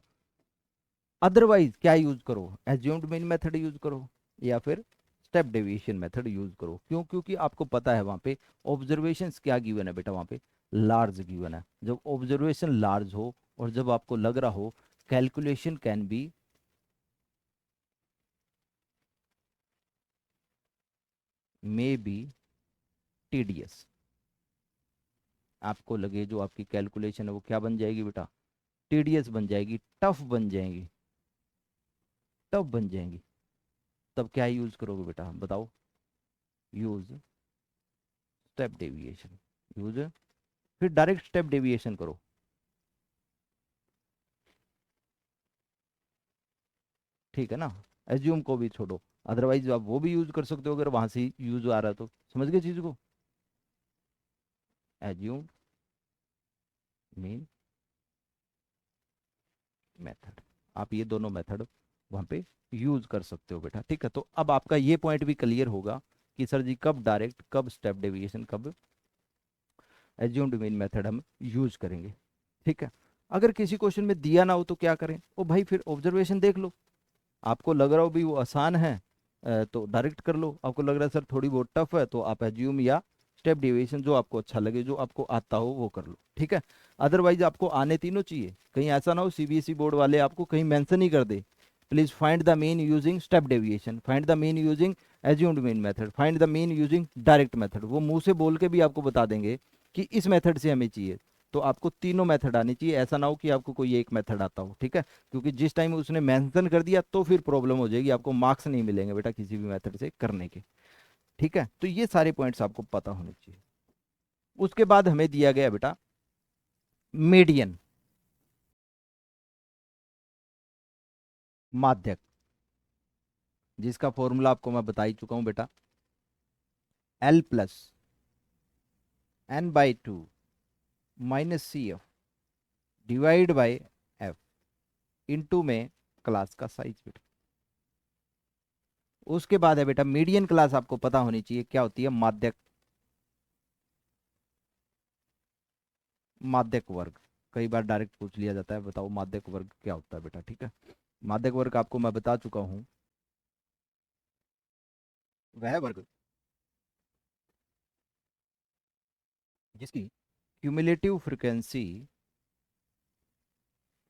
अदरवाइज क्या यूज करो, एज्यूम्ड मीन मेथड यूज करो या फिर स्टेप डेविएशन मेथड यूज करो। क्यों, क्योंकि आपको पता है वहां पे ऑब्जर्वेशंस क्या गिवन है बेटा, वहां पे लार्ज गिवन है। जब ऑब्जर्वेशन लार्ज हो और जब आपको लग रहा हो calculation can be may be tedious, आपको लगे जो आपकी कैलकुलेशन है वो क्या बन जाएगी बेटा, टीडियस बन जाएगी, टफ बन जाएगी। टफ बन जाएंगी, तब क्या यूज करोगे बेटा, बताओ? यूज स्टेप डेविएशन, यूज, फिर डायरेक्ट स्टेप डेविएशन करो। ठीक है ना, एज्यूम को भी छोड़ो, अदरवाइज आप वो भी यूज कर सकते हो अगर वहां से यूज आ रहा है तो। समझ गए चीज को? एज्यूम, मीन, मेथड, आप ये दोनों मेथड वहां पे यूज कर सकते हो बेटा। ठीक है, तो अब आपका ये पॉइंट भी क्लियर होगा कि सर जी कब डायरेक्ट, कब स्टेप डेविएशन, कब एज्यूम्ड मीन मेथड हम यूज करेंगे। ठीक है, अगर किसी क्वेश्चन में दिया ना हो तो क्या करें? ओ भाई फिर ऑब्जर्वेशन देख लो, आपको लग रहा हो भी वो आसान है तो डायरेक्ट कर लो, आपको लग रहा है सर थोड़ी बहुत टफ है तो आप एज्यूम या स्टेप डेविएशन, जो आपको अच्छा लगे, जो आपको आता हो वो कर लो। ठीक है, अदरवाइज आपको आने तीनों चाहिए, कहीं ऐसा ना हो सीबीएसई बोर्ड वाले आपको कहीं मेंशन ही कर दे, please find the mean using step deviation, find the mean using assumed mean method, find the mean using direct method, वो मुंह से बोल के भी आपको बता देंगे कि इस मेथड से हमें चाहिए। तो आपको तीनों मेथड आनी चाहिए, ऐसा ना हो कि आपको कोई एक मेथड आता हो। ठीक है, क्योंकि जिस टाइम उसने मेंशन कर दिया तो फिर प्रॉब्लम हो जाएगी, आपको मार्क्स नहीं मिलेंगे बेटा किसी भी मेथड से करने के। ठीक है, तो ये सारे पॉइंट्स आपको पता होने चाहिए। उसके बाद हमें दिया गया बेटा मीडियन, माध्यक, जिसका फॉर्मूला आपको मैं बता ही चुका हूं बेटा, L plus n/2 minus C F divide by F into में क्लास का साइज बेटा। उसके बाद है बेटा मीडियन क्लास, आपको पता होनी चाहिए क्या होती है, माध्यक, माध्यक वर्ग। कई बार डायरेक्ट पूछ लिया जाता है, बताओ माध्यक वर्ग क्या होता है बेटा। ठीक है, माध्यक वर्ग आपको मैं बता चुका हूं, वह वर्ग जिसकी क्यूमुलेटिव फ्रीक्वेंसी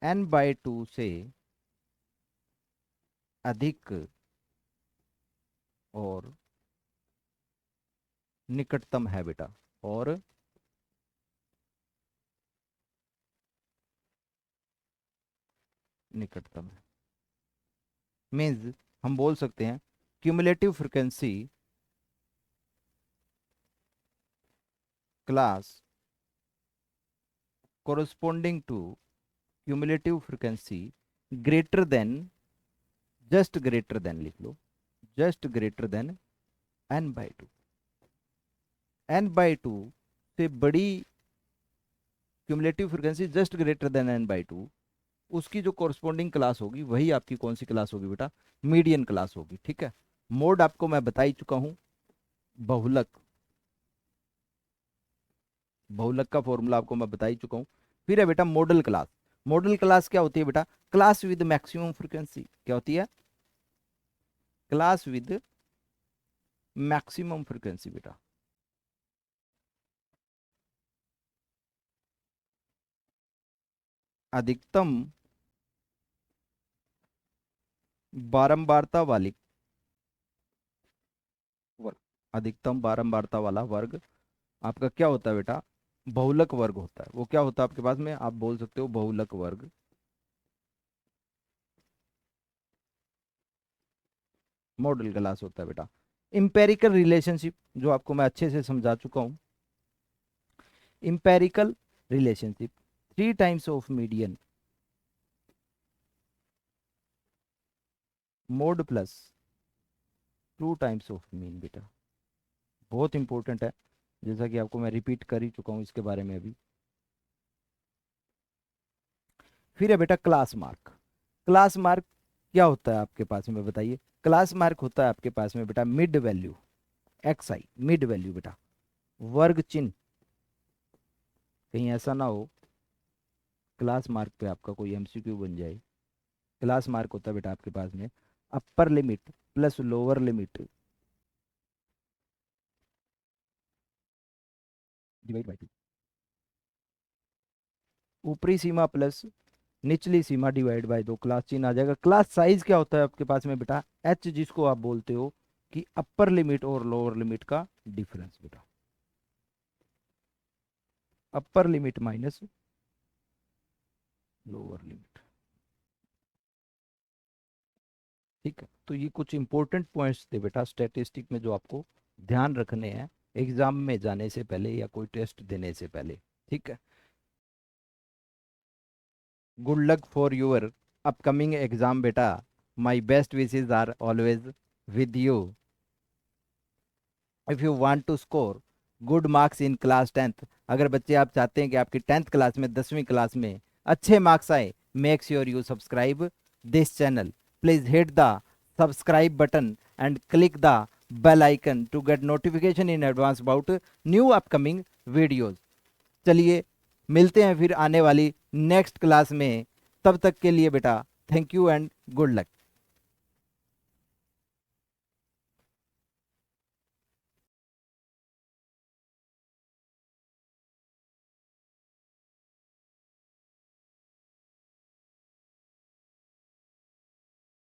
n/2 से अधिक और निकटतम है बेटा, और निकटतम है। मीन्स हम बोल सकते हैं cumulative frequency class corresponding to cumulative frequency greater than, just greater than लिख लो, just greater than n/2, n/2 से बड़ी cumulative frequency just greater than n/2, उसकी जो कॉरस्पॉन्डिंग क्लास होगी वही आपकी कौन सी क्लास होगी बेटा, मीडियन क्लास होगी। ठीक है, मोड आपको मैं बता ही चुका हूं, बहुलक, बहुलक का फॉर्मूला आपको मैं बता ही चुका हूं। फिर है बेटा मॉडल क्लास, मॉडल क्लास क्या होती है बेटा, क्लास विद मैक्सिमम फ्रीक्वेंसी, क्या होती है, क्लास विद मैक्सिमम फ्रीक्वेंसी बेटा। अधिकतम बारंबारता वाली वर्ग, अधिकतम बारंबारता वाला वर्ग आपका क्या होता है बेटा, बहुलक वर्ग होता है। वो क्या होता है आपके पास में, आप बोल सकते हो बहुलक वर्ग, मॉडल क्लास होता है बेटा। इंपेरिकल रिलेशनशिप जो आपको मैं अच्छे से समझा चुका हूं, empirical relationship, 3 times of median mode plus 2 times of mean बेटा, बहुत इंपॉर्टेंट है, जैसा कि आपको मैं रिपीट कर ही चुका हूं इसके बारे में अभी। फिर है बेटा क्लास मार्क, क्लास मार्क क्या होता है आपके पास में बताइए, क्लास मार्क होता है आपके पास में बेटा mid value, XI mid value बेटा, वर्ग चिन्ह, कहीं ऐसा ना हो क्लास मार्क पे आपका कोई MCQ बन जाए। क्लास मार्क होता है बेटा आपके पास में upper limit plus lower limit divide by 2, ऊपरी सीमा प्लस निचली सीमा डिवाइड बाय 2, क्लास चिन्ह आ जाएगा। क्लास साइज क्या होता है आपके पास में बेटा, H, जिसको आप बोलते हो कि अपर लिमिट और लोअर लिमिट का डिफरेंस बेटा, upper limit minus lower limit. ठीक है, तो ये कुछ इंपॉर्टेंट पॉइंट्स थे बेटा स्टैटिस्टिक में जो आपको ध्यान रखने हैं एग्जाम में जाने से पहले या कोई टेस्ट देने से पहले। ठीक है, good luck for your upcoming exam बेटा, my best wishes are always with you. If you want to score good marks in class 10th, अगर बच्चे आप चाहते हैं कि आपकी 10th क्लास में 10वीं क्लास में अच्छे मार्क्स आए, make sure you subscribe this channel. Please hit the subscribe button and click the bell icon to get notification in advance about new upcoming videos. चलिए मिलते हैं फिर आने वाली नेक्स्ट क्लास में, तब तक के लिए बेटा thank you and good luck.